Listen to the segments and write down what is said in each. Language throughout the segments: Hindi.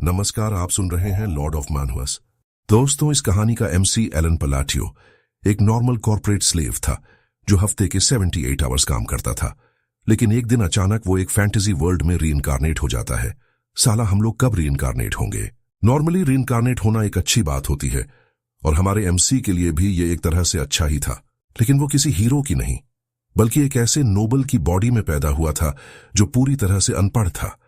नमस्कार, आप सुन रहे हैं लॉर्ड ऑफ मैनहुअस। दोस्तों, इस कहानी का एमसी एलन पलाटियो एक नॉर्मल कॉर्पोरेट स्लेव था जो हफ्ते के 78 आवर्स काम करता था। लेकिन एक दिन अचानक वो एक फैंटेसी वर्ल्ड में रीइंकारनेट हो जाता है। साला, हम लोग कब रीइंकारनेट होंगे? नॉर्मली रीइंकारनेट होना एक अच्छी बात होती है और हमारे एमसी के लिए भी ये एक तरह से अच्छा ही था। लेकिन वो किसी हीरो की नहीं, बल्कि एक ऐसे नोबल की बॉडी में पैदा हुआ था जो पूरी तरह से अनपढ़ था।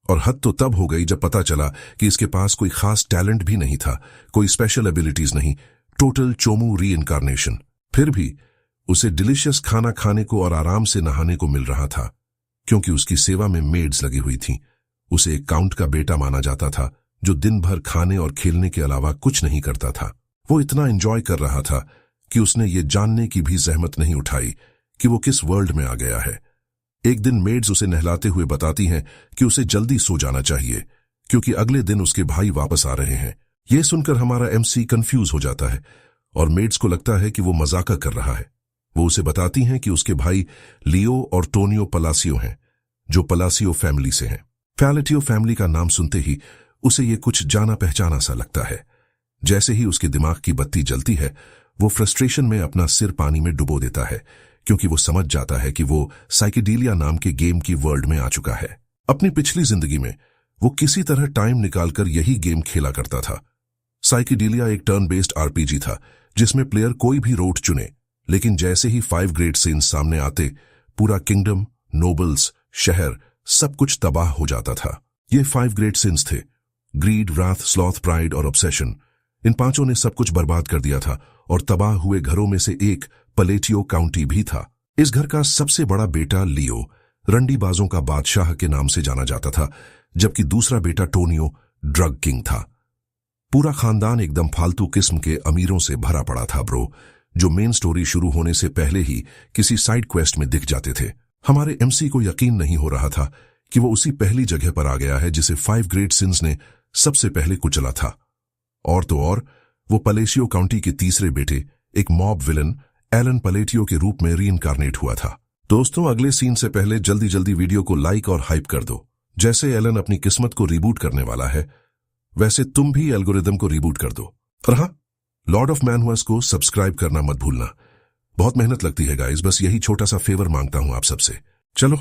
और हद तो तब हो गई जब पता चला कि इसके पास कोई खास टैलेंट भी नहीं था, कोई स्पेशल एबिलिटीज नहीं, टोटल चोमू रीइंकारनेशन। फिर भी उसे डिलीशियस खाना खाने को और आराम से नहाने को मिल रहा था, क्योंकि उसकी सेवा में मेड्स लगी हुई थीं। उसे एक काउंट का बेटा माना जाता था जो दिन भर खाने और खेलने के अलावा कुछ नहीं करता था। वो इतना एंजॉय कर रहा था कि उसने ये जानने की भी जहमत नहीं उठाई कि वो किस वर्ल्ड में आ गया है। एक दिन मेड्स उसे नहलाते हुए बताती हैं कि उसे जल्दी सो जाना चाहिए क्योंकि अगले दिन उसके भाई वापस आ रहे हैं। ये सुनकर हमारा एमसी कंफ्यूज हो जाता है और मेड्स को लगता है कि वो मजाक कर रहा है। वो उसे बताती हैं कि उसके भाई लियो और टोनियो पलासियो हैं, जो पलासियो फैमिली से हैं। पैलेटियो फैमिली का नाम सुनते ही उसे ये कुछ जाना पहचाना सा लगता है। जैसे ही उसके दिमाग की बत्ती जलती है, वो फ्रस्ट्रेशन में अपना सिर पानी में डुबो देता है, क्योंकि वो समझ जाता है कि वो साइकिडेलिया नाम के गेम की वर्ल्ड में आ चुका है। अपनी पिछली जिंदगी में वो किसी तरह टाइम निकालकर यही गेम खेला करता था। साइकिडेलिया एक टर्न बेस्ड आरपीजी था जिसमें प्लेयर कोई भी रूट चुने, लेकिन जैसे ही 5 ग्रेट सिंस सामने आते, पूरा किंगडम, नोबल्स, शहर, सब कुछ तबाह हो जाता था। ये 5 ग्रेट सिंस थे: ग्रीड, राथ, स्लॉथ, प्राइड और ऑब्सेशन। इन पांचों ने सब कुछ बर्बाद कर दिया था और तबाह हुए घरों में से एक पलेटियो काउंटी भी था। इस घर का सबसे बड़ा बेटा लियो रंडीबाजों का बादशाह के नाम से जाना जाता था, जबकि दूसरा बेटा टोनियो ड्रग किंग था। पूरा खानदान एकदम फालतू किस्म के अमीरों से भरा पड़ा था ब्रो, जो मेन स्टोरी शुरू होने से पहले ही किसी साइड क्वेस्ट में दिख जाते थे। हमारे एमसी को यकीन नहीं हो रहा था कि वो उसी पहली जगह पर आ गया है जिसे 5 ग्रेट सिंस ने सबसे पहले कुचला था। और तो और वो पलेशियो काउंटी के तीसरे बेटे, एक मॉब विलन एलन पलेटियो के रूप में रीइंकारनेट हुआ था। दोस्तों, अगले सीन से पहले जल्दी जल्दी वीडियो को लाइक और हाइप कर दो। जैसे एलन अपनी किस्मत को रिबूट करने वाला है, वैसे तुम भी एल्गोरिदम को रिबूट कर दो। और हाँ, लॉर्ड ऑफ मैनहुअस को सब्सक्राइब करना मत भूलना। बहुत मेहनत लगती है गाइस, बस यही छोटा सा फेवर मांगता हूं आप सबसे। चलो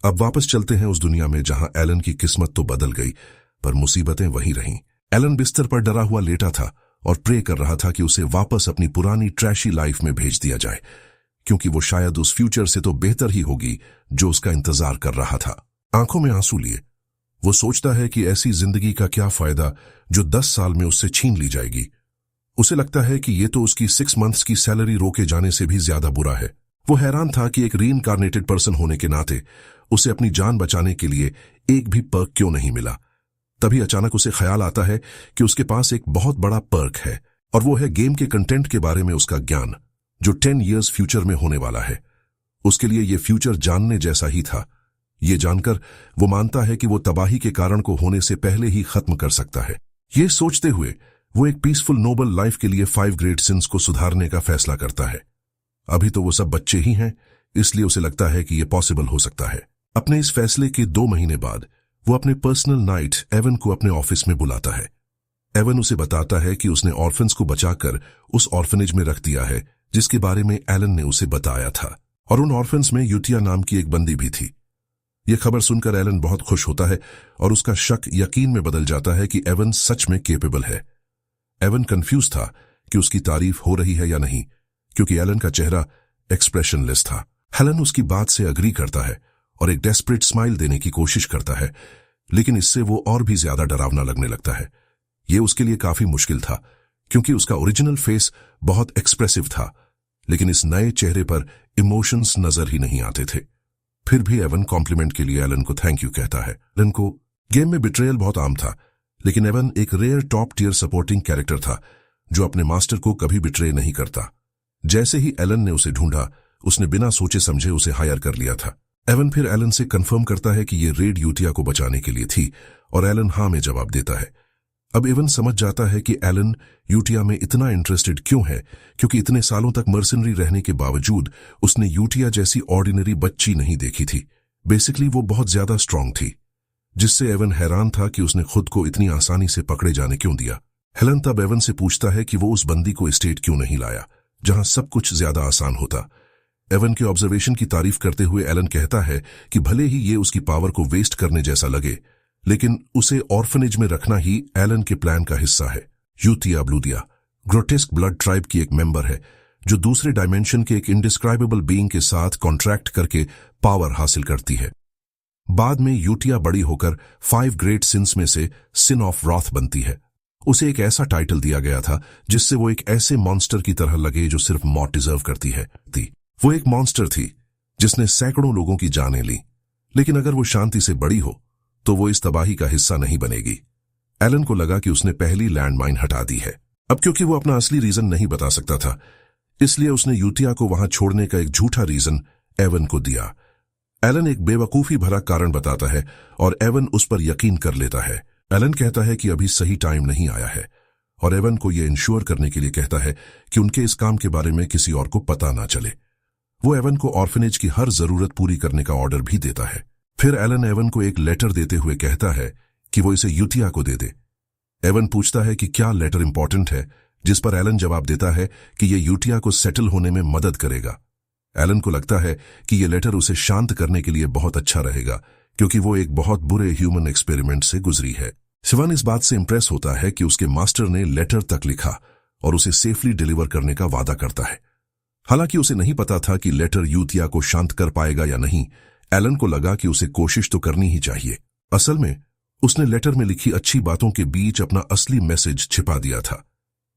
अब वापस चलते हैं उस दुनिया में जहां एलन की किस्मत तो बदल गई, पर मुसीबतें वहीं रहीं। एलन बिस्तर पर डरा हुआ लेटा था और प्रे कर रहा था कि उसे वापस अपनी पुरानी ट्रैशी लाइफ में भेज दिया जाए, क्योंकि वो शायद उस फ्यूचर से तो बेहतर ही होगी जो उसका इंतजार कर रहा था। आंखों में आंसू लिए वो सोचता है कि ऐसी जिंदगी का क्या फायदा जो 10 साल में उससे छीन ली जाएगी। उसे लगता है कि ये तो उसकी 6 मंथ्स की सैलरी रोके जाने से भी ज्यादा बुरा है। वो हैरान था कि एक रीइंकारनेटेड पर्सन होने के नाते उसे अपनी जान बचाने के लिए एक भी पर्क क्यों नहीं मिला। तभी अचानक उसे ख्याल आता है कि उसके पास एक बहुत बड़ा पर्क है, और वो है गेम के कंटेंट के बारे में उसका ज्ञान, जो 10 इयर्स फ्यूचर में होने वाला है। उसके लिए ये फ्यूचर जानने जैसा ही था। ये जानकर वो मानता है कि वो तबाही के कारण को होने से पहले ही खत्म कर सकता है। ये सोचते हुए वो एक पीसफुल नोबल लाइफ के लिए 5 ग्रेट सिंस को सुधारने का फैसला करता है। अभी तो वो सब बच्चे ही हैं, इसलिए उसे लगता है कि ये पॉसिबल हो सकता है। अपने इस फैसले के 2 महीने बाद वो अपने पर्सनल नाइट एवन को अपने ऑफिस में बुलाता है। एवन उसे बताता है कि उसने ऑर्फन्स को बचाकर उस ऑर्फनेज में रख दिया है जिसके बारे में एलन ने उसे बताया था, और उन ऑर्फन्स में यूटिया नाम की एक बंदी भी थी। ये खबर सुनकर एलन बहुत खुश होता है और उसका शक यकीन में बदल जाता है कि एवन सच में केपेबल है। एवन कंफ्यूज था कि उसकी तारीफ हो रही है या नहीं, क्योंकि एलन का चेहरा एक्सप्रेशनलेस था। हेलन उसकी बात से अग्री करता है और एक डेस्परेट स्माइल देने की कोशिश करता है, लेकिन इससे वो और भी ज्यादा डरावना लगने लगता है। ये उसके लिए काफी मुश्किल था, क्योंकि उसका ओरिजिनल फेस बहुत एक्सप्रेसिव था, लेकिन इस नए चेहरे पर इमोशंस नजर ही नहीं आते थे। फिर भी एवन कॉम्प्लीमेंट के लिए एलन को थैंक यू कहता है। एलन को गेम में बिट्रेयल बहुत आम था, लेकिन एवन एक rare top tier supporting character था जो अपने मास्टर को कभी बिट्रे नहीं करता। जैसे ही एलन ने उसे ढूंढा, उसने बिना सोचे समझे उसे हायर कर लिया था। एवन फिर एलन से कंफर्म करता है कि ये रेड यूटिया को बचाने के लिए थी, और एलन हाँ में जवाब देता है। अब एवन समझ जाता है कि एलन यूटिया में इतना इंटरेस्टेड क्यों है, क्योंकि इतने सालों तक मर्सनरी रहने के बावजूद उसने यूटिया जैसी ऑर्डिनरी बच्ची नहीं देखी थी। बेसिकली वो बहुत ज्यादा स्ट्रांग थी। जिससे एवन हैरान था कि उसने खुद को इतनी आसानी से पकड़े जाने क्यों दिया। हेलन तब एवन से पूछता है कि वो उस बंदी को स्टेट क्यों नहीं लाया जहां सब कुछ ज्यादा आसान होता। एवन के ऑब्जर्वेशन की तारीफ करते हुए एलन कहता है कि भले ही ये उसकी पावर को वेस्ट करने जैसा लगे, लेकिन उसे ऑर्फनेज में रखना ही एलन के प्लान का हिस्सा है। यूथिया ब्लूदिया ग्रोटेस्क ब्लड ट्राइब की एक मेंबर है जो दूसरे डायमेंशन के एक इंडिस्क्राइबेबल बीइंग के साथ कॉन्ट्रैक्ट करके पावर हासिल करती है। बाद में यूथिया बड़ी होकर 5 ग्रेट सिंस में से सिन ऑफ रॉथ बनती है। उसे एक ऐसा टाइटल दिया गया था जिससे वो एक ऐसे मॉन्स्टर की तरह लगे जो सिर्फ मौत डिजर्व करती है। वो एक मॉन्स्टर थी जिसने सैकड़ों लोगों की जानें ली, लेकिन अगर वो शांति से बड़ी हो तो वो इस तबाही का हिस्सा नहीं बनेगी। एलन को लगा कि उसने पहली लैंडमाइन हटा दी है। अब क्योंकि वो अपना असली रीजन नहीं बता सकता था, इसलिए उसने यूथिया को वहां छोड़ने का एक झूठा रीजन एवन को दिया। एलन एक बेवकूफी भरा कारण बताता है और एवन उस पर यकीन कर लेता है। एलन कहता है कि अभी सही टाइम नहीं आया है और एवन को यह इंश्योर करने के लिए कहता है कि उनके इस काम के बारे में किसी और को पता ना चले। वो एवन को ऑर्फनेज की हर जरूरत पूरी करने का ऑर्डर भी देता है। फिर एलन एवन को एक लेटर देते हुए कहता है कि वो इसे यूथिया को दे दे। एवन पूछता है कि क्या लेटर इंपॉर्टेंट है, जिस पर एलन जवाब देता है कि ये यूथिया को सेटल होने में मदद करेगा। एलन को लगता है कि ये लेटर उसे शांत करने के लिए बहुत अच्छा रहेगा, क्योंकि वो एक बहुत बुरे ह्यूमन एक्सपेरिमेंट से गुजरी है। सिवन इस बात से इंप्रेस होता है कि उसके मास्टर ने लेटर तक लिखा और उसे सेफली डिलीवर करने का वादा करता है। हालांकि उसे नहीं पता था कि लेटर यूथिया को शांत कर पाएगा या नहीं, एलन को लगा कि उसे कोशिश तो करनी ही चाहिए। असल में उसने लेटर में लिखी अच्छी बातों के बीच अपना असली मैसेज छिपा दिया था।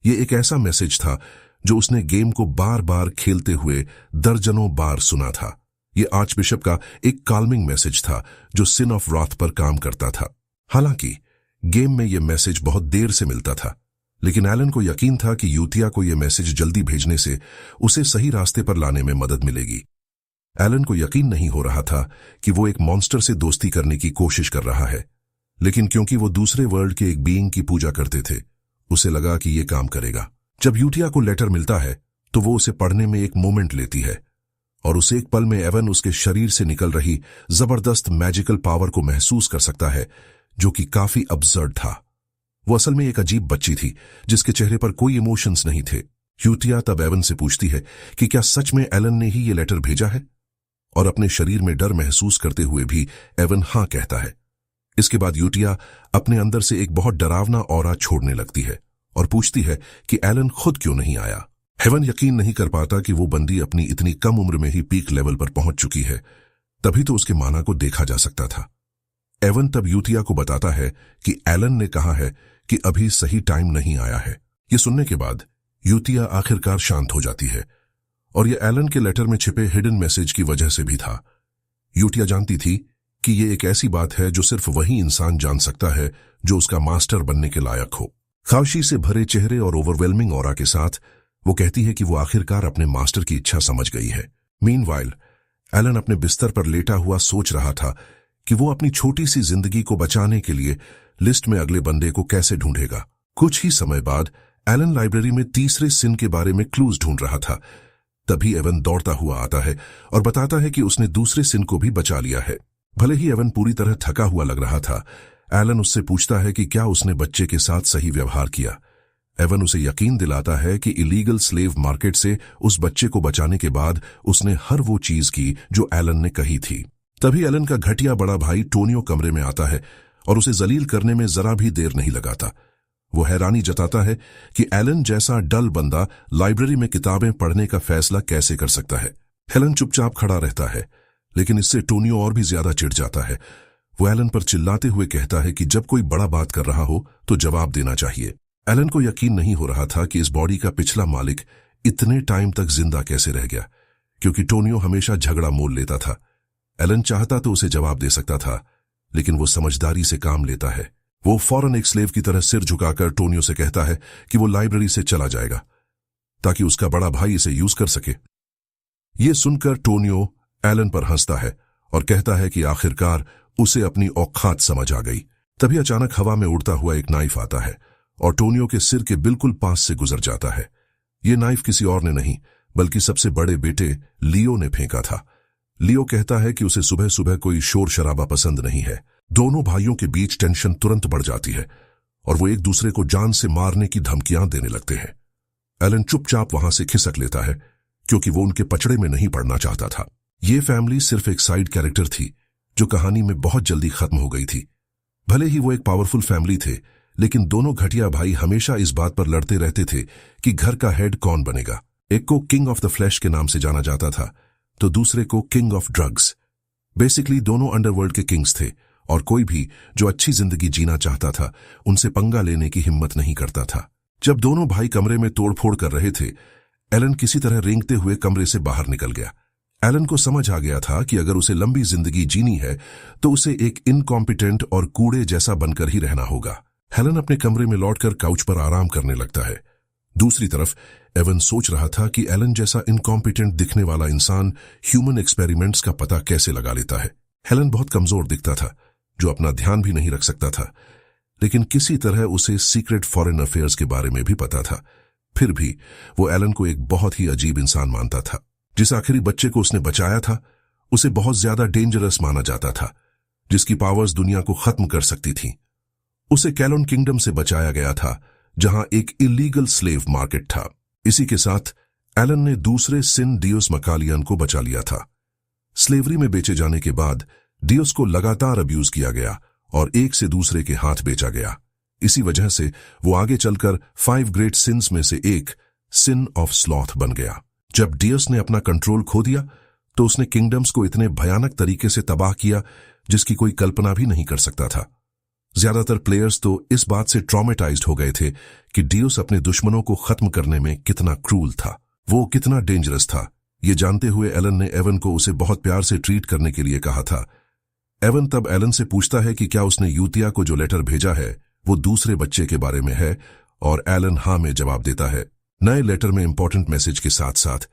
ये एक ऐसा मैसेज था जो उसने गेम को बार बार खेलते हुए दर्जनों बार सुना था। ये आर्चबिशप का एक काल्मिंग मैसेज था जो सिन ऑफ रॉथ पर काम करता था। हालांकि गेम में यह मैसेज बहुत देर से मिलता था, लेकिन एलन को यकीन था कि यूथिया को यह मैसेज जल्दी भेजने से उसे सही रास्ते पर लाने में मदद मिलेगी। एलन को यकीन नहीं हो रहा था कि वो एक मॉन्स्टर से दोस्ती करने की कोशिश कर रहा है, लेकिन क्योंकि वो दूसरे वर्ल्ड के एक बीइंग की पूजा करते थे, उसे लगा कि ये काम करेगा। जब यूथिया को लेटर मिलता है तो वो उसे पढ़ने में एक मोमेंट लेती है और उस एक पल में एवन उसके शरीर से निकल रही जबरदस्त मैजिकल पावर को महसूस कर सकता है, जो कि काफी अब्सर्ड था। वो असल में एक अजीब बच्ची थी जिसके चेहरे पर कोई इमोशंस नहीं थे। यूथिया तब एवन से पूछती है कि क्या सच में एलन ने ही ये लेटर भेजा है, और अपने शरीर में डर महसूस करते हुए भी एवन हाँ कहता है। इसके बाद यूथिया अपने अंदर से एक बहुत डरावना ऑरा छोड़ने लगती है और पूछती है कि एलन खुद क्यों नहीं आया। एवन यकीन नहीं कर पाता कि वो बंदी अपनी इतनी कम उम्र में ही पीक लेवल पर पहुंच चुकी है, तभी तो उसके माना को देखा जा सकता था। एवन तब यूथिया को बताता है कि एलन ने कहा है कि अभी सही टाइम नहीं आया है। ये सुनने के बाद यूथिया आखिरकार शांत हो जाती है, और ये एलन के लेटर में छिपे हिडन मैसेज की वजह से भी था। यूथिया जानती थी कि ये एक ऐसी बात है जो सिर्फ वही इंसान जान सकता है जो उसका मास्टर बनने के लायक हो। खामोशी से भरे चेहरे और ओवरवेलमिंग ऑरा के साथ वो कहती है कि वो आखिरकार अपने मास्टर की इच्छा समझ गई है। मीनवाइल एलन अपने बिस्तर पर लेटा हुआ सोच रहा था कि वो अपनी छोटी सी जिंदगी को बचाने के लिए लिस्ट में अगले बंदे को कैसे ढूंढेगा। कुछ ही समय बाद एलन लाइब्रेरी में तीसरे सिन के बारे में क्लूज ढूंढ रहा था। तभी एवन दौड़ता हुआ आता है और बताता है कि उसने दूसरे सिन को भी बचा लिया है। भले ही एवन पूरी तरह थका हुआ लग रहा था, एलन उससे पूछता है कि क्या उसने बच्चे के साथ सही व्यवहार किया। एवन उसे यकीन दिलाता है कि इलीगल स्लेव मार्केट से उस बच्चे को बचाने के बाद उसने हर वो चीज की जो एलन ने कही थी। तभी एलन का घटिया बड़ा भाई टोनियो कमरे में आता है और उसे जलील करने में जरा भी देर नहीं लगाता। वो हैरानी जताता है कि एलन जैसा डल बंदा लाइब्रेरी में किताबें पढ़ने का फैसला कैसे कर सकता है। एलन चुपचाप खड़ा रहता है, लेकिन इससे टोनियो और भी ज्यादा चिढ़ जाता है। वो एलन पर चिल्लाते हुए कहता है कि जब कोई बड़ा बात कर रहा हो तो जवाब देना चाहिए। एलन को यकीन नहीं हो रहा था कि इस बॉडी का पिछला मालिक इतने टाइम तक जिंदा कैसे रह गया, क्योंकि टोनियो हमेशा झगड़ा मोल लेता था। एलन चाहता तो उसे जवाब दे सकता था, लेकिन वो समझदारी से काम लेता है। वो फौरन एक स्लेव की तरह सिर झुकाकर टोनियो से कहता है कि वो लाइब्रेरी से चला जाएगा ताकि उसका बड़ा भाई इसे यूज कर सके। ये सुनकर टोनियो एलन पर हंसता है और कहता है कि आखिरकार उसे अपनी औकात समझ आ गई। तभी अचानक हवा में उड़ता हुआ एक नाइफ आता है और टोनियो के सिर के बिल्कुल पास से गुजर जाता है। ये नाइफ किसी और ने नहीं बल्कि सबसे बड़े बेटे लियो ने फेंका था। लियो कहता है कि उसे सुबह सुबह कोई शोर शराबा पसंद नहीं है। दोनों भाइयों के बीच टेंशन तुरंत बढ़ जाती है और वो एक दूसरे को जान से मारने की धमकियां देने लगते हैं। एलन चुपचाप वहां से खिसक लेता है क्योंकि वो उनके पचड़े में नहीं पड़ना चाहता था। ये फैमिली सिर्फ एक साइड कैरेक्टर थी जो कहानी में बहुत जल्दी खत्म हो गई थी। भले ही वो एक पावरफुल फैमिली थे, लेकिन दोनों घटिया भाई हमेशा इस बात पर लड़ते रहते थे कि घर का हेड कौन बनेगा। एक को किंग ऑफ द फ्लैश के नाम से जाना जाता था तो दूसरे को किंग ऑफ ड्रग्स। बेसिकली दोनों अंडरवर्ल्ड के किंग्स थे और कोई भी जो अच्छी जिंदगी जीना चाहता था उनसे पंगा लेने की हिम्मत नहीं करता था। जब दोनों भाई कमरे में तोड़फोड़ कर रहे थे, एलन किसी तरह रेंगते हुए कमरे से बाहर निकल गया। एलन को समझ आ गया था कि अगर उसे लंबी जिंदगी जीनी है तो उसे एक इनकॉम्पिटेंट और कूड़े जैसा बनकर ही रहना होगा। हेलन अपने कमरे में लौटकर काउच पर आराम करने लगता है। दूसरी तरफ एवन सोच रहा था कि एलन जैसा इनकॉम्पिटेंट दिखने वाला इंसान ह्यूमन एक्सपेरिमेंट्स का पता कैसे लगा लेता है। हेलन बहुत कमजोर दिखता था, जो अपना ध्यान भी नहीं रख सकता था, लेकिन किसी तरह उसे सीक्रेट फॉरेन अफेयर्स के बारे में भी पता था। फिर भी वो एलन को एक बहुत ही अजीब इंसान मानता था। जिस आखिरी बच्चे को उसने बचाया था उसे बहुत ज्यादा डेंजरस माना जाता था, जिसकी पावर्स दुनिया को खत्म कर सकती थी। उसे कैलोन किंगडम से बचाया गया था, जहां एक इलीगल स्लेव मार्केट था। इसी के साथ एलन ने दूसरे सिन डियोस मकालियन को बचा लिया था। स्लेवरी में बेचे जाने के बाद डियोस को लगातार अब्यूज किया गया और एक से दूसरे के हाथ बेचा गया। इसी वजह से वो आगे चलकर 5 ग्रेट सिन्स में से एक सिन ऑफ स्लॉथ बन गया। जब डियोस ने अपना कंट्रोल खो दिया तो उसने किंगडम्स को इतने भयानक तरीके से तबाह किया जिसकी कोई कल्पना भी नहीं कर सकता था। ज्यादातर प्लेयर्स तो इस बात से ट्रॉमेटाइज्ड हो गए थे कि डियोस अपने दुश्मनों को खत्म करने में कितना क्रूल था, वो कितना डेंजरस था। ये जानते हुए एलन ने एवन को उसे बहुत प्यार से ट्रीट करने के लिए कहा था। एवन तब एलन से पूछता है कि क्या उसने यूतिया को जो लेटर भेजा है वो दूसरे बच्चे के बारे में है, और एलन हाँ में जवाब देता है। नए लेटर में इंपॉर्टेंट मैसेज के साथ साथ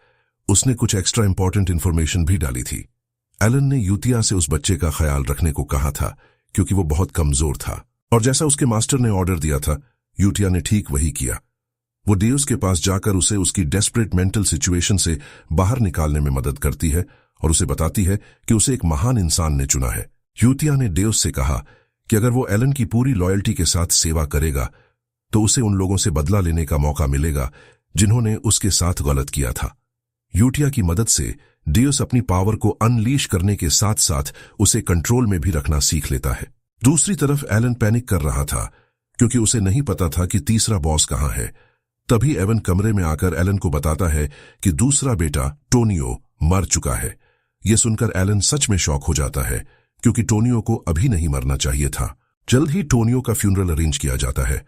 उसने कुछ एक्स्ट्रा इंपॉर्टेंट इन्फॉर्मेशन भी डाली थी। एलन ने यूतिया से उस बच्चे का ख्याल रखने को कहा था क्योंकि वो बहुत कमजोर था, और जैसा उसके मास्टर ने ऑर्डर दिया था यूतिया ने ठीक वही किया। वो डियोस के पास जाकर उसे उसकी डेस्परेट मेंटल सिचुएशन से बाहर निकालने में मदद करती है और उसे बताती है कि उसे एक महान इंसान ने चुना है। यूतिया ने डियोस से कहा कि अगर वो एलन की पूरी लॉयल्टी के साथ सेवा करेगा तो उसे उन लोगों से बदला लेने का मौका मिलेगा जिन्होंने उसके साथ गलत किया था। यूतिया की मदद से डियोस अपनी पावर को अनलीश करने के साथ साथ उसे कंट्रोल में भी रखना सीख लेता है। दूसरी तरफ एलन पैनिक कर रहा था क्योंकि उसे नहीं पता था कि तीसरा बॉस कहां है। तभी एवन कमरे में आकर एलन को बताता है कि दूसरा बेटा टोनियो मर चुका है। यह सुनकर एलन सच में शॉक हो जाता है क्योंकि टोनियो को अभी नहीं मरना चाहिए था। जल्द ही टोनियो का फ्यूनरल अरेंज किया जाता है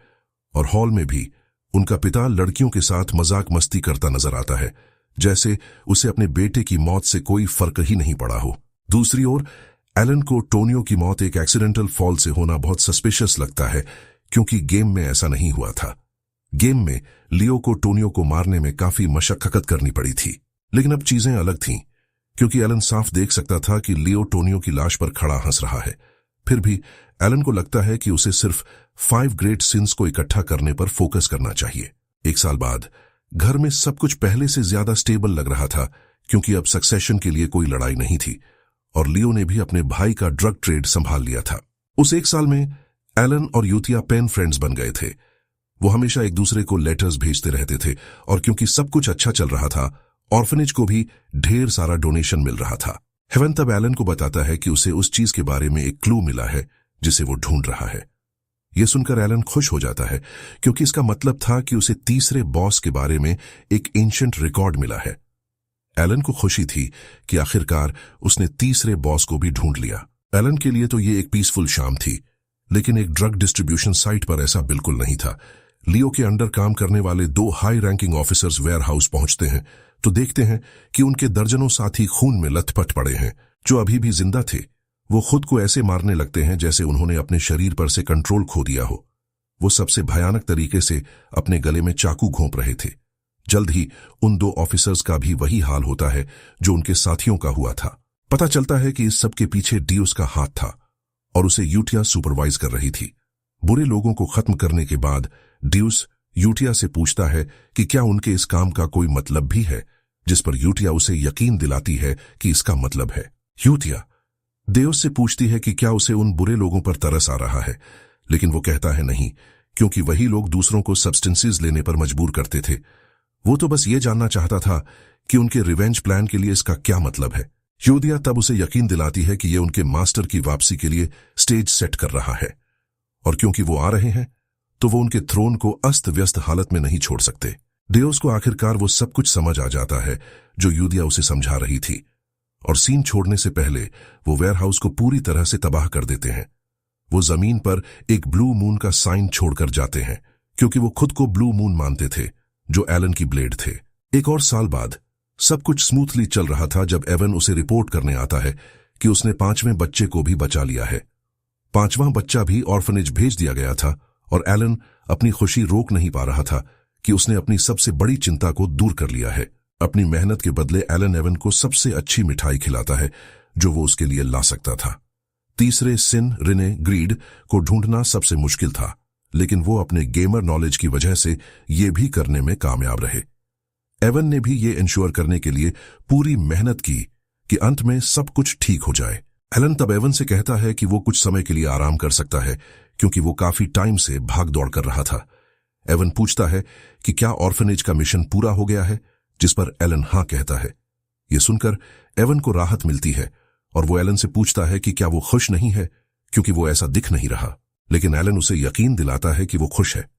और हॉल में भी उनका पिता लड़कियों के साथ मजाक मस्ती करता नजर आता है, जैसे उसे अपने बेटे की मौत से कोई फर्क ही नहीं पड़ा हो। दूसरी ओर एलन को टोनियो की मौत एक एक्सीडेंटल फॉल से होना बहुत सस्पिशियस लगता है क्योंकि गेम में ऐसा नहीं हुआ था। गेम में लियो को टोनियो को मारने में काफी मशक्कत करनी पड़ी थी, लेकिन अब चीजें अलग थीं क्योंकि एलन साफ देख सकता था कि लियो टोनियो की लाश पर खड़ा हंस रहा है। फिर भी एलन को लगता है कि उसे सिर्फ 5 ग्रेट सिंस को इकट्ठा करने पर फोकस करना चाहिए। 1 साल बाद घर में सब कुछ पहले से ज्यादा स्टेबल लग रहा था क्योंकि अब सक्सेशन के लिए कोई लड़ाई नहीं थी और लियो ने भी अपने भाई का ड्रग ट्रेड संभाल लिया था। उस 1 साल में एलन और यूतिया पेन फ्रेंड्स बन गए थे। वो हमेशा एक दूसरे को लेटर्स भेजते रहते थे और क्योंकि सब कुछ अच्छा चल रहा था, ऑर्फनेज को भी ढेर सारा डोनेशन मिल रहा था। हेवन तब एलन को बताता है कि उसे उस चीज के बारे में एक क्लू मिला है जिसे वो ढूंढ रहा है। यह सुनकर एलन खुश हो जाता है क्योंकि इसका मतलब था कि उसे तीसरे बॉस के बारे में एक एंशिएंट रिकॉर्ड मिला है। एलन को खुशी थी कि आखिरकार उसने तीसरे बॉस को भी ढूंढ लिया। एलन के लिए तो ये एक पीसफुल शाम थी, लेकिन एक ड्रग डिस्ट्रीब्यूशन साइट पर ऐसा बिल्कुल नहीं था। लियो के अंडर काम करने वाले 2 high ranking officers warehouse पहुंचते हैं तो देखते हैं कि उनके दर्जनों साथी खून में लथपथ पड़े हैं। जो अभी भी जिंदा थे वो खुद को ऐसे मारने लगते हैं जैसे उन्होंने अपने शरीर पर से कंट्रोल खो दिया हो। वो सबसे भयानक तरीके से अपने गले में चाकू घोंप रहे थे। जल्द ही उन 2 ऑफिसर्स का भी वही हाल होता है जो उनके साथियों का हुआ था। पता चलता है कि इस सब के पीछे डियोस का हाथ था और उसे यूतिया सुपरवाइज कर रही थी। बुरे लोगों को खत्म करने के बाद डियोस यूतिया से पूछता है कि क्या उनके इस काम का कोई मतलब भी है, जिस पर यूतिया उसे यकीन दिलाती है कि इसका मतलब है। यूतिया देव से पूछती है कि क्या उसे उन बुरे लोगों पर तरस आ रहा है, लेकिन वो कहता है नहीं, क्योंकि वही लोग दूसरों को सब्सटेंसेस लेने पर मजबूर करते थे। वो तो बस ये जानना चाहता था कि उनके रिवेंज प्लान के लिए इसका क्या मतलब है। यूदिया तब उसे यकीन दिलाती है कि ये उनके मास्टर की वापसी के लिए स्टेज सेट कर रहा है, और क्योंकि वो आ रहे हैं तो वो उनके थ्रोन को अस्त व्यस्त हालत में नहीं छोड़ सकते। डेओस को आखिरकार वो सब कुछ समझ आ जाता है जो यूदिया उसे समझा रही थी, और सीन छोड़ने से पहले वो वेयरहाउस को पूरी तरह से तबाह कर देते हैं। वो जमीन पर एक ब्लू मून का साइन छोड़कर जाते हैं, क्योंकि वो खुद को ब्लू मून मानते थे जो एलन की ब्लेड थे। एक और साल बाद सब कुछ स्मूथली चल रहा था जब एवन उसे रिपोर्ट करने आता है कि उसने 5वें बच्चे को भी बचा लिया है। 5वां बच्चा भी ऑर्फनेज भेज दिया गया था, और एलन अपनी खुशी रोक नहीं पा रहा था कि उसने अपनी सबसे बड़ी चिंता को दूर कर लिया है। अपनी मेहनत के बदले एलन एवन को सबसे अच्छी मिठाई खिलाता है जो वो उसके लिए ला सकता था। तीसरे सिन, रिने, ग्रीड को ढूंढना सबसे मुश्किल था, लेकिन वो अपने गेमर नॉलेज की वजह से ये भी करने में कामयाब रहे। एवन ने भी ये इंश्योर करने के लिए पूरी मेहनत की कि अंत में सब कुछ ठीक हो जाए। एलन तब एवन से कहता है कि वो कुछ समय के लिए आराम कर सकता है, क्योंकि वो काफी टाइम से भाग दौड़ कर रहा था। एवन पूछता है कि क्या ऑर्फनेज का मिशन पूरा हो गया है, जिस पर एलन हाँ कहता है। ये सुनकर एवन को राहत मिलती है, और वो एलन से पूछता है कि क्या वो खुश नहीं है, क्योंकि वो ऐसा दिख नहीं रहा। लेकिन एलन उसे यकीन दिलाता है कि वो खुश है,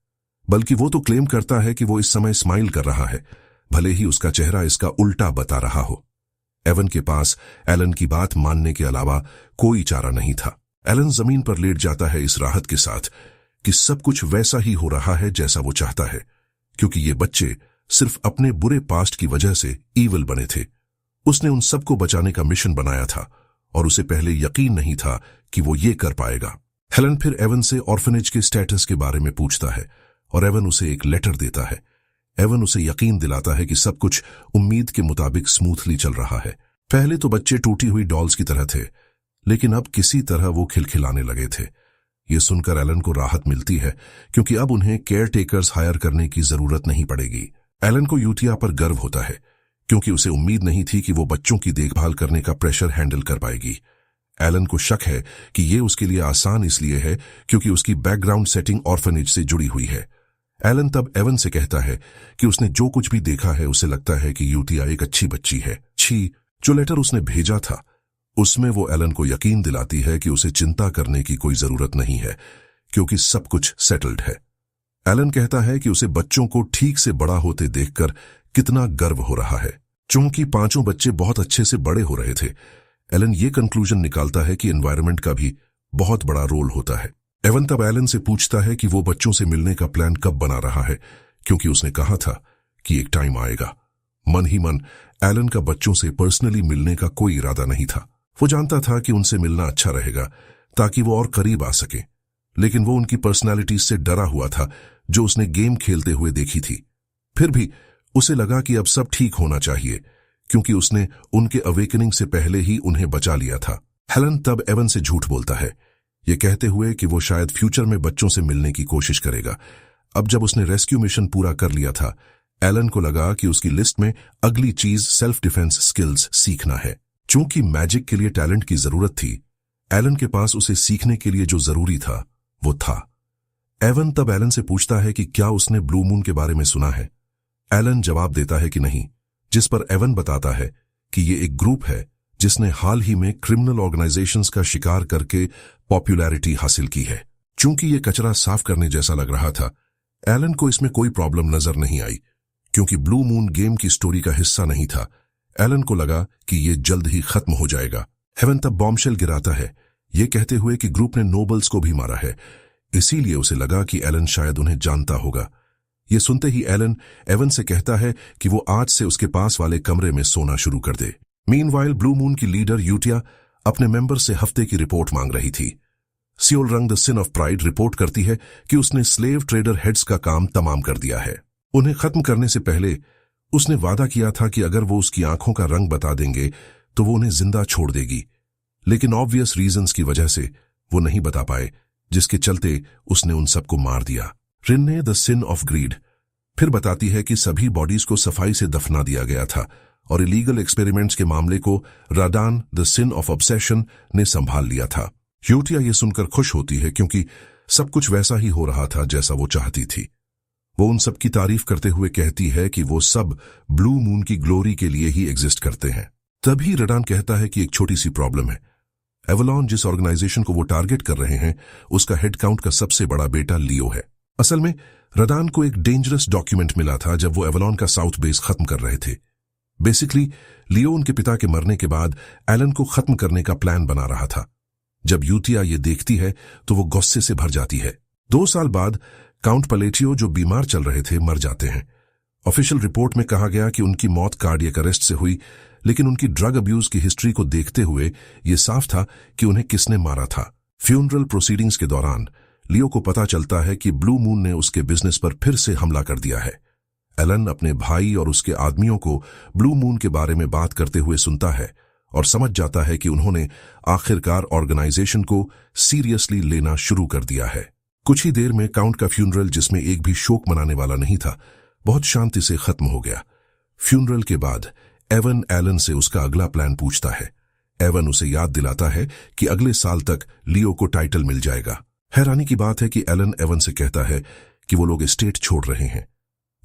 बल्कि वो तो क्लेम करता है कि वो इस समय स्माइल कर रहा है, भले ही उसका चेहरा इसका उल्टा बता रहा हो। एवन के पास एलन की बात मानने के अलावा कोई चारा नहीं था। एलन जमीन पर लेट जाता है इस राहत के साथ कि सब कुछ वैसा ही हो रहा है जैसा वो चाहता है, क्योंकि ये बच्चे सिर्फ अपने बुरे पास्ट की वजह से ईविल बने थे। उसने उन सबको बचाने का मिशन बनाया था, और उसे पहले यकीन नहीं था कि वो ये कर पाएगा। हेलन फिर एवन से ऑर्फनेज के स्टेटस के बारे में पूछता है, और एवन उसे एक लेटर देता है। एवन उसे यकीन दिलाता है कि सब कुछ उम्मीद के मुताबिक स्मूथली चल रहा है। पहले तो बच्चे टूटी हुई डॉल्स की तरह थे, लेकिन अब किसी तरह वो खिलखिलाने लगे थे। ये सुनकर एलन को राहत मिलती है, क्योंकि अब उन्हें केयर टेकर्स हायर करने की जरूरत नहीं पड़ेगी। एलन को यूतिया पर गर्व होता है, क्योंकि उसे उम्मीद नहीं थी कि वो बच्चों की देखभाल करने का प्रेशर हैंडल कर पाएगी। एलन को शक है कि ये उसके लिए आसान इसलिए है क्योंकि उसकी बैकग्राउंड सेटिंग ऑर्फनेज से जुड़ी हुई है। एलन तब एवन से कहता है कि उसने जो कुछ भी देखा है उसे लगता है कि यूतिया एक अच्छी बच्ची है। जो लेटर उसने भेजा था उसमें वो एलन को यकीन दिलाती है कि उसे चिंता करने की कोई जरूरत नहीं है, क्योंकि सब कुछ सेटल्ड है। एलन कहता है कि उसे बच्चों को ठीक से बड़ा होते देखकर कितना गर्व हो रहा है। चूंकि 5 बच्चे बहुत अच्छे से बड़े हो रहे थे, एलन ये कंक्लूजन निकालता है कि एनवायरनमेंट का भी बहुत बड़ा रोल होता है। एवन तब एलन से पूछता है कि वो बच्चों से मिलने का प्लान कब बना रहा है, क्योंकि उसने कहा था कि एक टाइम आएगा। मन ही मन एलन का बच्चों से पर्सनली मिलने का कोई इरादा नहीं था। वो जानता था कि उनसे मिलना अच्छा रहेगा ताकि वो और करीब आ सके, लेकिन वो उनकी पर्सनालिटीज से डरा हुआ था जो उसने गेम खेलते हुए देखी थी। फिर भी उसे लगा कि अब सब ठीक होना चाहिए, क्योंकि उसने उनके अवेकनिंग से पहले ही उन्हें बचा लिया था। हेलन तब एवन से झूठ बोलता है, ये कहते हुए कि वो शायद फ्यूचर में बच्चों से मिलने की कोशिश करेगा। अब जब उसने रेस्क्यू मिशन पूरा कर लिया था, एलन को लगा कि उसकी लिस्ट में अगली चीज सेल्फ डिफेंस स्किल्स सीखना है। चूंकि मैजिक के लिए टैलेंट की जरूरत थी, एलन के पास उसे सीखने के लिए जो जरूरी था वो था। एवन तब एलन से पूछता है कि क्या उसने ब्लू मून के बारे में सुना है। एलन जवाब देता है कि नहीं, जिस पर एवन बताता है कि ये एक ग्रुप है जिसने हाल ही में क्रिमिनल ऑर्गेनाइजेशंस का शिकार करके पॉपुलैरिटी हासिल की है। चूंकि ये कचरा साफ करने जैसा लग रहा था, एलन को इसमें कोई प्रॉब्लम नजर नहीं आई, क्योंकि ब्लू मून गेम की स्टोरी का हिस्सा नहीं था। एलन को लगा कि ये जल्द ही खत्म हो जाएगा। हेवन तब बॉम्बशेल गिराता है, ये कहते हुए कि ग्रुप ने नोबल्स को भी मारा है, इसीलिए उसे लगा कि एलन शायद उन्हें जानता होगा। ये सुनते ही एलन एवन से कहता है कि वो आज से उसके पास वाले कमरे में सोना शुरू कर दे। मीनवाइल ब्लू मून की लीडर यूटिया अपने मेंबर से हफ्ते की रिपोर्ट मांग रही थी। Seol Rang the sin of pride report करती है कि उसने स्लेव ट्रेडर हेड्स का काम तमाम कर दिया है। उन्हें खत्म करने से पहले उसने वादा किया था कि अगर वो उसकी आंखों का रंग बता देंगे तो वो उन्हें जिंदा छोड़ देगी, लेकिन ऑब्वियस रीजंस की वजह से वो नहीं बता पाए, जिसके चलते उसने उन सबको मार दिया। Rinne the sin of grid फिर बताती है कि सभी बॉडीज को सफाई से दफना दिया गया था और इलीगल एक्सपेरिमेंट्स के मामले को राडान द सिन ऑफ ऑब्सेशन ने संभाल लिया था। यूटिया ये सुनकर खुश होती है क्योंकि सब कुछ वैसा ही हो रहा था जैसा वो चाहती थी। वो उन सब की तारीफ करते हुए कहती है कि वो सब ब्लू मून की ग्लोरी के लिए ही एग्जिस्ट करते हैं। तभी राडान कहता है कि एक छोटी सी प्रॉब्लम है। एवलॉन जिस ऑर्गेनाइजेशन को वो टारगेट कर रहे हैं उसका हेड काउंट का सबसे बड़ा बेटा लियो है। असल में राडान को एक डेंजरस डॉक्यूमेंट मिला था जब वो एवलॉन का साउथ बेस खत्म कर रहे थे। बेसिकली लियो उनके पिता के मरने के बाद एलन को खत्म करने का प्लान बना रहा था। जब यूतिया ये देखती है तो वो गुस्से से भर जाती है। 2 साल बाद काउंट पलेटियो जो बीमार चल रहे थे मर जाते हैं। ऑफिशियल रिपोर्ट में कहा गया कि उनकी मौत कार्डियक अरेस्ट से हुई, लेकिन उनकी ड्रग अब्यूज की हिस्ट्री को देखते हुए ये साफ था कि उन्हें किसने मारा था। फ्यूनरल प्रोसीडिंग्स के दौरान लियो को पता चलता है कि ब्लू मून ने उसके बिजनेस पर फिर से हमला कर दिया है। एलन अपने भाई और उसके आदमियों को ब्लू मून के बारे में बात करते हुए सुनता है और समझ जाता है कि उन्होंने आखिरकार ऑर्गेनाइजेशन को सीरियसली लेना शुरू कर दिया है। कुछ ही देर में काउंट का फ्यूनरल, जिसमें एक भी शोक मनाने वाला नहीं था, बहुत शांति से खत्म हो गया। फ्यूनरल के बाद एवन एलन से उसका अगला प्लान पूछता है। एवन उसे याद दिलाता है कि अगले साल तक लियो को टाइटल मिल जाएगा। हैरानी की बात है कि एलन एवन से कहता है कि वो लोग एस्टेट छोड़ रहे हैं।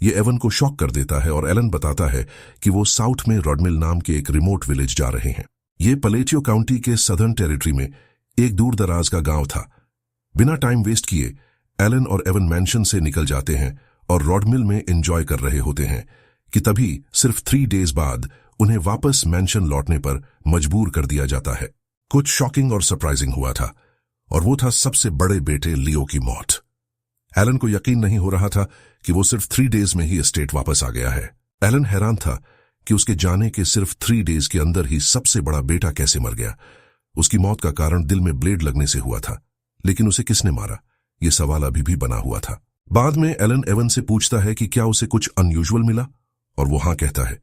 ये एवन को शॉक कर देता है और एलन बताता है कि वो साउथ में रॉडमिल नाम के एक रिमोट विलेज जा रहे हैं। ये पलेटियो काउंटी के सदर्न टेरिटरी में एक दूर दराज का गांव था। बिना टाइम वेस्ट किए एलन और एवन मैंशन से निकल जाते हैं और रॉडमिल में एंजॉय कर रहे होते हैं कि तभी सिर्फ 3 डेज बाद उन्हें वापस मैंशन लौटने पर मजबूर कर दिया जाता है। कुछ शॉकिंग और सरप्राइजिंग हुआ था और वो था सबसे बड़े बेटे लियो की मौत। एलन को यकीन नहीं हो रहा था कि वो सिर्फ 3 डेज में ही एस्टेट वापस आ गया है। एलन हैरान था कि उसके जाने के सिर्फ 3 डेज के अंदर ही सबसे बड़ा बेटा कैसे मर गया। उसकी मौत का कारण दिल में ब्लेड लगने से हुआ था, लेकिन उसे किसने मारा, ये सवाल अभी भी बना हुआ था। बाद में एलन एवन से पूछता है कि क्या उसे कुछ अनयूजुअल मिला, और वो हाँ कहता है।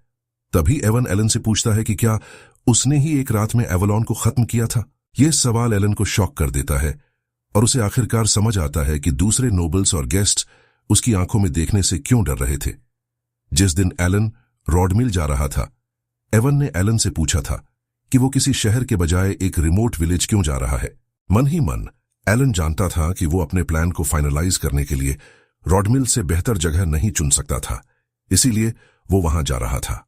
तभी एवन एलन से पूछता है कि क्या उसने ही एक रात में एवलॉन को खत्म किया था। यह सवाल एलन को शॉक कर देता है और उसे आखिरकार समझ आता है कि दूसरे नोबल्स और गेस्ट्स उसकी आंखों में देखने से क्यों डर रहे थे। जिस दिन एलन रॉडमिल जा रहा था, एवन ने एलन से पूछा था कि वो किसी शहर के बजाय एक रिमोट विलेज क्यों जा रहा है। मन ही मन एलन जानता था कि वो अपने प्लान को फाइनलाइज करने के लिए रॉडमिल से बेहतर जगह नहीं चुन सकता था, इसीलिए वो वहां जा रहा था।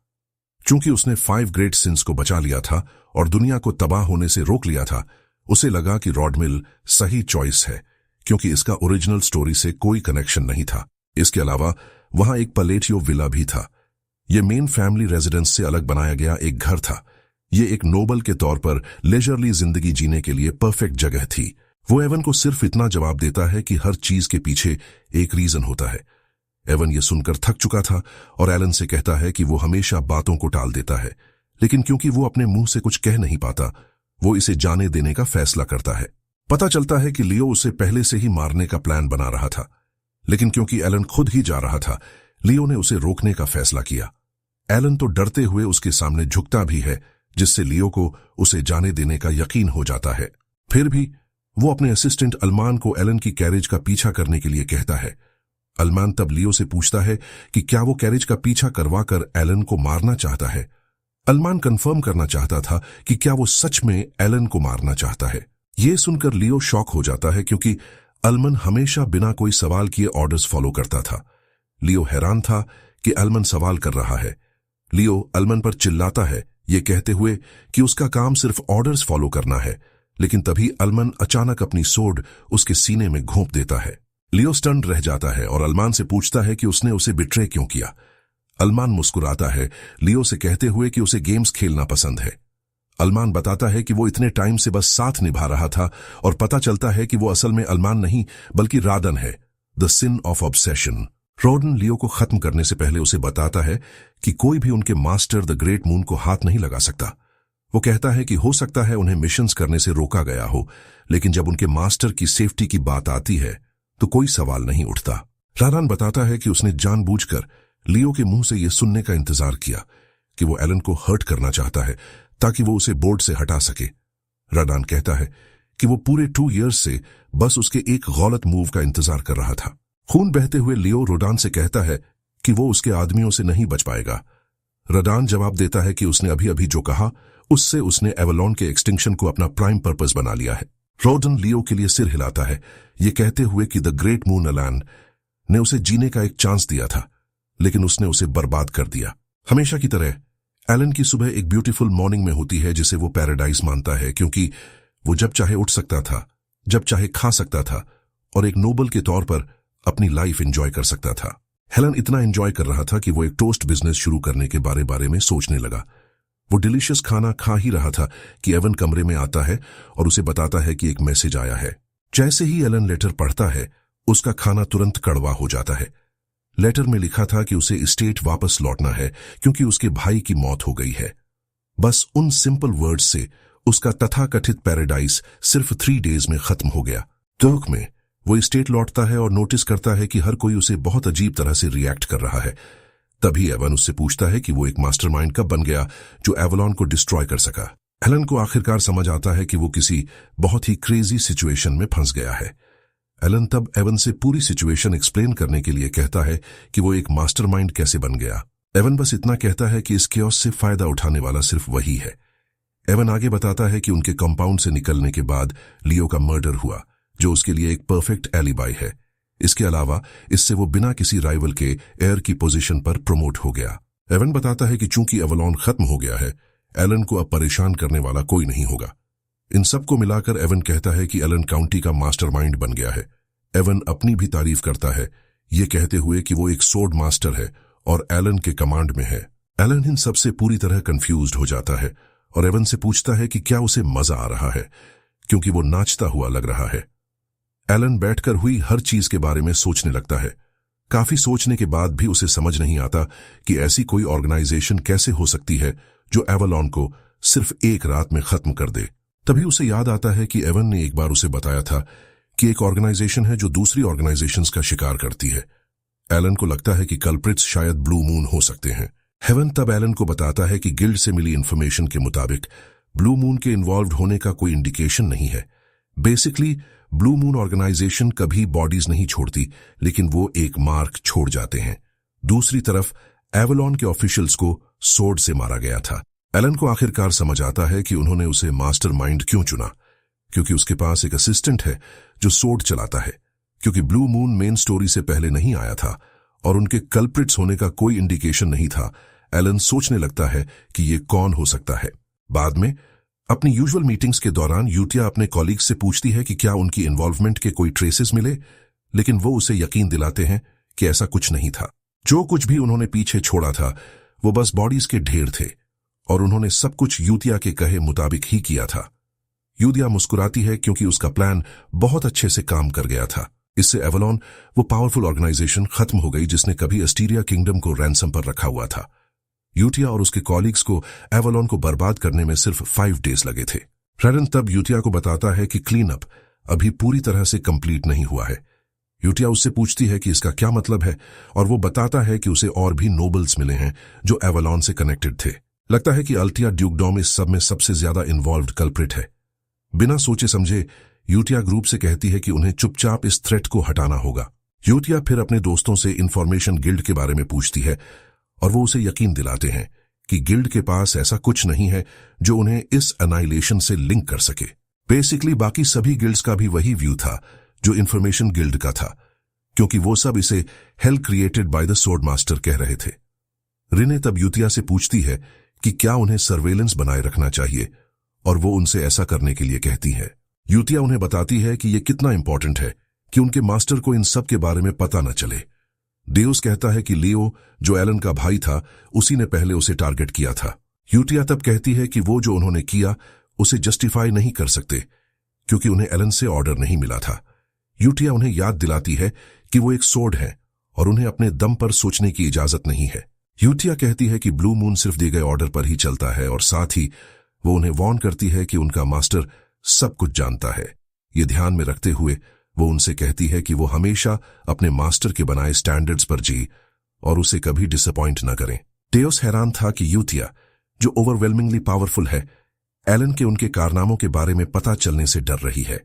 चूंकि उसने 5 ग्रेट सिंस को बचा लिया था और दुनिया को तबाह होने से रोक लिया था, उसे लगा कि रॉडमिल सही चॉइस है, क्योंकि इसका ओरिजिनल स्टोरी से कोई कनेक्शन नहीं था। इसके अलावा वहां एक पलेटियो विला भी था। यह मेन फैमिली रेजिडेंस से अलग बनाया गया एक घर था। ये एक नोबल के तौर पर लेजरली जिंदगी जीने के लिए परफेक्ट जगह थी। वो एवन को सिर्फ इतना जवाब देता है कि हर चीज के पीछे एक रीजन होता है। एवन ये सुनकर थक चुका था और एलन से कहता है कि वो हमेशा बातों को टाल देता है, लेकिन क्योंकि वो अपने मुंह से कुछ कह नहीं पाता, वो इसे जाने देने का फैसला करता है। पता चलता है कि लियो उसे पहले से ही मारने का प्लान बना रहा था, लेकिन क्योंकि एलन खुद ही जा रहा था, लियो ने उसे रोकने का फैसला किया। एलन तो डरते हुए उसके सामने झुकता भी है, जिससे लियो को उसे जाने देने का यकीन हो जाता है। फिर भी वो अपने असिस्टेंट अल्मान को एलन की कैरेज का पीछा करने के लिए कहता है। अल्मान तब लियो से पूछता है कि क्या वो कैरेज का पीछा करवाकर एलन को मारना चाहता है। अल्मान कंफर्म करना चाहता था कि क्या वो सच में एलन को मारना चाहता है। ये सुनकर लियो शॉक हो जाता है, क्योंकि अल्मान हमेशा बिना कोई सवाल किए ऑर्डर्स फॉलो करता था। लियो हैरान था कि अल्मान सवाल कर रहा है। लियो अल्मान पर चिल्लाता है, ये कहते हुए कि उसका काम सिर्फ ऑर्डर्स फॉलो करना है, लेकिन तभी अल्मान अचानक अपनी सोड उसके सीने में घोंप देता है। लियो स्टन्ड रह जाता है और अल्मान से पूछता है कि उसने उसे बिट्रे क्यों किया। अल्मान मुस्कुराता है, लियो से कहते हुए कि उसे गेम्स खेलना पसंद है। अल्मान बताता है कि वो इतने टाइम से बस साथ निभा रहा था और पता चलता है कि वो असल में अल्मान नहीं बल्कि राडन है, the sin of obsession. Rodan Leo को खत्म करने से पहले उसे बताता है कि कोई भी उनके मास्टर द ग्रेट मून को हाथ नहीं लगा सकता। वो कहता है कि हो सकता है उन्हें मिशंस करने से रोका गया हो, लेकिन जब उनके मास्टर की सेफ्टी की बात आती है तो कोई सवाल नहीं उठता। राडान बताता है कि उसने जानबूझकर लियो के मुंह से यह सुनने का इंतजार किया कि वो एलन को हर्ट करना चाहता है ताकि वो उसे बोर्ड से हटा सके। राडान कहता है कि वो पूरे 2 इयर्स से बस उसके एक गलत मूव का इंतजार कर रहा था। खून बहते हुए लियो रोडान से कहता है कि वो उसके आदमियों से नहीं बच पाएगा। रडान जवाब देता है कि उसने अभी अभी जो कहा उससे उसने एवलॉन के एक्सटिंक्शन को अपना प्राइम पर्पस बना लिया है। रॉडन लियो के लिए सिर हिलाता है, ये कहते हुए कि द ग्रेट मून एलन ने उसे जीने का एक चांस दिया था, लेकिन उसने उसे बर्बाद कर दिया। हमेशा की तरह एलन की सुबह एक ब्यूटीफुल मॉर्निंग में होती है जिसे वो पैराडाइज मानता है, क्योंकि वो जब चाहे उठ सकता था, जब चाहे खा सकता था और एक नोबल के तौर पर अपनी लाइफ एंजॉय कर सकता था। हेलन इतना एंजॉय कर रहा था कि वो एक टोस्ट बिजनेस शुरू करने के बारे में सोचने लगा। वो डिलीशियस खाना खा ही रहा था कि एवन कमरे में आता है और उसे बताता है कि एक मैसेज आया है। जैसे ही एलन लेटर पढ़ता है, उसका खाना तुरंत कड़वा हो जाता है। लेटर में लिखा था कि उसे स्टेट वापस लौटना है क्योंकि उसके भाई की मौत हो गई है। बस उन सिंपल वर्ड्स से उसका तथाकथित पैराडाइज सिर्फ 3 डेज में खत्म हो गया। दुख में वो स्टेट लौटता है और नोटिस करता है कि हर कोई उसे बहुत अजीब तरह से रिएक्ट कर रहा है। तभी एवन उससे पूछता है कि वो एक मास्टरमाइंड कब बन गया जो एवलॉन को डिस्ट्रॉय कर सका। हेलन को आखिरकार समझ आता है कि वो किसी बहुत ही क्रेजी सिचुएशन में फंस गया है। एलन तब एवन से पूरी सिचुएशन एक्सप्लेन करने के लिए कहता है कि वो एक मास्टरमाइंड कैसे बन गया। एवन बस इतना कहता है कि इस केओस से फायदा उठाने वाला सिर्फ वही है। एवन आगे बताता है कि उनके कंपाउंड से निकलने के बाद लियो का मर्डर हुआ, जो उसके लिए एक परफेक्ट एलिबाई है। इसके अलावा इससे वो बिना किसी राइवल के एयर की पोजीशन पर प्रमोट हो गया। एवन बताता है कि चूंकि एवलॉन खत्म हो गया है, एलन को अब परेशान करने वाला कोई नहीं होगा। इन सबको मिलाकर एवन कहता है कि एलन काउंटी का मास्टरमाइंड बन गया है। एवन अपनी भी तारीफ करता है, ये कहते हुए कि वो एक सोर्ड मास्टर है और एलन के कमांड में है। एलन इन सबसे पूरी तरह कंफ्यूज्ड हो जाता है और एवन से पूछता है कि क्या उसे मजा आ रहा है, क्योंकि वो नाचता हुआ लग रहा है। एलन बैठकर हुई हर चीज के बारे में सोचने लगता है। काफी सोचने के बाद भी उसे समझ नहीं आता कि ऐसी कोई ऑर्गेनाइजेशन कैसे हो सकती है जो एवलॉन को सिर्फ एक रात में खत्म कर दे। तभी उसे याद आता है कि एवन ने एक बार उसे बताया था कि एक ऑर्गेनाइजेशन है जो दूसरी ऑर्गेनाइजेशंस का शिकार करती है। एलन को लगता है कि कल्प्रिट्स शायद ब्लू मून हो सकते हैं। हेवन तब एलन को बताता है कि गिल्ड से मिली इंफॉर्मेशन के मुताबिक ब्लू मून के इन्वॉल्व होने का कोई इंडिकेशन नहीं है। बेसिकली ब्लू मून ऑर्गेनाइजेशन कभी बॉडीज नहीं छोड़ती, लेकिन वो एक मार्क छोड़ जाते हैं। दूसरी तरफ एवलॉन के ऑफिशियल्स को सोर्ड से मारा गया था। एलन को आखिरकार समझ आता है कि उन्होंने उसे मास्टरमाइंड क्यों चुना, क्योंकि उसके पास एक असिस्टेंट है जो सोर्ड चलाता है। क्योंकि ब्लू मून मेन स्टोरी से पहले नहीं आया था और उनके कल्प्रिट्स होने का कोई इंडिकेशन नहीं था, एलन सोचने लगता है कि ये कौन हो सकता है। बाद में अपनी यूजुअल मीटिंग्स के दौरान यूटिया अपने कॉलीग्स से पूछती है कि क्या उनकी इन्वॉल्वमेंट के कोई ट्रेसेस मिले, लेकिन वो उसे यकीन दिलाते हैं कि ऐसा कुछ नहीं था। जो कुछ भी उन्होंने पीछे छोड़ा था वो बस बॉडीज के ढेर थे और उन्होंने सब कुछ यूतिया के कहे मुताबिक ही किया था। यूतिया मुस्कुराती है क्योंकि उसका प्लान बहुत अच्छे से काम कर गया था। इससे एवलॉन, वो पावरफुल ऑर्गेनाइजेशन, खत्म हो गई जिसने कभी अस्टीरिया किंगडम को रैंसम पर रखा हुआ था। यूटिया और उसके कॉलीग्स को एवलॉन को बर्बाद करने में सिर्फ 5 डेज लगे थे। रेडन तब यूटिया को बताता है कि क्लीन अप अभी पूरी तरह से कंप्लीट नहीं हुआ है। यूटिया उससे पूछती है कि इसका क्या मतलब है और वो बताता है कि उसे और भी नोबल्स मिले हैं जो एवलॉन से कनेक्टेड थे। लगता है कि अल्टिया ड्यूकडॉम इस सब में सबसे ज्यादा इन्वॉल्व्ड कल्प्रिट है। बिना सोचे समझे यूटिया ग्रुप से कहती है कि उन्हें चुपचाप इस थ्रेट को हटाना होगा। यूटिया फिर अपने दोस्तों से इंफॉर्मेशन गिल्ड के बारे में पूछती है और वो उसे यकीन दिलाते हैं कि गिल्ड के पास ऐसा कुछ नहीं है जो उन्हें इस अनाइलेशन से लिंक कर सके। बेसिकली बाकी सभी गिल्ड्स का भी वही व्यू था जो इंफॉर्मेशन गिल्ड का था, क्योंकि वो सब इसे hello created by the sword master कह रहे थे। रिने तब यूतिया से पूछती है कि क्या उन्हें सर्वेलेंस बनाए रखना चाहिए और वो उनसे ऐसा करने के लिए कहती है। यूतिया उन्हें बताती है कि ये कितना इंपॉर्टेंट है कि उनके मास्टर को इन सब के बारे में पता न चले। डेउस कहता है कि लियो, जो एलन का भाई था, उसी ने पहले उसे टारगेट किया था। यूतिया तब कहती है कि वो जो उन्होंने किया उसे जस्टिफाई नहीं कर सकते क्योंकि उन्हें एलन से ऑर्डर नहीं मिला था। यूतिया उन्हें याद दिलाती है कि वो एक सोर्ड है और उन्हें अपने दम पर सोचने की इजाजत नहीं है। यूतिया कहती है कि ब्लू मून सिर्फ दिए गए ऑर्डर पर ही चलता है और साथ ही वो उन्हें वार्न करती है कि उनका मास्टर सब कुछ जानता है। ये ध्यान में रखते हुए वो उनसे कहती है कि वो हमेशा अपने मास्टर के बनाए स्टैंडर्ड्स पर जी और उसे कभी डिसअपॉइंट न करें। डेउस हैरान था कि यूतिया, जो ओवरवेलमिंगली पावरफुल है, एलन के उनके कारनामों के बारे में पता चलने से डर रही है।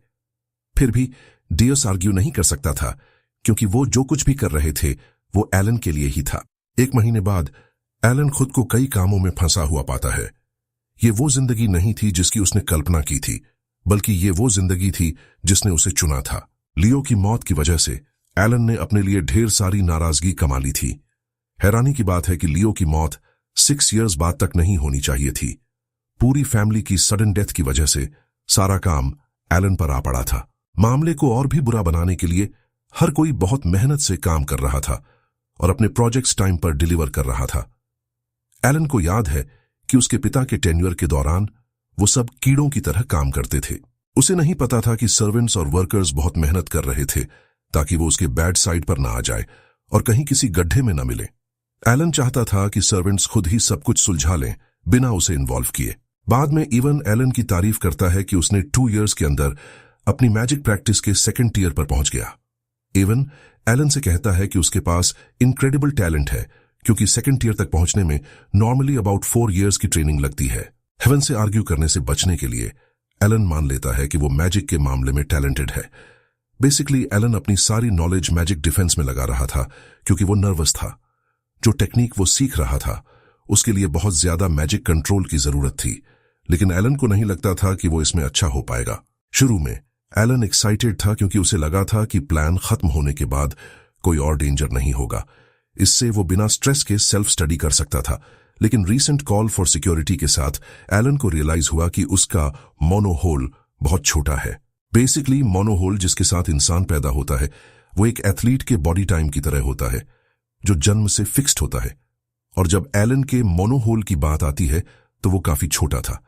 फिर भी डेउस आर्ग्यू नहीं कर सकता था क्योंकि वो जो कुछ भी कर रहे थे वो एलन के लिए ही था। 1 महीने बाद एलन खुद को कई कामों में फंसा हुआ पाता है। ये वो जिंदगी नहीं थी जिसकी उसने कल्पना की थी, बल्कि ये वो जिंदगी थी जिसने उसे चुना था। लियो की मौत की वजह से एलन ने अपने लिए ढेर सारी नाराजगी कमा ली थी। हैरानी की बात है कि लियो की मौत 6 इयर्स बाद तक नहीं होनी चाहिए थी। पूरी फैमिली की सडन डेथ की वजह से सारा काम एलन पर आ पड़ा था। मामले को और भी बुरा बनाने के लिए हर कोई बहुत मेहनत से काम कर रहा था और अपने प्रोजेक्ट्स टाइम पर डिलीवर कर रहा था। एलन को याद है कि उसके पिता के टेन्योर के दौरान वो सब कीड़ों की तरह काम करते थे। उसे नहीं पता था कि सर्वेंट्स और वर्कर्स बहुत मेहनत कर रहे थे ताकि वो उसके बैड साइड पर ना आ जाए और कहीं किसी गड्ढे में न मिले। एलन चाहता था कि सर्वेंट्स खुद ही सब कुछ सुलझा लें बिना उसे इन्वॉल्व किए। बाद में इवन एलन की तारीफ करता है कि उसने 2 इयर्स के अंदर अपनी मैजिक प्रैक्टिस के 2nd टियर पर पहुंच गया। इवन एलन से कहता है कि उसके पास इनक्रेडिबल टैलेंट है, क्योंकि 2nd टियर तक पहुंचने में नॉर्मली अबाउट 4 इयर्स की ट्रेनिंग लगती है। हेवन से आर्ग्यू करने से बचने के लिए एलन मान लेता है कि वो मैजिक के मामले में टैलेंटेड है। बेसिकली एलन अपनी सारी नॉलेज मैजिक डिफेंस में लगा रहा था, क्योंकि वो नर्वस था। जो टेक्निक वो सीख रहा था उसके लिए बहुत ज्यादा मैजिक कंट्रोल की जरूरत थी, लेकिन एलन को नहीं लगता था कि वो इसमें अच्छा हो पाएगा। शुरू में एलन एक्साइटेड था क्योंकि उसे लगा था कि प्लान खत्म होने के बाद कोई और डेंजर नहीं होगा। इससे वो बिना स्ट्रेस के सेल्फ स्टडी कर सकता था। लेकिन रीसेंट कॉल फॉर सिक्योरिटी के साथ एलन को रियलाइज हुआ कि उसका मोनोहोल बहुत छोटा है। बेसिकली मोनोहोल जिसके साथ इंसान पैदा होता है वो एक एथलीट के बॉडी टाइम की तरह होता है जो जन्म से फिक्स्ड होता है, और जब एलन के मोनोहोल की बात आती है तो वो काफी छोटा था,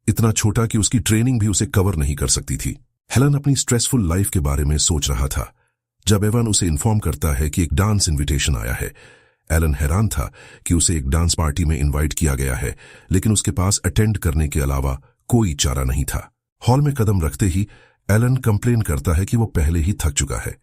इतना छोटा कि उसकी ट्रेनिंग भी उसे कवर नहीं कर सकती थी। हेलन अपनी स्ट्रेसफुल लाइफ के बारे में सोच रहा था जब एवन उसे इन्फॉर्म करता है कि एक डांस इन्विटेशन आया है। एलन हैरान था कि उसे एक डांस पार्टी में इनवाइट किया गया है, लेकिन उसके पास अटेंड करने के अलावा कोई चारा नहीं था। हॉल में कदम रखते ही एलन कंप्लेन करता है कि वो पहले ही थक चुका है।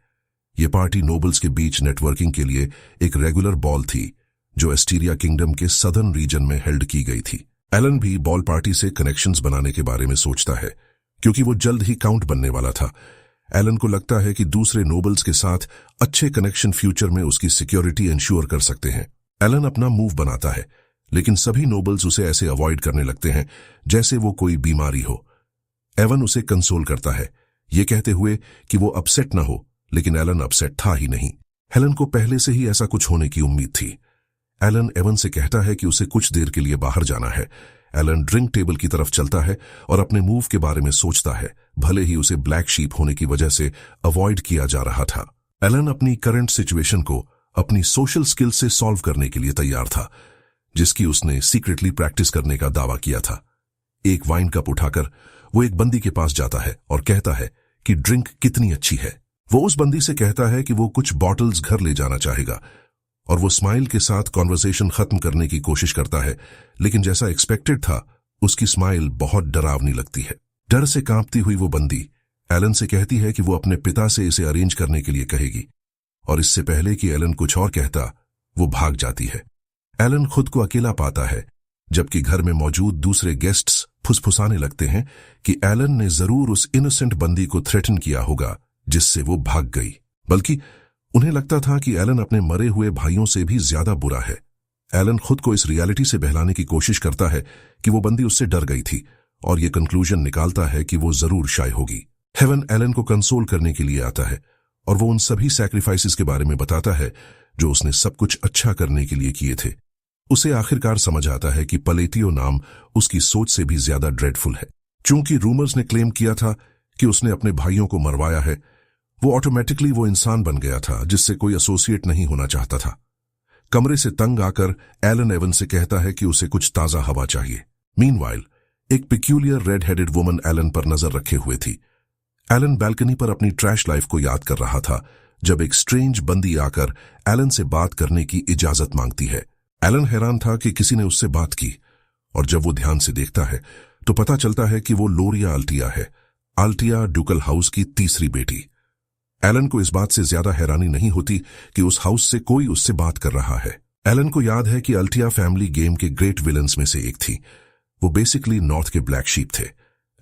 ये पार्टी नोबल्स के बीच नेटवर्किंग के लिए एक रेगुलर बॉल थी जो एस्टीरिया किंगडम के सदर्न रीजन में हेल्ड की गई थी। एलन भी बॉल पार्टी से कनेक्शंस बनाने के बारे में सोचता है क्योंकि वो जल्द ही काउंट बनने वाला था। एलन को लगता है कि दूसरे नोबल्स के साथ अच्छे कनेक्शन फ्यूचर में उसकी सिक्योरिटी इंश्योर कर सकते हैं। एलन अपना मूव बनाता है, लेकिन सभी नोबल्स उसे ऐसे अवॉइड करने लगते हैं जैसे वो कोई बीमारी हो। एवन उसे कंसोल करता है, ये कहते हुए कि वो अपसेट ना हो, लेकिन एलन अपसेट था ही नहीं। हेलन को पहले से ही ऐसा कुछ होने की उम्मीद थी। एलन एवन से कहता है कि उसे कुछ देर के लिए बाहर जाना है। एलन ड्रिंक टेबल की तरफ चलता है और अपने मूव के बारे में सोचता है, भले ही उसे ब्लैक शीप होने की वजह से अवॉइड किया जा रहा था। एलन अपनी करंट सिचुएशन को अपनी सोशल स्किल से सॉल्व करने के लिए तैयार था, जिसकी उसने सीक्रेटली प्रैक्टिस करने का दावा किया था। एक वाइन कप उठाकर वो एक बंदी के पास जाता है और कहता है कि ड्रिंक कितनी अच्छी है। वो उस बंदी से कहता है कि वो कुछ बॉटल्स घर ले जाना चाहेगा, और वो स्माइल के साथ कॉन्वर्सेशन खत्म करने की कोशिश करता है, लेकिन जैसा एक्सपेक्टेड था उसकी स्माइल बहुत डरावनी लगती है। डर से कांपती हुई वो बंदी एलन से कहती है कि वो अपने पिता से इसे अरेंज करने के लिए कहेगी, और इससे पहले कि एलन कुछ और कहता वो भाग जाती है। एलन खुद को अकेला पाता है, जबकि घर में मौजूद दूसरे गेस्ट्स फुसफुसाने लगते हैं कि एलन ने जरूर उस इनोसेंट बंदी को थ्रेटन किया होगा जिससे वो भाग गई। बल्कि उन्हें लगता था कि एलन अपने मरे हुए भाइयों से भी ज्यादा बुरा है। एलन खुद को इस रियलिटी से बहलाने की कोशिश करता है कि वो बंदी उससे डर गई थी, और ये कंक्लूजन निकालता है कि वो जरूर शाय होगी। हेवन एलन को कंसोल करने के लिए आता है और वो उन सभी सैक्रिफाइसेस के बारे में बताता है जो उसने सब कुछ अच्छा करने के लिए किए थे। उसे आखिरकार समझ आता है कि पलेटियो नाम उसकी सोच से भी ज्यादा ड्रेडफुल है। चूंकि रूमर्स ने क्लेम किया था कि उसने अपने भाइयों को मरवाया है, वो ऑटोमेटिकली वो इंसान बन गया था जिससे कोई एसोसिएट नहीं होना चाहता था। कमरे से तंग आकर एलन एवन से कहता है कि उसे कुछ ताजा हवा चाहिए। मीनवाइल एक peculiar red headed woman Alan पर नजर रखे हुए थी। एलन बैल्कनी पर अपनी ट्रैश लाइफ को याद कर रहा था जब एक स्ट्रेंज बंदी आकर एलन से बात करने की इजाजत मांगती है। एलन हैरान था कि किसी ने उससे बात की, और जब वो ध्यान से देखता है तो पता चलता है कि वो लोरिया अल्टिया है, अल्टिया डुकल हाउस की तीसरी बेटी। एलन को इस बात से ज्यादा हैरानी नहीं होती कि उस हाउस से कोई उससे बात कर रहा है। एलन को याद है कि अल्टिया फैमिली गेम के ग्रेट विलन्स में से एक थी। वो बेसिकली नॉर्थ के ब्लैक शीप थे।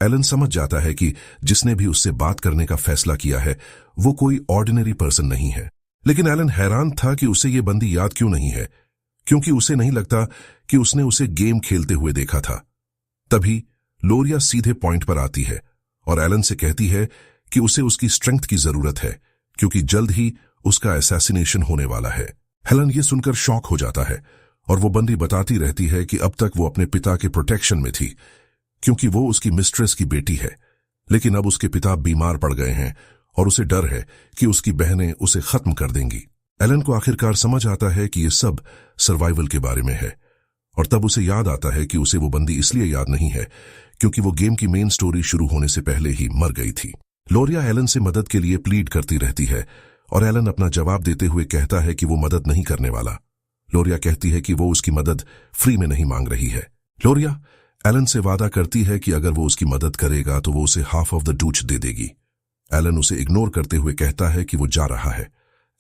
एलन समझ जाता है कि जिसने भी उससे बात करने का फैसला किया है वो कोई ऑर्डिनरी पर्सन नहीं है। लेकिन एलन हैरान था कि उसे ये बंदी याद क्यों नहीं है, क्योंकि उसे नहीं लगता कि उसने उसे गेम खेलते हुए देखा था। तभी लोरिया सीधे पॉइंट पर आती है और एलन से कहती है कि उसे उसकी स्ट्रेंथ की जरूरत है क्योंकि जल्द ही उसका असैसिनेशन होने वाला है। हेलन ये सुनकर शॉक हो जाता है और वो बंदी बताती रहती है कि अब तक वो अपने पिता के प्रोटेक्शन में थी क्योंकि वो उसकी मिस्ट्रेस की बेटी है, लेकिन अब उसके पिता बीमार पड़ गए हैं और उसे डर है कि उसकी बहनें उसे खत्म कर देंगी। एलन को आखिरकार समझ आता है कि ये सब सर्वाइवल के बारे में है और तब उसे याद आता है कि उसे वो बंदी इसलिए याद नहीं है क्योंकि वो गेम की मेन स्टोरी शुरू होने से पहले ही मर गई थी। लोरिया एलन से मदद के लिए प्लीड करती रहती है और एलन अपना जवाब देते हुए कहता है कि वो मदद नहीं करने वाला। लोरिया कहती है कि वो उसकी मदद फ्री में नहीं मांग रही है। लोरिया एलन से वादा करती है कि अगर वो उसकी मदद करेगा तो वो उसे हाफ ऑफ द डूच दे देगी। एलन उसे इग्नोर करते हुए कहता है कि वो जा रहा है।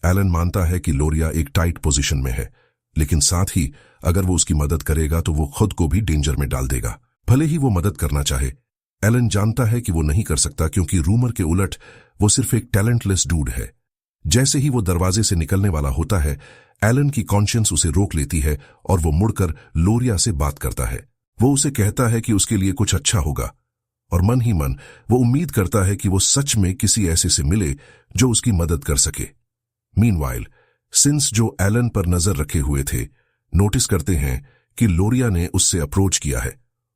एलन मानता है कि लोरिया एक टाइट पोजीशन में है, लेकिन साथ ही अगर वो उसकी मदद करेगा तो वो खुद को भी डेंजर में डाल देगा। भले ही वो मदद करना चाहे, एलन जानता है कि वो नहीं कर सकता क्योंकि रूमर के उलट वो सिर्फ एक टैलेंटलेस डूड है। जैसे ही वो दरवाजे से निकलने वाला होता है, एलन की कॉन्शियंस उसे रोक लेती है और वो मुड़कर लोरिया से बात करता है। वो उसे कहता है कि उसके लिए कुछ अच्छा होगा और मन ही मन वो उम्मीद करता है कि वो सच में किसी ऐसे से मिले जो उसकी मदद कर सके। मीनवाइल सिंस जो एलन पर नजर रखे हुए थे नोटिस करते हैं कि लोरिया ने उससे अप्रोच किया है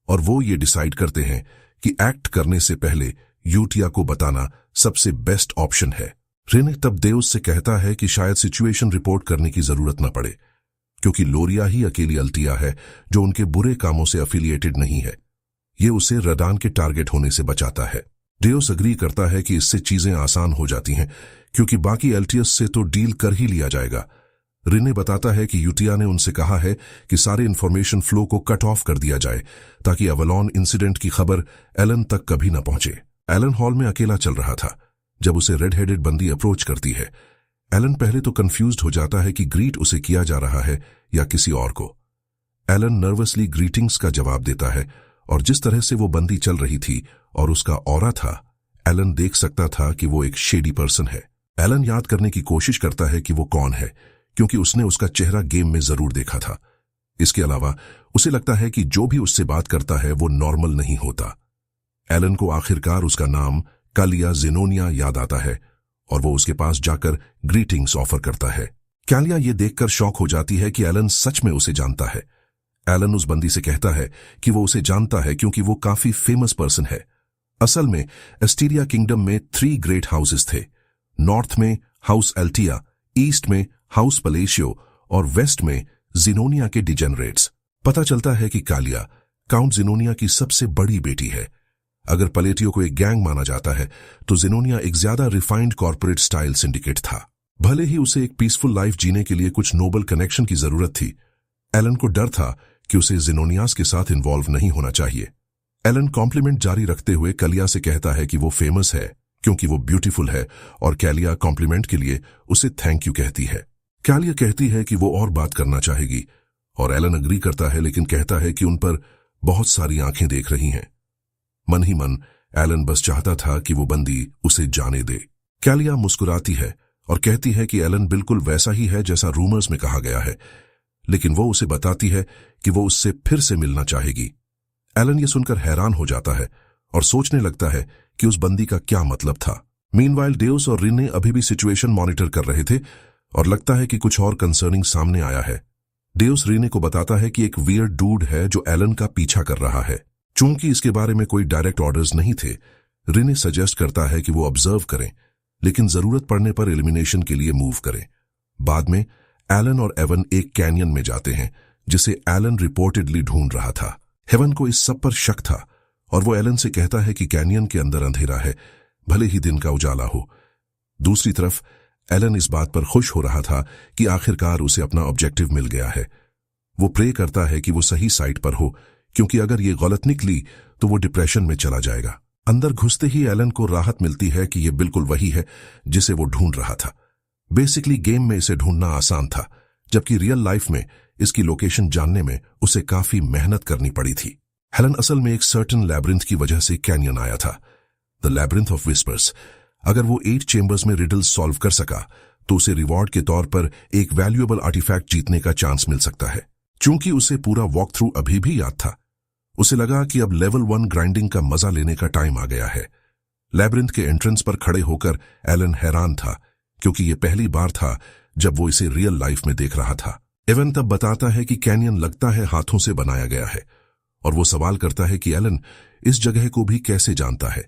और वो ये डिसाइड करते हैं कि एक्ट करने से पहले यूटिया को बताना सबसे बेस्ट ऑप्शन है। रिने तब देउस से कहता है कि शायद सिचुएशन रिपोर्ट करने की जरूरत न पड़े क्योंकि लोरिया ही अकेली अल्टिया है जो उनके बुरे कामों से एफिलिएटेड नहीं है। ये उसे रडान के टारगेट होने से बचाता है। देउस अग्री करता है कि इससे चीजें आसान हो जाती हैं क्योंकि बाकी एल्टियस से तो डील कर ही लिया जाएगा। रिने बताता है कि यूटिया ने उनसे कहा है कि सारे इंफॉर्मेशन फ्लो को कट ऑफ कर दिया जाए ताकि एवलॉन इंसिडेंट की खबर एलन तक कभी न पहुंचे। एलन हॉल में अकेला चल रहा था जब उसे रेड हेडेड बंदी अप्रोच करती है। एलन पहले तो कंफ्यूज्ड हो जाता है कि ग्रीट उसे किया जा रहा है या किसी और को। एलन नर्वसली ग्रीटिंग्स का जवाब देता है और जिस तरह से वो बंदी चल रही थी और उसका ऑरा था, एलन देख सकता था कि वो एक शेडी पर्सन है। एलन याद करने की कोशिश करता है कि वो कौन है क्योंकि उसने उसका चेहरा गेम में जरूर देखा था। इसके अलावा उसे लगता है कि जो भी उससे बात करता है वो नॉर्मल नहीं होता। एलन को आखिरकार उसका नाम कालिया जेनोनिया याद आता है और वो उसके पास जाकर ग्रीटिंग्स ऑफर करता है। कालिया ये देखकर शॉक हो जाती है कि एलन सच में उसे जानता है। एलन उस बंदी से कहता है कि वो उसे जानता है क्योंकि वो काफी फेमस पर्सन है। असल में एस्टीरिया किंगडम में 3 ग्रेट हाउसेस थे। नॉर्थ में हाउस एल्टिया, ईस्ट में हाउस पलेशियो और वेस्ट में जिनोनिया के डिजेनरेट्स। पता चलता है कि कालिया काउंट जिनोनिया की सबसे बड़ी बेटी है। अगर पलेटियो को एक गैंग माना जाता है तो जिनोनिया एक ज्यादा रिफाइंड कॉर्पोरेट स्टाइल सिंडिकेट था। भले ही उसे एक पीसफुल लाइफ जीने के लिए कुछ नोबल कनेक्शन की जरूरत थी, एलन को डर था कि उसे जिनोनियास के साथ इन्वॉल्व नहीं होना चाहिए। एलन कॉम्प्लीमेंट जारी रखते हुए कालिया से कहता है कि वो फेमस है क्योंकि वो ब्यूटीफुल है और कालिया कॉम्प्लीमेंट के लिए उसे थैंक यू कहती है। कालिया कहती है कि वो और बात करना चाहेगी और एलन अग्री करता है, लेकिन कहता है कि उन पर बहुत सारी आंखें देख रही हैं। मन ही मन एलन बस चाहता था कि वो बंदी उसे जाने दे। कालिया मुस्कुराती है और कहती है कि एलन बिल्कुल वैसा ही है जैसा रूमर्स में कहा गया है, लेकिन वो उसे बताती है कि वो उससे फिर से मिलना चाहेगी। एलन ये सुनकर हैरान हो जाता है और सोचने लगता है कि उस बंदी का क्या मतलब था। मीनवाइल डेउस और रिने अभी भी सिचुएशन मॉनिटर कर रहे थे और लगता है कि कुछ और कंसर्निंग सामने आया है। डेउस रिने को बताता है कि एक वियर्ड डूड है जो एलन का पीछा कर रहा है। चूंकि इसके बारे में कोई डायरेक्ट ऑर्डर्स नहीं थे, रिने सजेस्ट करता है कि वो ऑब्जर्व करें, लेकिन जरूरत पड़ने पर एलिमिनेशन के लिए मूव करें। बाद में एलन और एवन एक कैनियन में जाते हैं जिसे एलन रिपोर्टेडली ढूंढ रहा था। हेवन को इस सब पर शक था और वो एलन से कहता है कि कैनियन के अंदर अंधेरा है, भले ही दिन का उजाला हो। दूसरी तरफ एलन इस बात पर खुश हो रहा था कि आखिरकार उसे अपना ऑब्जेक्टिव मिल गया है। वो प्रे करता है कि वो सही साइट पर हो, क्योंकि अगर ये गलत निकली तो वो डिप्रेशन में चला जाएगा। अंदर घुसते ही एलन को राहत मिलती है कि ये बिल्कुल वही है जिसे वो ढूंढ रहा था। बेसिकली गेम में इसे ढूंढना आसान था, जबकि रियल लाइफ में इसकी लोकेशन जानने में उसे काफी मेहनत करनी पड़ी थी। हेलन असल में एक सर्टेन लैब्रिंथ की वजह से कैनियन आया था, द लैब्रिंथ ऑफ विस्पर्स। अगर वो 8 चेंबर्स में रिडल्स सॉल्व कर सका तो उसे रिवॉर्ड के तौर पर एक वैल्यूएबल आर्टिफैक्ट जीतने का चांस मिल सकता है। चूंकि उसे पूरा वॉक थ्रू अभी भी याद था, उसे लगा कि अब लेवल 1 ग्राइंडिंग का मजा लेने का टाइम आ गया है। लैब्रिंथ के एंट्रेंस पर खड़े होकर एलन हैरान था, क्योंकि ये पहली बार था जब वो इसे रियल लाइफ में देख रहा था। एवन तब बताता है कि कैनियन लगता है हाथों से बनाया गया है, और वो सवाल करता है कि एलन इस जगह को भी कैसे जानता है।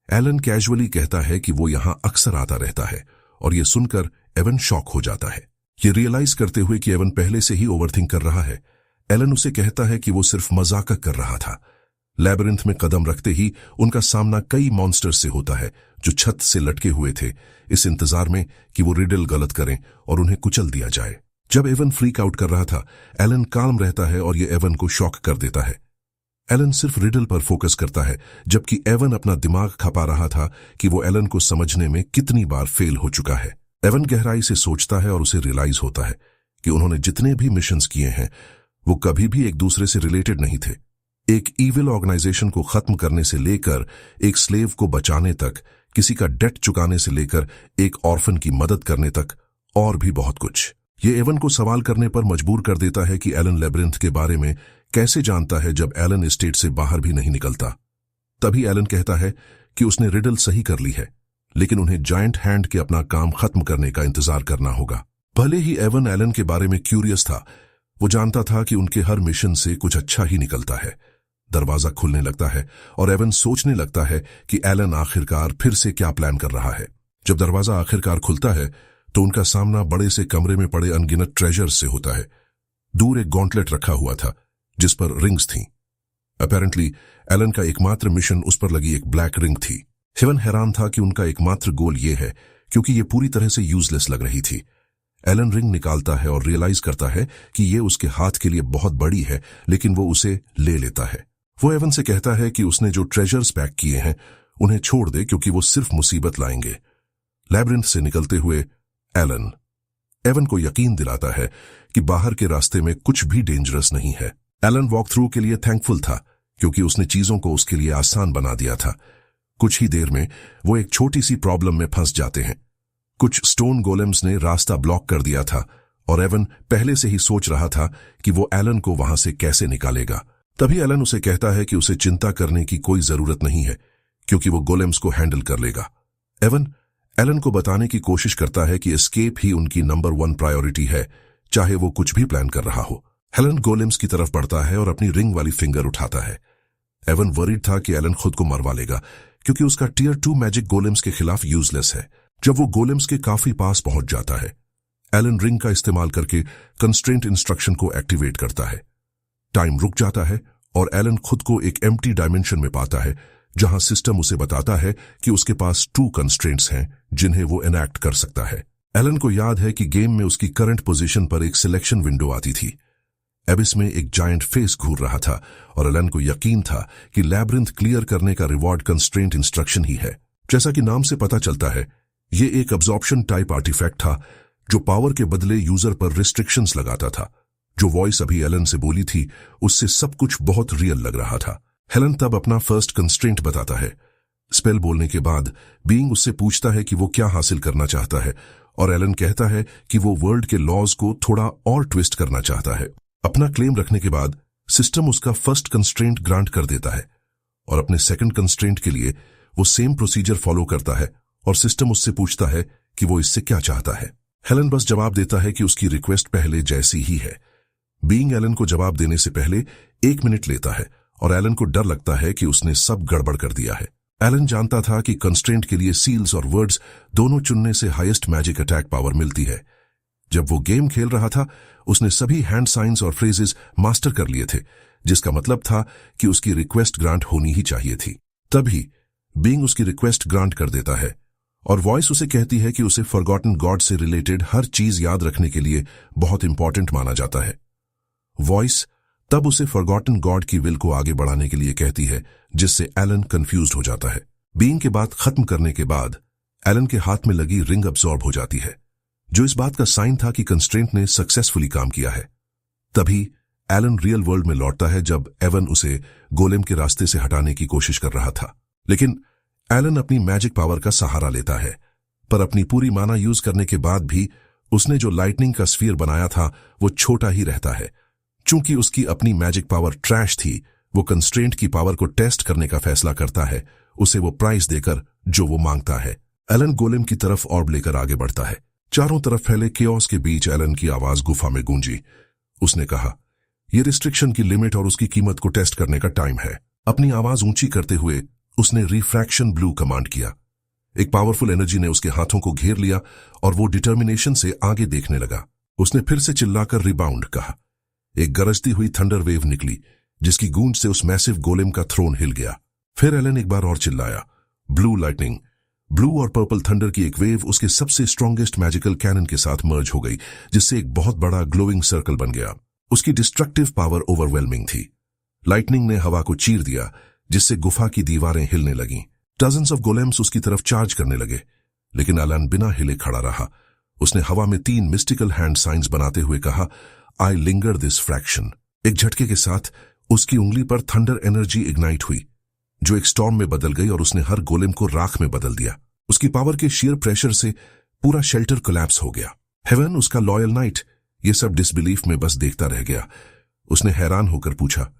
एलन कैजुअली कहता है कि वो यहां अक्सर आता रहता है, और ये सुनकर एवन शॉक हो जाता है। ये रियलाइज करते हुए कि एवन पहले से ही ओवरथिंक कर रहा है, एलन उसे कहता है कि वो सिर्फ मजाक कर रहा था। लैबिरिंथ में कदम रखते ही उनका सामना कई मॉन्स्टर्स से होता है जो छत से लटके हुए थे, इस इंतजार में कि वो रिडल गलत करें और उन्हें कुचल दिया जाए। जब एवन फ्रीक आउट कर रहा था, एलन काम रहता है और ये एवन को शॉक कर देता है। एलन सिर्फ रिडल पर फोकस करता है, जबकि एवन अपना दिमाग खपा रहा था कि वो एलन को समझने में कितनी बार फेल हो चुका है। एवन गहराई से सोचता है और उसे रियलाइज होता है कि उन्होंने जितने भी मिशंस किए हैं वो कभी भी एक दूसरे से रिलेटेड नहीं थे। एक ईविल ऑर्गेनाइजेशन को खत्म करने से लेकर एक स्लेव को बचाने तक, किसी का डेट चुकाने से लेकर एक ऑर्फन की मदद करने तक, और भी बहुत कुछ। ये एवन को सवाल करने पर मजबूर कर देता है कि एलन लैबिरिंथ के बारे में कैसे जानता है जब एलन स्टेट से बाहर भी नहीं निकलता। तभी एलन कहता है कि उसने रिडल सही कर ली है, लेकिन उन्हें जायंट हैंड के अपना काम खत्म करने का इंतजार करना होगा। भले ही एवन एलन के बारे में क्यूरियस था, वो जानता था कि उनके हर मिशन से कुछ अच्छा ही निकलता है। दरवाजा खुलने लगता है और एवन सोचने लगता है कि एलन आखिरकार फिर से क्या प्लान कर रहा है। जब दरवाजा आखिरकार खुलता है तो उनका सामना बड़े से कमरे में पड़े अनगिनत ट्रेजर्स से होता है। दूर एक गॉन्टलेट रखा हुआ था जिस पर रिंग्स थीं। अपेरेंटली एलन का एकमात्र मिशन उस पर लगी एक ब्लैक रिंग थी। एवन हैरान था कि उनका एकमात्र गोल ये है, क्योंकि ये पूरी तरह से यूजलेस लग रही थी। एलन रिंग निकालता है और रियलाइज करता है कि ये उसके हाथ के लिए बहुत बड़ी है, लेकिन वो उसे ले लेता है। वो एवन से कहता है कि उसने जो ट्रेजर्स पैक किए हैं उन्हें छोड़ दे, क्योंकि वो सिर्फ मुसीबत लाएंगे। लैबिरिंथ से निकलते हुए एवन को यकीन दिलाता है कि बाहर के रास्ते में कुछ भी डेंजरस नहीं है। एलन वॉक थ्रू के लिए थैंकफुल था, क्योंकि उसने चीजों को उसके लिए आसान बना दिया था। कुछ ही देर में वो एक छोटी सी प्रॉब्लम में फंस जाते हैं। कुछ स्टोन गोलेम्स ने रास्ता ब्लॉक कर दिया था और एवन पहले से ही सोच रहा था कि वो एलन को वहां से कैसे निकालेगा। तभी एलन उसे कहता है कि उसे चिंता करने की कोई जरूरत नहीं है, क्योंकि वो गोलेम्स को हैंडल कर लेगा। एलन को बताने की कोशिश करता है कि एस्केप ही उनकी नंबर 1 प्रायोरिटी है, चाहे वो कुछ भी प्लान कर रहा हो। एलन गोलेम्स की तरफ बढ़ता है और अपनी रिंग वाली फिंगर उठाता है। एवन वरीड था कि एलन खुद को मरवा लेगा, क्योंकि उसका टियर 2 मैजिक गोलेम्स के खिलाफ यूजलेस है। जब वो गोलेम्स के काफी पास पहुंच जाता है, एलन रिंग का इस्तेमाल करके कंस्ट्रेंट इंस्ट्रक्शन को एक्टिवेट करता है। टाइम रुक जाता है और एलन खुद को एक एम्प्टी डायमेंशन में पाता है, जहां सिस्टम उसे बताता है कि उसके पास 2 कंस्ट्रेंट्स हैं जिन्हें वो एनैक्ट कर सकता है। एलन को याद है कि गेम में उसकी करंट पोजीशन पर एक सिलेक्शन विंडो आती थी। एबिस में एक जायंट फेस घूर रहा था और एलन को यकीन था कि लैबिरिंथ क्लियर करने का रिवॉर्ड कंस्ट्रेंट इंस्ट्रक्शन ही है। जैसा कि नाम से पता चलता है, ये एक अब्जॉर्प्शन टाइप आर्टिफैक्ट था जो पावर के बदले यूजर पर रिस्ट्रिक्शंस लगाता था। जो वॉइस अभी एलन से बोली थी उससे सब कुछ बहुत रियल लग रहा था। एलन तब अपना फर्स्ट कंस्ट्रेंट बताता है। स्पेल बोलने के बाद बीइंग उससे पूछता है कि वो क्या हासिल करना चाहता है, और एलन कहता है कि वो वर्ल्ड के लॉज को थोड़ा और ट्विस्ट करना चाहता है। अपना क्लेम रखने के बाद सिस्टम उसका फर्स्ट कंस्ट्रेंट ग्रांट कर देता है, और अपने सेकंड कंस्ट्रेंट के लिए वो सेम प्रोसीजर फॉलो करता है और सिस्टम उससे पूछता है कि वो इससे क्या चाहता है। एलन बस जवाब देता है कि उसकी रिक्वेस्ट पहले जैसी ही है। बीइंग एलन को जवाब देने से पहले 1 मिनट लेता है और एलन को डर लगता है कि उसने सब गड़बड़ कर दिया है। एलन जानता था कि कंस्ट्रेंट के लिए सील्स और वर्ड्स दोनों चुनने से हाईएस्ट मैजिक अटैक पावर मिलती है। जब वो गेम खेल रहा था, उसने सभी हैंड साइंस और फ्रेजेस मास्टर कर लिए थे, जिसका मतलब था कि उसकी रिक्वेस्ट ग्रांट होनी ही चाहिए थी। तभी बीइंग उसकी रिक्वेस्ट ग्रांट कर देता है और वॉइस उसे कहती है कि उसे फॉरगॉटन गॉड से रिलेटेड हर चीज याद रखने के लिए बहुत इंपॉर्टेंट माना जाता है। वॉइस तब उसे फॉरगॉटन गॉड की विल को आगे बढ़ाने के लिए कहती है, जिससे एलन कंफ्यूज्ड हो जाता है। बीइंग के बात खत्म करने के बाद एलन के हाथ में लगी रिंग अब्सॉर्ब हो जाती है, जो इस बात का साइन था कि कंस्ट्रेंट ने सक्सेसफुली काम किया है। तभी एलन रियल वर्ल्ड में लौटता है जब एवन उसे गोलेम के रास्ते से हटाने की कोशिश कर रहा था, लेकिन एलन अपनी मैजिक पावर का सहारा लेता है। पर अपनी पूरी माना यूज करने के बाद भी उसने जो लाइटनिंग का स्फीयर बनाया था वो छोटा ही रहता है। चूंकि उसकी अपनी मैजिक पावर ट्रैश थी, वो कंस्ट्रेंट की पावर को टेस्ट करने का फैसला करता है, उसे वो प्राइस देकर जो वो मांगता है। एलन गोलेम की तरफ ऑर्ब लेकर आगे बढ़ता है। चारों तरफ फैले केओस के बीच एलन की आवाज गुफा में गूंजी। उसने कहा, यह रिस्ट्रिक्शन की लिमिट और उसकी कीमत को टेस्ट करने का टाइम है। अपनी आवाज ऊंची करते हुए उसने रिफ्रैक्शन ब्लू कमांड किया। एक पावरफुल एनर्जी ने उसके हाथों को घेर लिया और वो डिटर्मिनेशन से आगे देखने लगा। उसने फिर से चिल्लाकर रिबाउंड कहा। एक गरजती हुई थंडर वेव निकली, जिसकी गूंज से उस मैसिव गोलेम का थ्रोन हिल गया। फिर एलन एक बार और चिल्लाया, ब्लू लाइटनिंग। ब्लू और पर्पल थंडर की एक वेव उसके सबसे स्ट्रॉन्गेस्ट मैजिकल कैनन के साथ मर्ज हो गई, जिससे एक बहुत बड़ा ग्लोइंग सर्कल बन गया। उसकी डिस्ट्रक्टिव पावर ओवरवेलमिंग थी। लाइटनिंग ने हवा को चीर दिया, जिससे गुफा की दीवारें हिलने लगीं। डजन्स ऑफ गोलेम्स उसकी तरफ चार्ज करने लगे, लेकिन एलन बिना हिले खड़ा रहा। उसने हवा में 3 मिस्टिकल हैंड साइंस बनाते हुए कहा, आई लिंगर दिस फ्रैक्शन। एक झटके के साथ उसकी उंगली पर थंडर एनर्जी इग्नाइट हुई, जो एक स्टॉर्म में बदल गई और उसने हर गोलेम को राख में बदल दिया। उसकी पावर के शेयर प्रेशर से पूरा शेल्टर कोलैप्स हो गया। हेवन, उसका लॉयल नाइट, ये सब डिसबिलीफ में बस देखता रह गया। उसने हैरान होकर पूछा,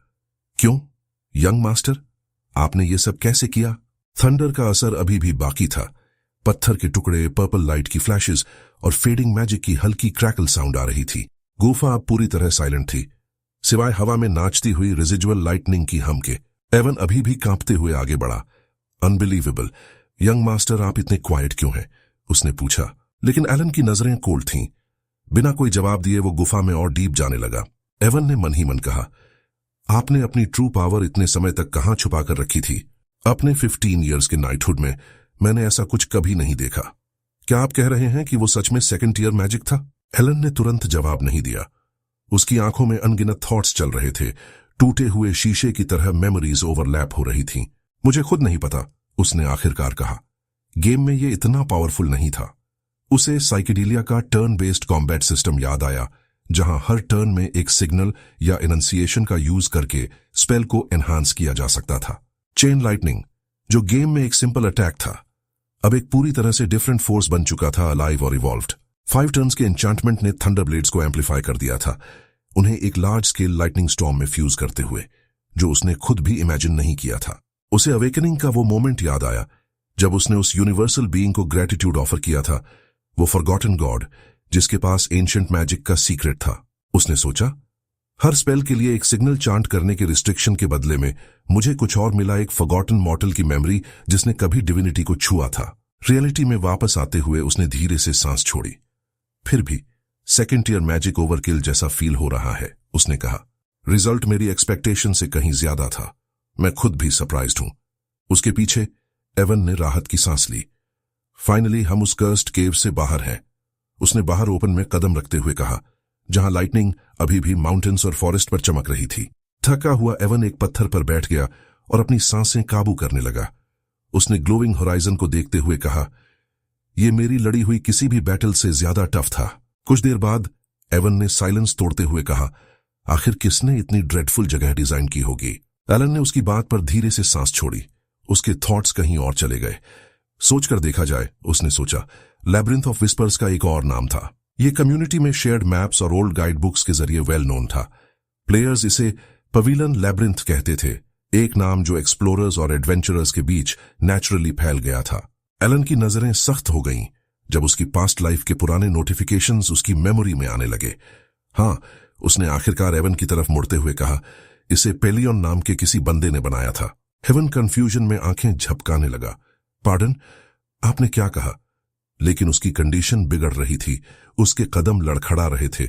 क्यों यंग मास्टर, आपने ये सब कैसे किया? थंडर का असर अभी भी बाकी था। पत्थर के टुकड़े, पर्पल लाइट की फ्लैशेस और फेडिंग मैजिक की हल्की क्रैकल साउंड आ रही थी। गुफा अब पूरी तरह साइलेंट थी, सिवाय हवा में नाचती हुई रेजिजुअल लाइटनिंग की हम के। एवन अभी भी कांपते हुए आगे बढ़ा। अनबिलीवेबल, यंग मास्टर, आप इतने क्वाइट क्यों हैं? उसने पूछा, लेकिन एलन की नजरें कोल्ड थीं। बिना कोई जवाब दिए वो गुफा में और डीप जाने लगा। एवन ने मन ही मन कहा, आपने अपनी ट्रू पावर इतने समय तक कहां छुपा कर रखी थी? अपने 15 इयर्स के नाइटहुड में मैंने ऐसा कुछ कभी नहीं देखा। क्या आप कह रहे हैं कि वो सच में सेकंड टियर मैजिक था? एलन ने तुरंत जवाब नहीं दिया। उसकी आंखों में अनगिनत थॉट्स चल रहे थे। टूटे हुए शीशे की तरह मेमोरीज ओवरलैप हो रही थीं। मुझे खुद नहीं पता, उसने आखिरकार कहा। गेम में ये इतना पावरफुल नहीं था। उसे साइकेडेलिया का टर्न बेस्ड कॉम्बैट सिस्टम याद आया, जहां हर टर्न में एक सिग्नल या इनंसिएशन का यूज करके स्पेल को एनहांस किया जा सकता था। चेन लाइटनिंग, जो गेम में एक सिंपल अटैक था, अब एक पूरी तरह से डिफरेंट फोर्स बन चुका था, अलाइव और इवॉल्व्ड। 5 टर्न्स के एन्चांटमेंट ने थंडर ब्लेड्स को एम्पलीफाई कर दिया था, उन्हें एक लार्ज स्केल लाइटनिंग स्टॉर्म में फ्यूज करते हुए, जो उसने खुद भी इमेजिन नहीं किया था। उसे अवेकनिंग का वो मोमेंट याद आया जब उसने उस यूनिवर्सल बीइंग को ग्रेटिट्यूड ऑफर किया था, वो फॉरगॉटन गॉड जिसके पास एंशिएंट मैजिक का सीक्रेट था। उसने सोचा, हर स्पेल के लिए एक सिग्नल चांट करने के रिस्ट्रिक्शन के बदले में मुझे कुछ और मिला, एक फॉरगॉटन मॉर्टल की मेमोरी जिसने कभी डिविनिटी को छुआ था। रियलिटी में वापस आते हुए उसने धीरे से सांस छोड़ी। फिर भी सेकंड टियर मैजिक ओवरकिल जैसा फील हो रहा है, उसने कहा। रिजल्ट मेरी एक्सपेक्टेशन से कहीं ज्यादा था। मैं खुद भी सरप्राइज्ड हूं। उसके पीछे एवन ने राहत की सांस ली। फाइनली हम उस कर्स्ड केव से बाहर हैं, उसने बाहर ओपन में कदम रखते हुए कहा, जहां लाइटनिंग अभी भी माउंटेन्स और फॉरेस्ट पर चमक रही थी। थका हुआ एवन एक पत्थर पर बैठ गया और अपनी सांसें काबू करने लगा। उसने ग्लोइंग होराइजन को देखते हुए कहा, यह मेरी लड़ी हुई किसी भी बैटल से ज्यादा टफ था। कुछ देर बाद एवन ने साइलेंस तोड़ते हुए कहा, आखिर किसने इतनी ड्रेडफुल जगह डिजाइन की होगी? एलन ने उसकी बात पर धीरे से सांस छोड़ी। उसके थॉट्स कहीं और चले गए। सोचकर देखा जाए, उसने सोचा, लैब्रिंथ ऑफ विस्पर्स का एक और नाम था। यह कम्युनिटी में शेयर्ड मैप्स और ओल्ड गाइड बुक्स के जरिए वेल नोन था। प्लेयर्स इसे पवेलियन लैब्रिंथ कहते थे, एक नाम जो एक्सप्लोरर्स और एडवेंचरर्स के बीच नेचुरली फैल गया था। एलन की नजरें सख्त हो गईं जब उसकी पास्ट लाइफ के पुराने नोटिफिकेशंस उसकी मेमोरी में आने लगे। हाँ, उसने आखिरकार एवन की तरफ मुड़ते हुए कहा, इसे पेलियन नाम के किसी बंदे ने बनाया था। हेवन कंफ्यूजन में आंखें झपकाने लगा। पार्डन, आपने क्या कहा? लेकिन उसकी कंडीशन बिगड़ रही थी। उसके कदम लड़खड़ा रहे थे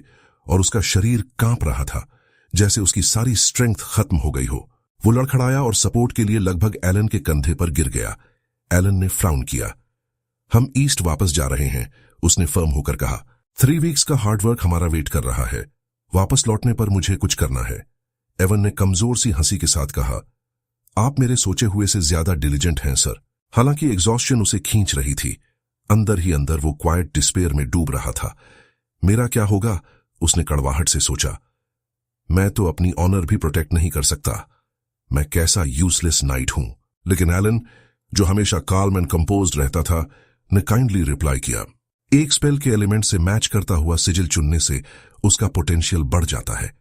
और उसका शरीर कांप रहा था, जैसे उसकी सारी स्ट्रेंथ खत्म हो गई हो। वो लड़खड़ाया और सपोर्ट के लिए लगभग एलन के कंधे पर गिर गया। एलन ने फ्राउन किया। हम ईस्ट वापस जा रहे हैं, उसने फर्म होकर कहा। 3 वीक्स का हार्डवर्क हमारा वेट कर रहा है। वापस लौटने पर मुझे कुछ करना है। एवन ने कमजोर सी हंसी के साथ कहा, आप मेरे सोचे हुए से ज्यादा डिलिजेंट हैं सर। हालांकि एग्जॉस्शन उसे खींच रही थी। अंदर ही अंदर वो क्वाइट डिस्पेयर में डूब रहा था। मेरा क्या होगा? उसने कड़वाहट से सोचा। मैं तो अपनी ऑनर भी प्रोटेक्ट नहीं कर सकता। मैं कैसा यूजलेस नाइट हूं। लेकिन एलन, जो हमेशा काल्म एंड कंपोज्ड रहता था, ने काइंडली रिप्लाई किया। एक स्पेल के एलिमेंट से मैच करता हुआ सिजिल चुनने से उसका पोटेंशियल बढ़ जाता है।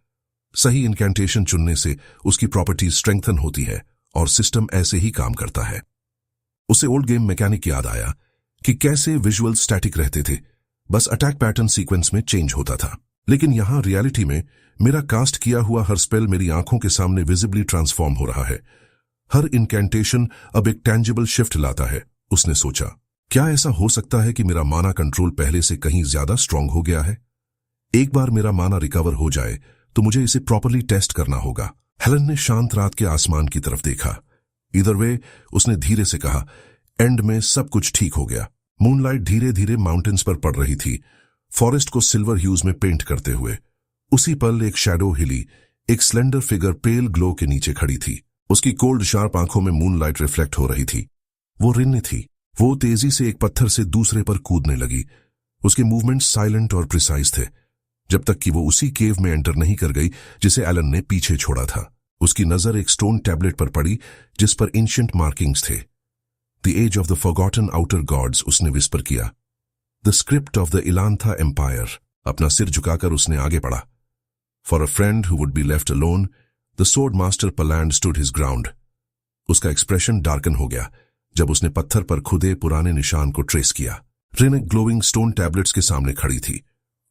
सही इनकैंटेशन चुनने से उसकी प्रॉपर्टी स्ट्रेंथन होती है और सिस्टम ऐसे ही काम करता है। उसे ओल्ड गेम मैकेनिक याद आया कि कैसे विजुअल स्टैटिक रहते थे, बस अटैक पैटर्न सीक्वेंस में चेंज होता था। लेकिन यहां रियलिटी में मेरा कास्ट किया हुआ हर स्पेल मेरी आंखों के सामने विजिबली ट्रांसफॉर्म हो रहा है। हर इनकैंटेशन अब एक टेंजिबल शिफ्ट लाता है। उसने सोचा, क्या ऐसा हो सकता है कि मेरा माना कंट्रोल पहले से कहीं ज्यादा स्ट्रांग हो गया है? एक बार मेरा माना रिकवर हो जाए तो मुझे इसे प्रॉपरली टेस्ट करना होगा। हेलन ने शांत रात के आसमान की तरफ देखा। इधर वे, उसने धीरे से कहा, एंड में सब कुछ ठीक हो गया। मूनलाइट धीरे धीरे माउंटेन्स पर पड़ रही थी, फॉरेस्ट को सिल्वर ह्यूज में पेंट करते हुए। उसी पल एक शैडो हिली, एक स्लेंडर फिगर पेल ग्लो के नीचे खड़ी थी। उसकी कोल्ड शार्प आंखों में मूनलाइट रिफ्लेक्ट हो रही थी। वो रिन्नी थी। वो तेजी से एक पत्थर से दूसरे पर कूदने लगी। उसके मूवमेंट साइलेंट और प्रिसाइज थे, जब तक कि वो उसी केव में एंटर नहीं कर गई जिसे एलन ने पीछे छोड़ा था। उसकी नजर एक स्टोन टैबलेट पर पड़ी जिस पर एंशिएंट मार्किंग्स थे। The age of the forgotten outer gods, उसने विस्पर किया। The script of the Ilantha empire. अपना सिर झुकाकर उसने आगे पढ़ा। For a friend who would be left alone, the sword master Paland stood his ground. उसका एक्सप्रेशन डार्कन हो गया जब उसने पत्थर पर खुदे पुराने निशान को ट्रेस किया। रिन एक ग्लोइंग स्टोन टैबलेट्स के सामने खड़ी थी।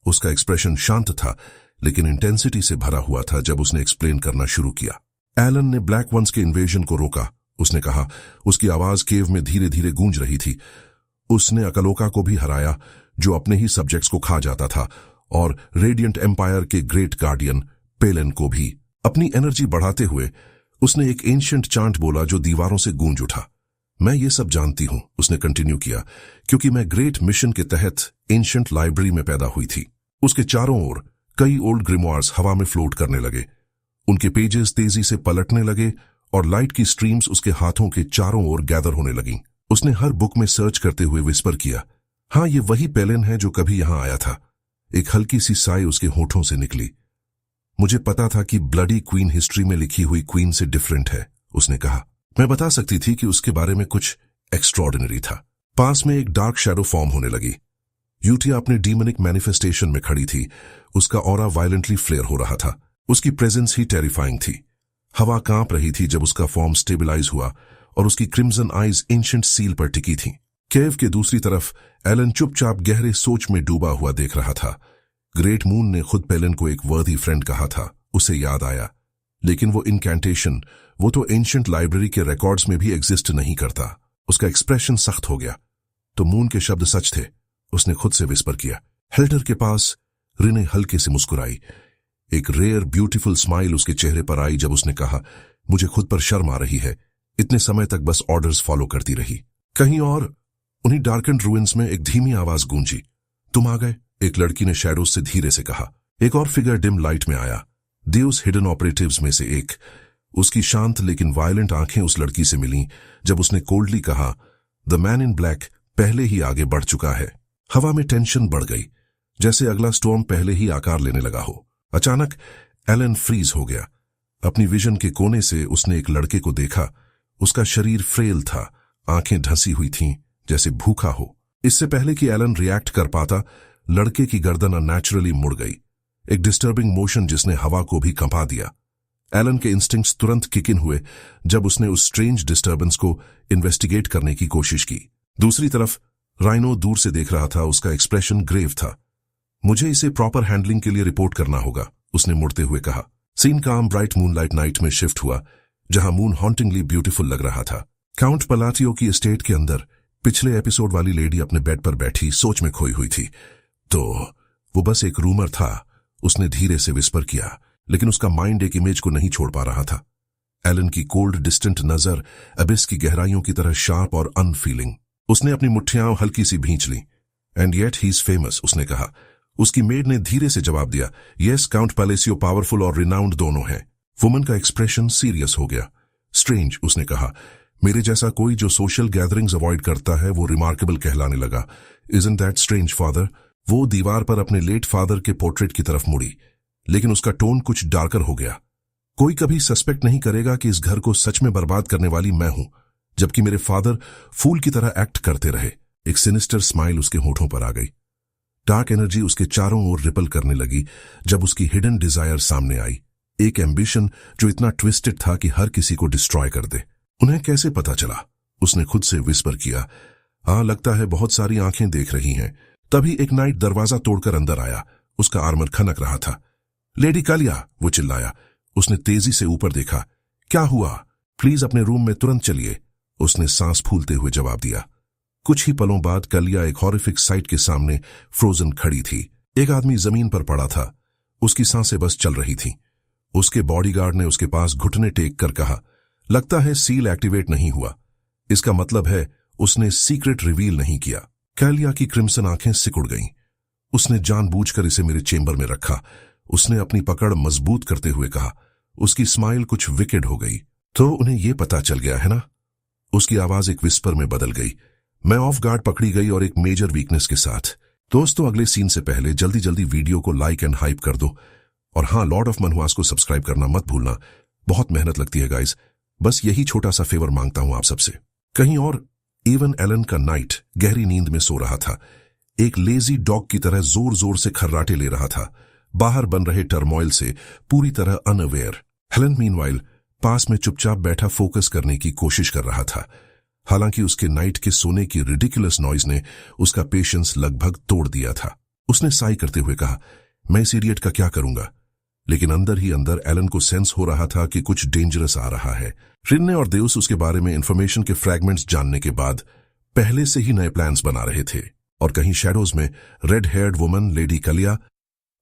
उसका एक्सप्रेशन शांत था लेकिन इंटेंसिटी से भरा हुआ था जब उसने एक्सप्लेन करना शुरू किया। एलन ने ब्लैक वंस के इन्वेजन को रोका, उसने कहा। उसकी आवाज केव में धीरे धीरे गूंज रही थी। उसने अकलोका को भी हराया जो अपने ही सब्जेक्ट्स को खा जाता था, और रेडियंट एम्पायर के ग्रेट गार्डियन पेलन को भी। अपनी एनर्जी बढ़ाते हुए उसने एक एंशिएंट चांट बोला जो दीवारों से गूंज उठा। मैं ये सब जानती हूं, उसने कंटिन्यू किया, क्योंकि मैं ग्रेट मिशन के तहत एंशिएंट लाइब्रेरी में पैदा हुई थी। उसके चारों ओर कई ओल्ड ग्रिमवार्स हवा में फ्लोट करने लगे। उनके पेजेस तेजी से पलटने लगे और लाइट की स्ट्रीम्स उसके हाथों के चारों ओर गैदर होने लगीं। उसने हर बुक में सर्च करते हुए विस्पर किया, हाँ, ये वही पेलन है जो कभी यहां आया था। एक हल्की सी साई उसके होठों से निकली। मुझे पता था कि ब्लडी क्वीन हिस्ट्री में लिखी हुई क्वीन से डिफरेंट है, उसने कहा। मैं बता सकती थी कि उसके बारे में कुछ एक्स्ट्रॉर्डिनरी था। पास में एक डार्क शैडो फॉर्म होने लगी। यूटिया अपने डीमनिक मैनिफेस्टेशन में खड़ी थी। उसका ऑरा वायलेंटली फ्लेयर हो रहा था। उसकी प्रेजेंस ही टेरिफाइंग थी। हवा कांप रही थी जब उसका फॉर्म स्टेबलाइज हुआ और उसकी क्रिम्सन आईज एंशिएंट सील पर टिकी थीं। केव के दूसरी तरफ एलन चुपचाप गहरे सोच में डूबा हुआ देख रहा था। ग्रेट मून ने खुद पेलन को एक वर्दी फ्रेंड कहा था, उसे याद आया। लेकिन वो इनकैंटेशन, वो तो एंशिएंट लाइब्रेरी के रिकॉर्ड्स में भी एग्जिस्ट नहीं करता। उसका एक्सप्रेशन सख्त हो गया। तो मून के शब्द सच थे, उसने खुद से विस्पर किया। हेल्टर के पास रिने हल्के से मुस्कुराई। एक रेयर ब्यूटीफुल स्माइल उसके चेहरे पर आई जब उसने कहा, मुझे खुद पर शर्म आ रही है। इतने समय तक बस ऑर्डर्स फॉलो करती रही। कहीं और उन्हीं डार्केंड रूइंस में एक धीमी आवाज गूंजी। तुम आ गए, एक लड़की ने शैडोज से धीरे से कहा। एक और फिगर डिम लाइट में आया, देउस हिडन ऑपरेटिव्स में से एक। उसकी शांत लेकिन वायलेंट आंखें उस लड़की से मिलीं जब उसने कोल्डली कहा, द मैन इन ब्लैक पहले ही आगे बढ़ चुका है। हवा में टेंशन बढ़ गई, जैसे अगला स्टॉर्म पहले ही आकार लेने लगा हो। अचानक एलन फ्रीज हो गया। अपनी विजन के कोने से उसने एक लड़के को देखा। उसका शरीर फ्रेल था, आंखें ढंसी हुई थीं जैसे भूखा हो। इससे पहले कि एलन रिएक्ट कर पाता, लड़के की गर्दन अननेचुरली मुड़ गई, एक डिस्टर्बिंग मोशन जिसने हवा को भी कंपा दिया। एलन के इंस्टिंक्ट्स तुरंत किक इन हुए जब उसने उस स्ट्रेंज डिस्टर्बेंस को इन्वेस्टिगेट करने की कोशिश की। दूसरी तरफ राइनो दूर से देख रहा था। उसका एक्सप्रेशन ग्रेव था। मुझे इसे प्रॉपर हैंडलिंग के लिए रिपोर्ट करना होगा, उसने मुड़ते हुए कहा। सीन काम ब्राइट मूनलाइट नाइट में शिफ्ट हुआ, जहां मून हॉन्टिंगली ब्यूटीफुल लग रहा था। काउंट पलाटियो की एस्टेट के अंदर पिछले एपिसोड वाली लेडी अपने बेड पर बैठी सोच में खोई हुई थी। तो वो बस एक रूमर था, उसने धीरे से विस्पर किया, लेकिन उसका माइंड एक इमेज को नहीं छोड़ पा रहा था। एलन की कोल्ड डिस्टेंट नजर अबिस की गहराइयों की तरह शार्प और अनफीलिंग। उसने अपनी मुट्ठियां हल्की सी भींच ली। And yet he is famous, उसने कहा। उसकी मेड ने धीरे से जवाब दिया, यस, काउंट पैलेसियो पावरफुल और रिनाउंड दोनों हैं। वुमन का एक्सप्रेशन सीरियस हो गया। स्ट्रेंज, उसने कहा। मेरे जैसा कोई जो सोशल गैदरिंग्स अवॉइड करता है वो रिमार्केबल कहलाने लगा। Isn't that strange father? वो दीवार पर अपने लेट फादर के पोर्ट्रेट की तरफ मुड़ी, लेकिन उसका टोन कुछ डार्कर हो गया। कोई कभी सस्पेक्ट नहीं करेगा कि इस घर को सच में बर्बाद करने वाली मैं हूं, जबकि मेरे फादर फूल की तरह एक्ट करते रहे। एक सिनिस्टर स्माइल उसके होठों पर आ गई। डार्क एनर्जी उसके चारों ओर रिपल करने लगी जब उसकी हिडन डिजायर सामने आई, एक एम्बिशन जो इतना ट्विस्टेड था कि हर किसी को डिस्ट्रॉय कर दे। उन्हें कैसे पता चला? उसने खुद से विस्पर किया, हाँ लगता है बहुत सारी आंखें देख रही हैं। तभी एक नाइट दरवाजा तोड़कर अंदर आया। उसका आर्मर खनक रहा था। लेडी कालिया, वो चिल्लाया। उसने तेजी से ऊपर देखा। क्या हुआ? प्लीज अपने रूम में तुरंत चलिए, उसने सांस फूलते हुए जवाब दिया। कुछ ही पलों बाद कालिया एक हॉरिफिक साइट के सामने फ्रोजन खड़ी थी। एक आदमी जमीन पर पड़ा था, उसकी सांसें बस चल रही थीं। उसके बॉडीगार्ड ने उसके पास घुटने टेक कर कहा, लगता है सील एक्टिवेट नहीं हुआ। इसका मतलब है उसने सीक्रेट रिवील नहीं किया। कालिया की क्रिम्सन आंखें सिकुड़ गईं। उसने जानबूझकर इसे मेरे चेंबर में रखा, उसने अपनी पकड़ मजबूत करते हुए कहा। उसकी स्माइल कुछ विकेड हो गई। तो उन्हें यह पता चल गया है ना? उसकी आवाज एक विस्पर में बदल गई। मैं ऑफ गार्ड पकड़ी गई और एक मेजर वीकनेस के साथ। दोस्तों, अगले सीन से पहले जल्दी जल्दी वीडियो को लाइक एंड हाइप कर दो। और हाँ, लॉर्ड ऑफ मनहुआस को सब्सक्राइब करना मत भूलना। बहुत मेहनत लगती है गाइज। बस यही छोटा सा फेवर मांगता हूं आप सबसे। कहीं और इवन एलन का नाइट गहरी नींद में सो रहा था। एक लेजी डॉग की तरह जोर जोर से खर्राटे ले रहा था, बाहर बन रहे टर्मोइल से पूरी तरह अनअवेयर। हेलन मीनवाइल पास में चुपचाप बैठा फोकस करने की कोशिश कर रहा था। हालांकि उसके नाइट के सोने की रिडिकुलस नॉइज ने उसका पेशेंस लगभग तोड़ दिया था। उसने साई करते हुए कहा, मैं इस इडियट का क्या करूंगा? लेकिन अंदर ही अंदर एलन को सेंस हो रहा था कि कुछ डेंजरस आ रहा है। रिन्ने और देउस उसके बारे में इंफॉर्मेशन के फ्रैगमेंट्स जानने के बाद पहले से ही नए प्लान्स बना रहे थे। और कहीं शैडोज में red haired woman lady Kalia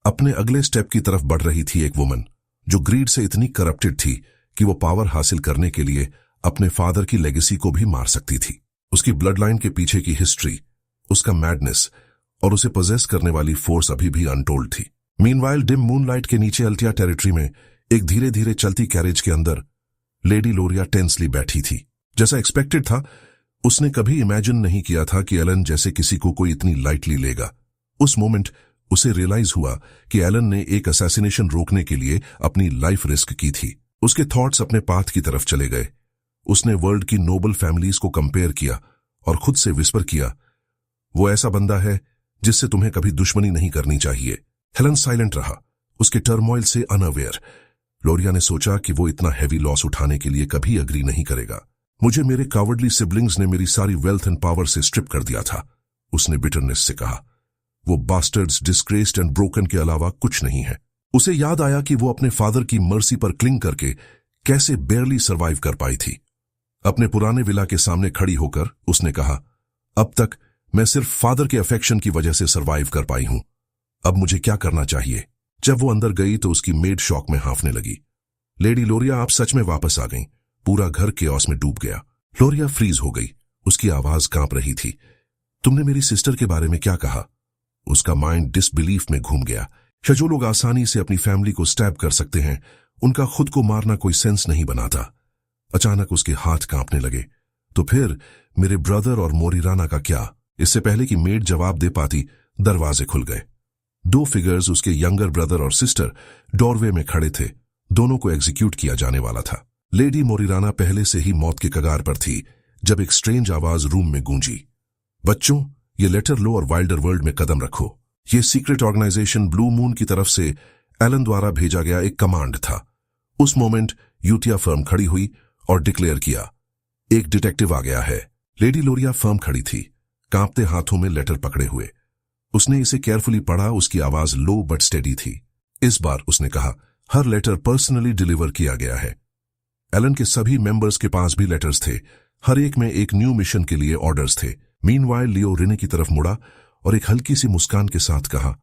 अपने अगले स्टेप की तरफ बढ़ रही थी। एक वुमन जो ग्रीड से इतनी करप्टेड थी कि वो पावर हासिल करने के लिए अपने फादर की लेगेसी को भी मार सकती थी। उसकी ब्लड लाइन के पीछे की हिस्ट्री, उसका मैडनेस और उसे पोजेस करने वाली फोर्स अभी भी अनटोल्ड थी। मीनवाइल डिम मूनलाइट के नीचे अल्टिया टेरिटरी में एक धीरे धीरे चलती कैरेज के अंदर लेडी लोरिया टेंसली बैठी थी। जैसा एक्सपेक्टेड था, उसने कभी इमेजिन नहीं किया था कि एलन जैसे किसी को कोई इतनी लाइटली लेगा। उस मोमेंट उसे रियलाइज हुआ कि एलन ने एक असैसिनेशन रोकने के लिए अपनी लाइफ रिस्क की थी। उसके थॉट्स अपने पाथ की तरफ चले गए। उसने वर्ल्ड की नोबल फैमिलीज को कंपेयर किया और खुद से विस्पर किया, वो ऐसा बंदा है जिससे तुम्हें कभी दुश्मनी नहीं करनी चाहिए। हेलन साइलेंट रहा, उसके टर्मोइल से अनअवेयर। लोरिया ने सोचा कि वो इतना हैवी लॉस उठाने के लिए कभी अग्री नहीं करेगा। मुझे मेरे कावर्डली सिबलिंग्स ने मेरी सारी वेल्थ एंड पावर से स्ट्रिप कर दिया था, उसने बिटरनेस से कहा। वो बास्टर्ड्स डिस्ग्रेस्ड एंड ब्रोकन के अलावा कुछ नहीं है। उसे याद आया कि वो अपने फादर की मर्सी पर क्लिंग करके कैसे बेयरली सर्वाइव कर पाई थी। अपने पुराने विला के सामने खड़ी होकर उसने कहा, अब तक मैं सिर्फ फादर के अफेक्शन की वजह से सर्वाइव कर पाई हूं। अब मुझे क्या करना चाहिए? जब वो अंदर गई तो उसकी मेड शॉक में हांफने लगी। लेडी लोरिया, आप सच में वापस आ गईं। पूरा घर केओस में डूब गया। लोरिया फ्रीज हो गई, उसकी आवाज कांप रही थी। तुमने मेरी सिस्टर के बारे में क्या कहा? उसका माइंड डिसबिलीफ में घूम गया। जो लोग आसानी से अपनी फैमिली को स्टैब कर सकते हैं, उनका खुद को मारना कोई सेंस नहीं बनाता। अचानक उसके हाथ कांपने लगे। तो फिर मेरे ब्रदर और मोरिराना का क्या? इससे पहले कि मेड जवाब दे पाती, दरवाजे खुल गए। दो फिगर्स, उसके यंगर ब्रदर और सिस्टर, डोरवे में खड़े थे। दोनों को एग्जीक्यूट किया जाने वाला था। लेडी मोरिराना पहले से ही मौत के कगार पर थी जब एक स्ट्रेंज आवाज रूम में गूंजी, बच्चों, ये लेटर लो और वाइल्डर वर्ल्ड में कदम रखो। ये सीक्रेट ऑर्गेनाइजेशन ब्लू मून की तरफ से एलन द्वारा भेजा गया एक कमांड था। उस मोमेंट यूटिया फर्म खड़ी हुई और डिक्लेयर किया, एक डिटेक्टिव आ गया है। लेडी लोरिया फर्म खड़ी थी, कांपते हाथों में लेटर पकड़े हुए। उसने इसे केयरफुली पढ़ा, उसकी आवाज लो बट स्टेडी थी। इस बार उसने कहा, हर लेटर पर्सनली डिलीवर किया गया है। एलन के सभी मेंबर्स के पास भी लेटर्स थे, हर एक में एक न्यू मिशन के लिए ऑर्डर्स थे। मीनवाइल लियो रिने की तरफ मुड़ा और एक हल्की सी मुस्कान के साथ कहा,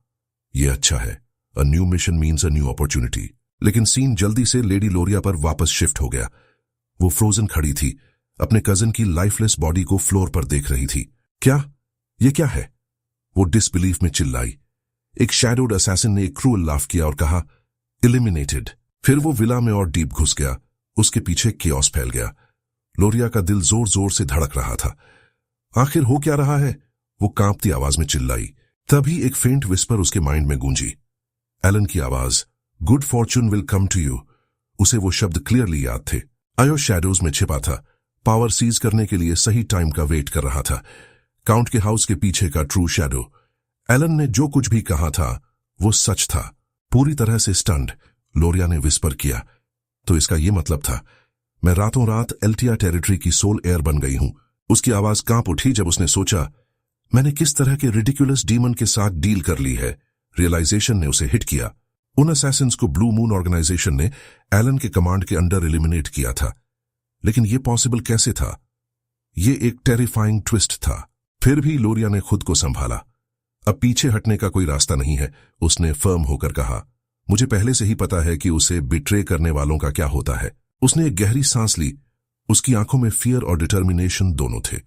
यह अच्छा है, a new mission means a new opportunity. लेकिन सीन जल्दी से लेडी लोरिया पर वापस शिफ्ट हो गया। वो फ्रोजन खड़ी थी, अपने कजन की लाइफलेस बॉडी को फ्लोर पर देख रही थी। क्या? ये क्या है? वो डिसबिलीफ में चिल्लाई। एक शैडोड असैसिन ने एक क्रूअल लाफ किया और कहा, एलिमिनेटेड। फिर वो विला में और डीप घुस गया। उसके पीछे केओस फैल गया। लोरिया का दिल जोर जोर से धड़क रहा था। आखिर हो क्या रहा है? वो कांपती आवाज में चिल्लाई। तभी एक फेंट विस्पर उसके माइंड में गूंजी, एलन की आवाज, good fortune will come to you. उसे वो शब्द क्लियरली याद थे। आयो शैडोज में छिपा था, पावर सीज करने के लिए सही टाइम का वेट कर रहा था। काउंट के हाउस के पीछे का ट्रू शैडो। एलन ने जो कुछ भी कहा था वो सच था। पूरी तरह से स्टन्ड, लोरिया ने विस्पर किया। तो इसका ये मतलब था, मैं रातों रात एल्टिया टेरिटरी की सोल एयर बन गई हूं। उसकी आवाज कांप उठी जब उसने सोचा, मैंने किस तरह के रिडिकुलस डीमन के साथ डील कर ली है। रियलाइजेशन ने उसे हिट किया। उन असैसिन्स को ब्लू मून ऑर्गेनाइजेशन ने एलन के कमांड के अंडर एलिमिनेट किया था। लेकिन यह पॉसिबल कैसे था? यह एक टेरिफाइंग ट्विस्ट था। फिर भी लोरिया ने खुद को संभाला। अब पीछे हटने का कोई रास्ता नहीं है, उसने फर्म होकर कहा। मुझे पहले से ही पता है कि उसे बिट्रे करने वालों का क्या होता है। उसने एक गहरी सांस ली। उसकी आंखों में फियर और डिटर्मिनेशन दोनों थे।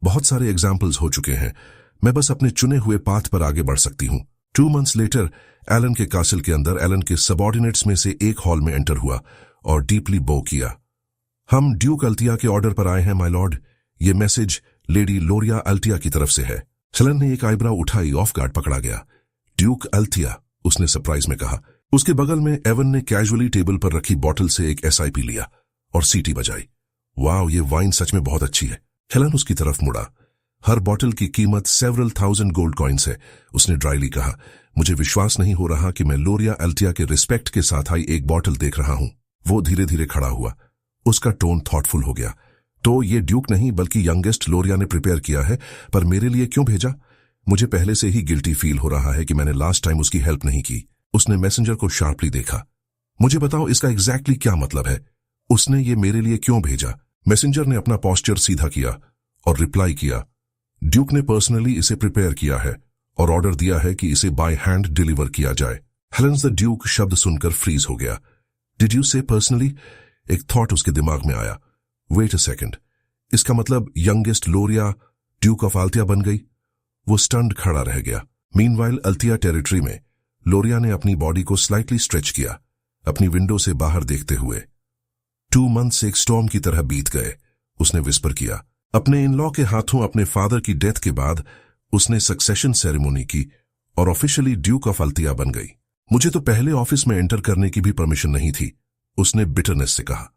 बहुत सारे एग्जाम्पल्स हो चुके हैं, मैं बस अपने चुने हुए पाथ पर आगे बढ़ सकती हूं। 2 months लेटर एलन के कासिल के अंदर एलन के सबऑर्डिनेट्स में से एक हॉल में एंटर हुआ और डीपली बो किया। हम ड्यूक अल्तिया के ऑर्डर पर आए हैं माय लॉर्ड। ये मैसेज लेडी लोरिया अल्तिया की तरफ से है। हेलन ने एक आईब्राव उठाई, ऑफ गार्ड पकड़ा गया। ड्यूक अल्तिया, उसने सरप्राइज में कहा। उसके बगल में एवन ने कैजुअली टेबल पर रखी बोतल से एक SIP लिया और सीटी बजाई। वाह, ये वाइन सच में बहुत अच्छी है। हेलन उसकी तरफ मुड़ा। हर बोतल की कीमत several thousand गोल्ड कॉइन्स है, उसने ड्राइली कहा। मुझे विश्वास नहीं हो रहा कि मैं लोरिया अल्तिया के रिस्पेक्ट के साथ आई एक बोतल देख रहा हूं। वो धीरे धीरे खड़ा हुआ। उसका टोन थॉटफुल हो गया। तो ये ड्यूक नहीं बल्कि यंगेस्ट लोरिया ने प्रिपेयर किया है, पर मेरे लिए क्यों भेजा? मुझे पहले से ही गिल्टी फील हो रहा है कि मैंने लास्ट टाइम उसकी हेल्प नहीं की। उसने मैसेंजर को शार्पली देखा। मुझे बताओ इसका एग्जैक्टली क्या मतलब है? उसने ये मेरे लिए क्यों भेजा? मैसेंजर ने अपना पोस्चर सीधा किया और रिप्लाई किया, ड्यूक ने पर्सनली इसे प्रिपेयर किया है और ऑर्डर दिया है कि इसे बाय हैंड डिलीवर किया जाए। हेलेंस द ड्यूक शब्द सुनकर फ्रीज हो गया। डिड यू से पर्सनली? एक थॉट उसके दिमाग में आया। वेट अ सेकंड, इसका मतलब यंगेस्ट लोरिया ड्यूक ऑफ अल्तिया बन गई? वो स्टन्ड खड़ा रह गया। मीनवाइल अल्तिया टेरिटरी में लोरिया ने अपनी बॉडी को स्लाइटली स्ट्रेच किया, अपनी विंडो से बाहर देखते हुए। 2 months एक स्टॉर्म की तरह बीत गए, उसने विस्पर किया। अपने इन लॉ के हाथों अपने फादर की डेथ के बाद उसने सक्सेशन सेरेमनी की और ऑफिशियली ड्यूक ऑफ अल्तिया बन गई। मुझे तो पहले ऑफिस में एंटर करने की भी परमिशन नहीं थी, उसने बिटरनेस से कहा।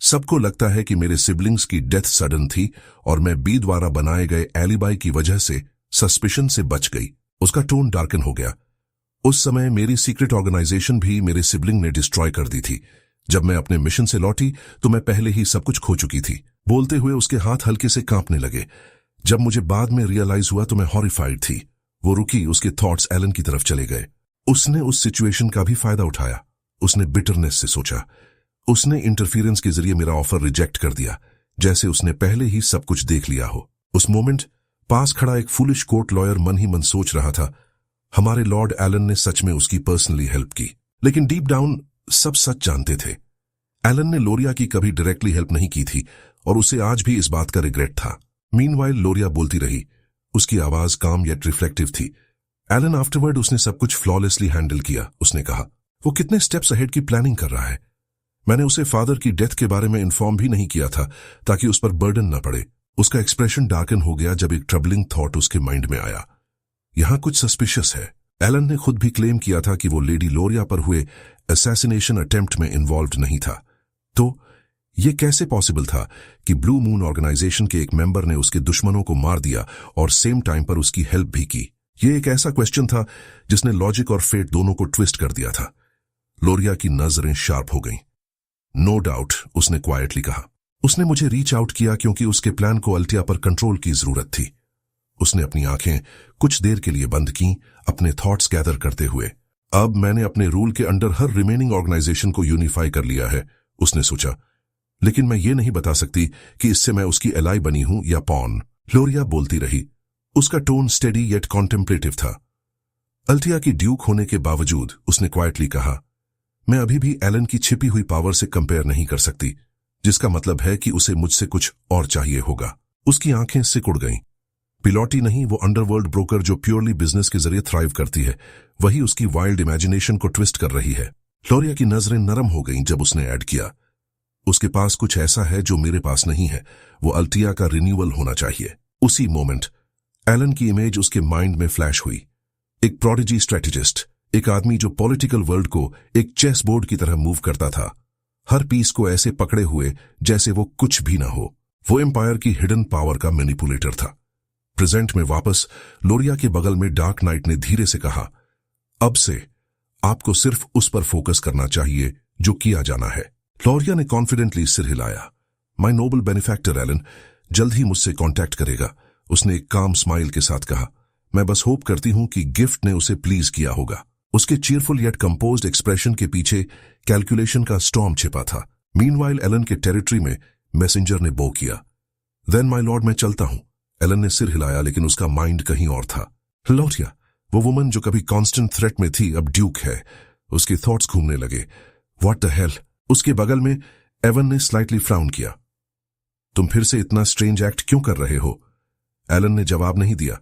सबको लगता है कि मेरे सिबलिंग्स की डेथ सडन थी और मैं बी द्वारा बनाए गए एलिबाई की वजह से सस्पिशन से बच गई। उसका टोन डार्कन हो गया। उस समय मेरी सीक्रेट ऑर्गेनाइजेशन भी मेरे सिबलिंग ने डिस्ट्रॉय कर दी थी। जब मैं अपने मिशन से लौटी तो मैं पहले ही सब कुछ खो चुकी थी। बोलते हुए उसके हाथ हल्के से कांपने लगे। जब मुझे बाद में रियलाइज हुआ तो मैं हॉरिफाइड थी। वो रुकी, उसके थॉट्स एलन की तरफ चले गए। उसने उस सिचुएशन का भी फायदा उठाया, उसने बिटरनेस से सोचा। उसने इंटरफियरेंस के जरिए मेरा ऑफर रिजेक्ट कर दिया, जैसे उसने पहले ही सब कुछ देख लिया हो। उस मोमेंट पास खड़ा एक फुलिश कोर्ट लॉयर मन ही मन सोच रहा था, हमारे लॉर्ड एलन ने सच में उसकी पर्सनली हेल्प की। लेकिन डीप डाउन सब सच जानते थे। एलन ने लोरिया की कभी डायरेक्टली हेल्प नहीं की थी और उसे आज भी इस बात का रिग्रेट था। मीनवाइल लोरिया बोलती रही, उसकी आवाज काम येट रिफ्लेक्टिव थी। एलन आफ्टरवर्ड उसने सब कुछ फ्लॉलेसली हैंडल किया, उसने कहा। वो कितने स्टेप्स अहेड की प्लानिंग कर रहा है। मैंने उसे फादर की डेथ के बारे में इन्फॉर्म भी नहीं किया था ताकि उस पर बर्डन न पड़े। उसका एक्सप्रेशन डार्कन हो गया जब एक ट्रबलिंग थॉट उसके माइंड में आया। यहां कुछ सस्पिशियस है। एलन ने खुद भी क्लेम किया था कि वो लेडी लोरिया पर हुए असैसिनेशन अटेम्प्ट में इन्वॉल्व्ड नहीं था। तो ये कैसे पॉसिबल था कि ब्लू मून ऑर्गेनाइजेशन के एक मेंबर ने उसके दुश्मनों को मार दिया और सेम टाइम पर उसकी हेल्प भी की? ये एक ऐसा क्वेश्चन था जिसने लॉजिक और फेट दोनों को ट्विस्ट कर दिया था। लोरिया की नजरें शार्प हो गईं। नो डाउट, उसने क्वाइटली कहा। उसने मुझे रीच आउट किया क्योंकि उसके प्लान को अल्तिया पर कंट्रोल की जरूरत थी। उसने अपनी आंखें कुछ देर के लिए बंद की, अपने थॉट्स गैदर करते हुए। अब मैंने अपने रूल के अंडर हर रिमेनिंग ऑर्गेनाइजेशन को यूनिफाई कर लिया है, उसने सोचा। लेकिन मैं ये नहीं बता सकती कि इससे मैं उसकी एलाई बनी हूं या पॉन। लोरिया बोलती रही, उसका टोन स्टेडी येट कॉन्टेम्पलेटिव था। अल्तिया की ड्यूक होने के बावजूद उसने क्वाइटली कहा, मैं अभी भी एलन की छिपी हुई पावर से कंपेयर नहीं कर सकती, जिसका मतलब है कि उसे मुझसे कुछ और चाहिए होगा। उसकी आंखें सिकुड़ गईं। पिलॉटी नहीं, वो अंडरवर्ल्ड ब्रोकर जो प्योरली बिजनेस के जरिए थ्राइव करती है, वही उसकी वाइल्ड इमेजिनेशन को ट्विस्ट कर रही है। लोरिया की नजरें नरम हो गईं जब उसने ऐड किया, उसके पास कुछ ऐसा है जो मेरे पास नहीं है। वो अल्तिया का रिन्यूअल होना चाहिए। उसी मोमेंट एलन की इमेज उसके माइंड में फ्लैश हुई। एक प्रोडिजी स्ट्रेटेजिस्ट, एक आदमी जो पॉलिटिकल वर्ल्ड को एक चेस बोर्ड की तरह मूव करता था, हर पीस को ऐसे पकड़े हुए जैसे वो कुछ भी ना हो। वो एम्पायर की हिडन पावर का मैनिपुलेटर था। प्रेजेंट में वापस लोरिया के बगल में डार्क नाइट ने धीरे से कहा, अब से आपको सिर्फ उस पर फोकस करना चाहिए जो किया जाना है। लोरिया ने कॉन्फिडेंटली सिर हिलाया। माय नोबल बेनिफैक्टर एलन जल्द ही मुझसे कांटेक्ट करेगा, उसने एक काम स्माइल के साथ कहा। मैं बस होप करती हूं कि गिफ्ट ने उसे प्लीज किया होगा। उसके चीयरफुल येट कंपोज्ड एक्सप्रेशन के पीछे कैलकुलेशन का स्टॉर्म छिपा था। मीनवाइल एलन के टेरिटरी में मैसेंजर ने बो किया। देन माय लॉर्ड, मैं चलता हूं। एलन ने सिर हिलाया, लेकिन उसका माइंड कहीं और था। लोरिया, वो वुमन जो कभी कांस्टेंट थ्रेट में थी, अब ड्यूक है। उसके थॉट्स घूमने लगे। What the hell. उसके बगल में एवन ने स्लाइटली फ्राउन किया। तुम फिर से इतना स्ट्रेंज एक्ट क्यों कर रहे हो? एलन ने जवाब नहीं दिया,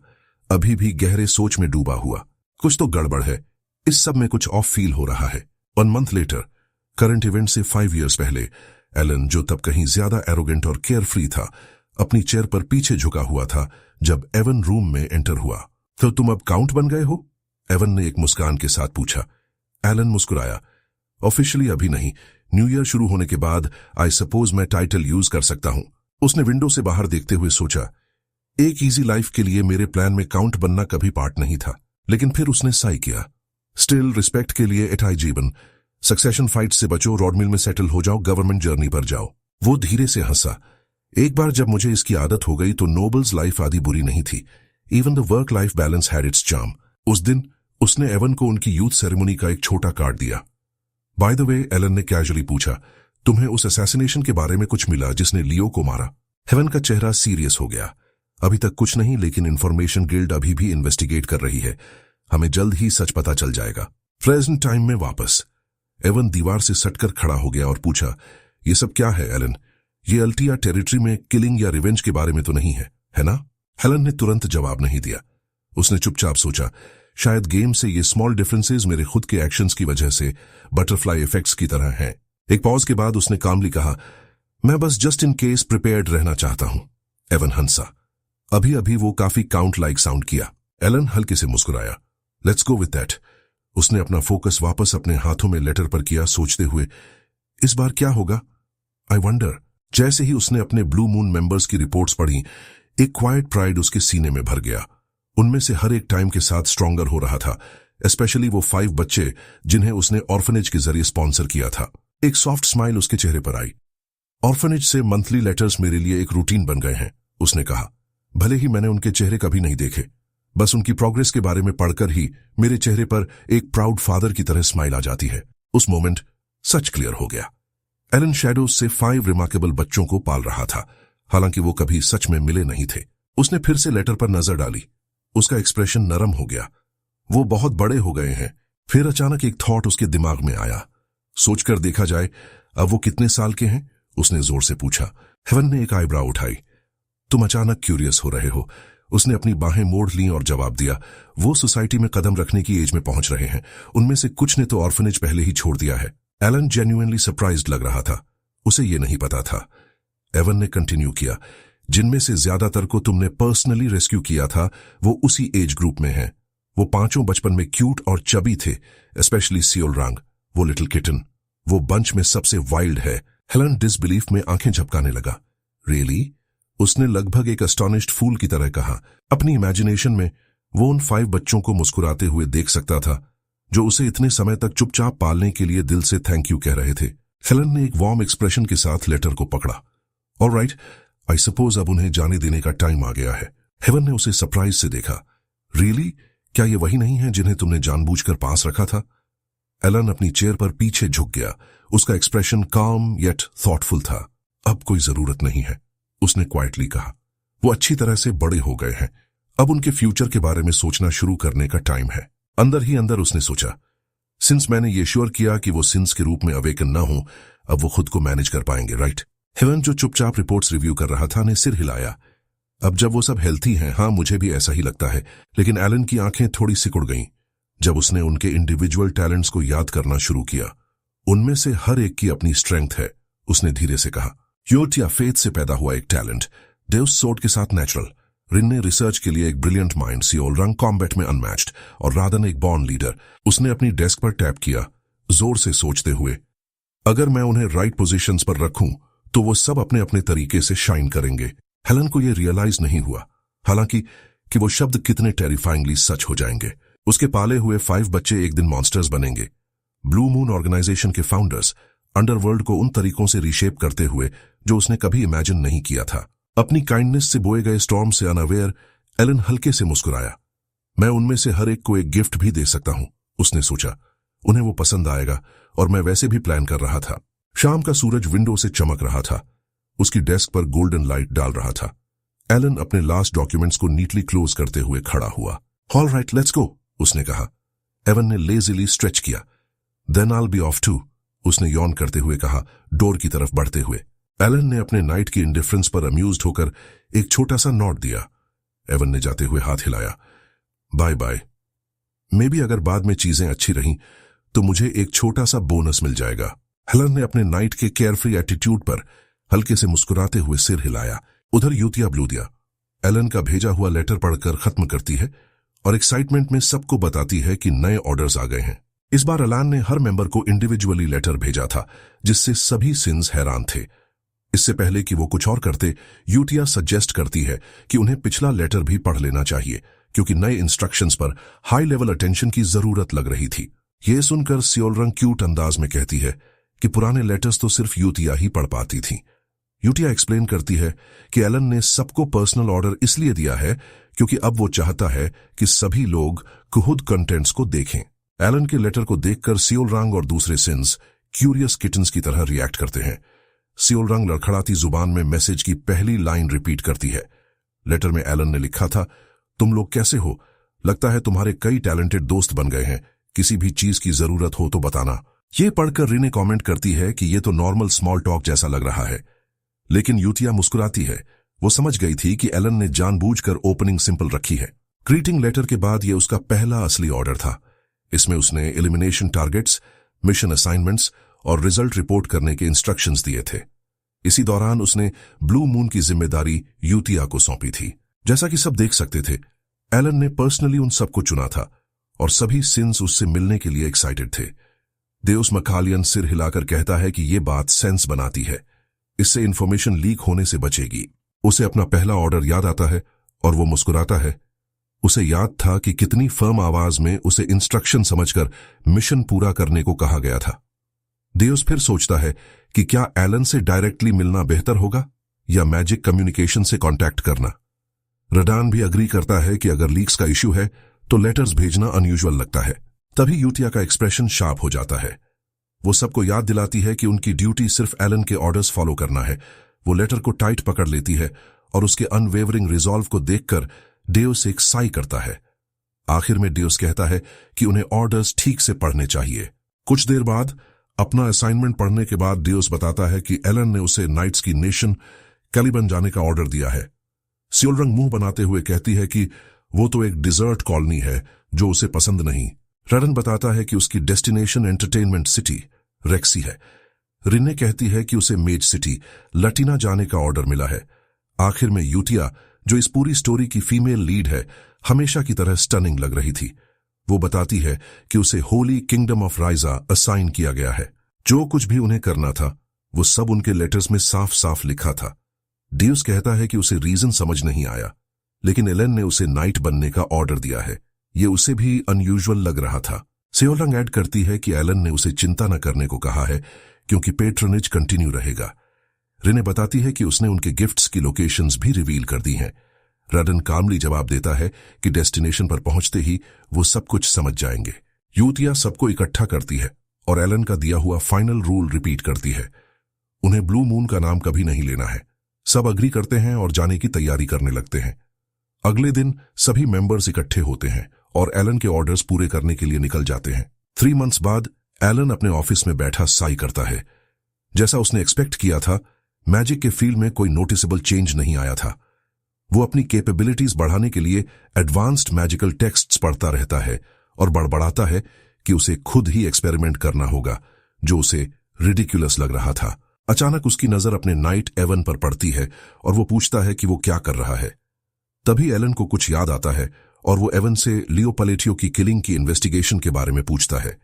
अभी भी गहरे सोच में डूबा हुआ। कुछ तो गड़बड़ है, इस सब में कुछ ऑफ फील हो रहा है। 1 मंथ लेटर, करंट इवेंट से 5 years पहले, एलन जो तब कहीं ज्यादा एरोगेंट और केयर फ्री था, अपनी चेयर पर पीछे झुका हुआ था जब एवन रूम में एंटर हुआ। तो तुम अब काउंट बन गए हो? एवन ने एक मुस्कान के साथ पूछा। एलन मुस्कुराया। ऑफिशियली अभी नहीं, न्यू ईयर शुरू होने के बाद आई सपोज मैं टाइटल यूज कर सकता हूं। उसने विंडो से बाहर देखते हुए सोचा, एक इजी लाइफ के लिए मेरे प्लान में काउंट बनना कभी पार्ट नहीं था। लेकिन फिर उसने साई किया। स्टिल रिस्पेक्ट के लिए एटाई जीवन, सक्सेशन फाइट से बचो, रॉडमिल में सेटल हो जाओ, गवर्नमेंट जर्नी पर जाओ। वो धीरे से हंसा। एक बार जब मुझे इसकी आदत हो गई तो नोबल्स लाइफ आदि बुरी नहीं थी। Even the work life balance had it's charm. उस दिन उसने एवन को उनकी यूथ सेरेमनी का एक छोटा कार्ड दिया। बाय द वे, एलन ने कैजुअली पूछा, तुम्हें उस असैसिनेशन के बारे में कुछ मिला जिसने लियो को मारा? एवन का चेहरा सीरियस हो गया। अभी तक कुछ नहीं, लेकिन इंफॉर्मेशन गिल्ड अभी भी इन्वेस्टिगेट कर रही है। हमें जल्द ही सच पता चल जाएगा। प्रेजेंट टाइम में वापस एवन दीवार से सटकर खड़ा हो गया और पूछा, ये सब क्या है एलन? ये अल्टिया टेरिटरी में किलिंग या रिवेंज के बारे में तो नहीं है ना? एलन ने तुरंत जवाब नहीं दिया। उसने चुपचाप सोचा, शायद गेम से ये स्मॉल डिफरेंसेस मेरे खुद के एक्शंस की वजह से बटरफ्लाई इफेक्ट्स की तरह हैं। एक पॉज के बाद उसने कामली कहा, मैं बस जस्ट इन केस प्रिपेयर्ड रहना चाहता हूं। एवन हंसा। अभी अभी वो काफी काउंट लाइक साउंड किया। एलन हल्के से मुस्कुराया। Let's go with that. उसने अपना फोकस वापस अपने हाथों में लेटर पर किया, सोचते हुए, इस बार क्या होगा? I wonder. जैसे ही उसने अपने ब्लू मून मेंबर्स की रिपोर्ट्स पढ़ी, एक क्वाइट प्राइड उसके सीने में भर गया। उनमें से हर एक टाइम के साथ स्ट्रॉन्गर हो रहा था, स्पेशली वो 5 बच्चे जिन्हें उसने ऑर्फनेज के जरिए स्पॉन्सर किया था। एक सॉफ्ट स्माइल उसके चेहरे पर आई। ऑर्फनेज से मंथली लेटर्स मेरे लिए एक रूटीन बन गए हैं, उसने कहा। भले ही मैंने उनके चेहरे कभी नहीं देखे, बस उनकी प्रोग्रेस के बारे में पढ़कर ही मेरे चेहरे पर एक प्राउड फादर की तरह स्माइल आ जाती है। उस मोमेंट सच क्लियर हो गया। एलन शैडोज से 5 रिमार्केबल बच्चों को पाल रहा था, हालांकि वो कभी सच में मिले नहीं थे। उसने फिर से लेटर पर नजर डाली। उसका एक्सप्रेशन नरम हो गया। वो बहुत बड़े हो गए हैं। फिर अचानक एक थॉट उसके दिमाग में आया। सोचकर देखा जाए, अब वो कितने साल के हैं? उसने जोर से पूछा। हेवन ने एक आईब्राउ उठाई। तुम अचानक क्यूरियस हो रहे हो? उसने अपनी बाहें मोड़ ली और जवाब दिया, वो सोसाइटी में कदम रखने की एज में पहुंच रहे हैं। उनमें से कुछ ने तो ऑर्फनेज पहले ही छोड़ दिया है। एलन जेन्युइनली सरप्राइज्ड लग रहा था। उसे ये नहीं पता था। एवन ने कंटिन्यू किया, जिनमें से ज्यादातर को तुमने पर्सनली रेस्क्यू किया था, वो उसी एज ग्रुप में हैं। वो 5 बचपन में क्यूट और चबी थे, स्पेशली सियोलरांग, वो लिटिल किटन। वो बंच में सबसे वाइल्ड है। हेलन डिसबिलीफ में आंखें झपकाने लगा। रियली? उसने लगभग एक अस्टॉनिश्ड फूल की तरह कहा। अपनी इमेजिनेशन में वो उन 5 बच्चों को मुस्कुराते हुए देख सकता था, जो उसे इतने समय तक चुपचाप पालने के लिए दिल से थैंक यू कह रहे थे। हेलन ने एक वार्म एक्सप्रेशन के साथ लेटर को पकड़ा। ऑलराइट, आई सपोज अब उन्हें जाने देने का टाइम आ गया है। हेवन ने उसे सरप्राइज से देखा। रियली? क्या ये वही नहीं है जिन्हें तुमने जानबूझकर पास रखा था? एलन अपनी चेयर पर पीछे झुक गया। उसका एक्सप्रेशन काम येट थॉटफुल था। अब कोई जरूरत नहीं है, उसने क्वाइटली कहा। वो अच्छी तरह से बड़े हो गए हैं। अब उनके फ्यूचर के बारे में सोचना शुरू करने का टाइम है। अंदर ही अंदर उसने सोचा, सिंस मैंने ये श्योर किया कि वो सिंस के रूप में अवेकन ना हो, अब वो खुद को मैनेज कर पाएंगे, राइट? हेवन जो चुपचाप रिपोर्ट्स रिव्यू कर रहा था ने सिर हिलाया। अब जब वो सब हेल्थी हैं, हाँ मुझे भी ऐसा ही लगता है। लेकिन एलन की आंखें थोड़ी सिकुड़ गईं जब उसने उनके इंडिविजुअल टैलेंट्स को याद करना शुरू किया। उनमें से हर एक की अपनी स्ट्रेंथ है, उसने धीरे से कहा। योट या फेथ से पैदा हुआ एक टैलेंट, डेउस सोर्ड के साथ नेचुरल, रिन ने रिसर्च के लिए एक ब्रिलियंट माइंड, सियोलरांग कॉम्बैट में अनमैच्ड, और राधन एक बॉर्न लीडर। उसने अपनी डेस्क पर टैप किया, जोर से सोचते हुए, अगर मैं उन्हें राइट पोजीशंस पर रखूं तो वो सब अपने अपने तरीके से शाइन करेंगे। हेलन को यह रियलाइज नहीं हुआ। हालांकि कि वो शब्द कितने टेरिफाइंगली सच हो जाएंगे। उसके पाले हुए 5 बच्चे एक दिन मॉन्स्टर्स बनेंगे। ब्लू मून ऑर्गेनाइजेशन के फाउंडर्स अंडरवर्ल्ड को उन तरीकों से रीशेप करते हुए जो उसने कभी इमेजिन नहीं किया था। अपनी काइंडनेस से बोए गए स्टॉर्म से अनअवेयर एलन हल्के से मुस्कुराया। मैं उनमें से हर एक को एक गिफ्ट भी दे सकता हूं, उसने सोचा। उन्हें वो पसंद आएगा और मैं वैसे भी प्लान कर रहा था। शाम का सूरज विंडो से चमक रहा था। उसकी डेस्क पर गोल्डन लाइट डाल रहा था। एलन अपने लास्ट डॉक्यूमेंट्स को नीटली क्लोज करते हुए खड़ा हुआ। ऑल राइट, लेट्स गो, उसने कहा। एवन ने लेजिली स्ट्रेच किया। Then I be off too, उसने यौन करते हुए कहा, डोर की तरफ बढ़ते हुए। एलन ने अपने नाइट की इंडिफरेंस पर अम्यूज्ड होकर एक छोटा सा नॉट दिया। एवन ने जाते हुए हाथ हिलाया। Bye bye. मे बी अगर बाद में चीजें अच्छी रहीं तो मुझे एक छोटा सा बोनस मिल जाएगा। एलन ने अपने नाइट के केयरफ्री एटीट्यूड पर हल्के से मुस्कुराते हुए सिर हिलाया। उधर यूतिया ब्लूदिया एलन का भेजा हुआ लेटर पढ़कर खत्म करती है और एक्साइटमेंट में सबको बताती है कि नए ऑर्डर्स आ गए हैं। इस बार अलान ने हर मेंबर को इंडिविजुअली लेटर भेजा था, जिससे सभी सिंस हैरान थे। इससे पहले कि वो कुछ और करते, यूतिया सजेस्ट करती है कि उन्हें पिछला लेटर भी पढ़ लेना चाहिए, क्योंकि नए इंस्ट्रक्शंस पर हाई लेवल अटेंशन की जरूरत लग रही थी। यह सुनकर सियोलरंग क्यूट अंदाज में कहती है कि पुराने लेटर्स तो सिर्फ यूतिया ही पढ़ पाती थी। यूतिया एक्सप्लेन करती है कि एलन ने सबको पर्सनल ऑर्डर इसलिए दिया है क्योंकि अब वो चाहता है कि सभी लोग खुद कंटेंट्स को देखें। एलन के लेटर को देखकर सियोलरंग और दूसरे सिंस क्यूरियस किटन्स की तरह रिएक्ट करते हैं। सियोलरंग लड़खड़ाती जुबान में मैसेज की पहली लाइन रिपीट करती है। लेटर में एलन ने लिखा था, तुम लोग कैसे हो? लगता है तुम्हारे कई टैलेंटेड दोस्त बन गए हैं। किसी भी चीज की जरूरत हो तो बताना। ये पढ़कर रिने कमेंट करती है कि ये तो नॉर्मल स्मॉल टॉक जैसा लग रहा है, लेकिन यूतिया मुस्कुराती है। वो समझ गई थी कि एलन ने जानबूझकर ओपनिंग सिंपल रखी है। ग्रीटिंग लेटर के बाद ये उसका पहला असली ऑर्डर था। इसमें उसने एलिमिनेशन टारगेट्स, मिशन असाइनमेंट्स और रिजल्ट रिपोर्ट करने के इंस्ट्रक्शंस दिए थे। इसी दौरान उसने ब्लू मून की जिम्मेदारी यूतिया को सौंपी थी। जैसा कि सब देख सकते थे, एलन ने पर्सनली उन सबको चुना था और सभी सिंस उससे मिलने के लिए एक्साइटेड थे। देउस मकालियन सिर हिलाकर कहता है कि ये बात सेंस बनाती है। इससे इंफॉर्मेशन लीक होने से बचेगी। उसे अपना पहला ऑर्डर याद आता है और वो मुस्कुराता है। उसे याद था कि कितनी फर्म आवाज में उसे इंस्ट्रक्शन समझकर मिशन पूरा करने को कहा गया था। देउस फिर सोचता है कि क्या एलन से डायरेक्टली मिलना बेहतर होगा या मैजिक कम्युनिकेशन से कांटेक्ट करना। रडान भी अग्री करता है कि अगर लीक्स का इश्यू है तो लेटर्स भेजना अनयूजुअल लगता है। तभी यूतिया का एक्सप्रेशन शार्प हो जाता है। वो सबको याद दिलाती है कि उनकी ड्यूटी सिर्फ एलन के ऑर्डर्स फॉलो करना है। वो लेटर को टाइट पकड़ लेती है और उसके अनवेवरिंग रिजॉल्व को देखकर डेउस एक साई करता है। आखिर में डेउस कहता है कि उन्हें ऑर्डर्स ठीक से पढ़ने चाहिए। कुछ देर बाद अपना असाइनमेंट पढ़ने के बाद डेउस बताता है कि एलन ने उसे नाइट्स की नेशन कैलिबन जाने का ऑर्डर दिया है। सियोलरंग मुंह बनाते हुए कहती है कि वो तो एक डिजर्ट कॉलोनी है जो उसे पसंद नहीं। रडन बताता है कि उसकी डेस्टिनेशन एंटरटेनमेंट सिटी रेक्सी है। रिने कहती है कि उसे मेज सिटी लटीना जाने का ऑर्डर मिला है। आखिर में यूतिया, जो इस पूरी स्टोरी की फीमेल लीड है, हमेशा की तरह स्टनिंग लग रही थी। वो बताती है कि उसे होली किंगडम ऑफ राइजा असाइन किया गया है। जो कुछ भी उन्हें करना था वो सब उनके लेटर्स में साफ साफ लिखा था। डेउस कहता है कि उसे रीजन समझ नहीं आया, लेकिन एलन ने उसे नाइट बनने का ऑर्डर दिया है। ये उसे भी अनयूजुअल लग रहा था। सियोलरंग ऐड करती है कि एलन ने उसे चिंता न करने को कहा है क्योंकि पेट्रोनेज कंटिन्यू रहेगा। रिने बताती है कि उसने उनके गिफ्ट्स की लोकेशंस भी रिवील कर दी हैं। रडन कामली जवाब देता है कि डेस्टिनेशन पर पहुंचते ही वो सब कुछ समझ जाएंगे। यूतिया सबको इकट्ठा करती है और एलन का दिया हुआ फाइनल रूल रिपीट करती है। उन्हें ब्लू मून का नाम कभी नहीं लेना है। सब अग्री करते हैं और जाने की तैयारी करने लगते हैं। अगले दिन सभी मेंबर्स इकट्ठे होते हैं और एलन के ऑर्डर्स पूरे करने के लिए निकल जाते हैं। 3 मंथ्स बाद एलन अपने ऑफिस में बैठा साई करता है। जैसा उसने एक्सपेक्ट किया था, मैजिक के फील्ड में कोई नोटिसेबल चेंज नहीं आया था। वो अपनी कैपेबिलिटीज बढ़ाने के लिए एडवांस्ड मैजिकल टेक्स्ट्स पढ़ता रहता है और बड़बड़ाता है कि उसे खुद ही एक्सपेरिमेंट करना होगा, जो उसे रिडिकुलस लग रहा था। अचानक उसकी नजर अपने नाइट एवन पर पड़ती है और वो पूछता है कि वो क्या कर रहा है। तभी एलन को कुछ याद आता है और वो एवन से लियो पलेटियो की किलिंग की इन्वेस्टिगेशन के बारे में पूछता है।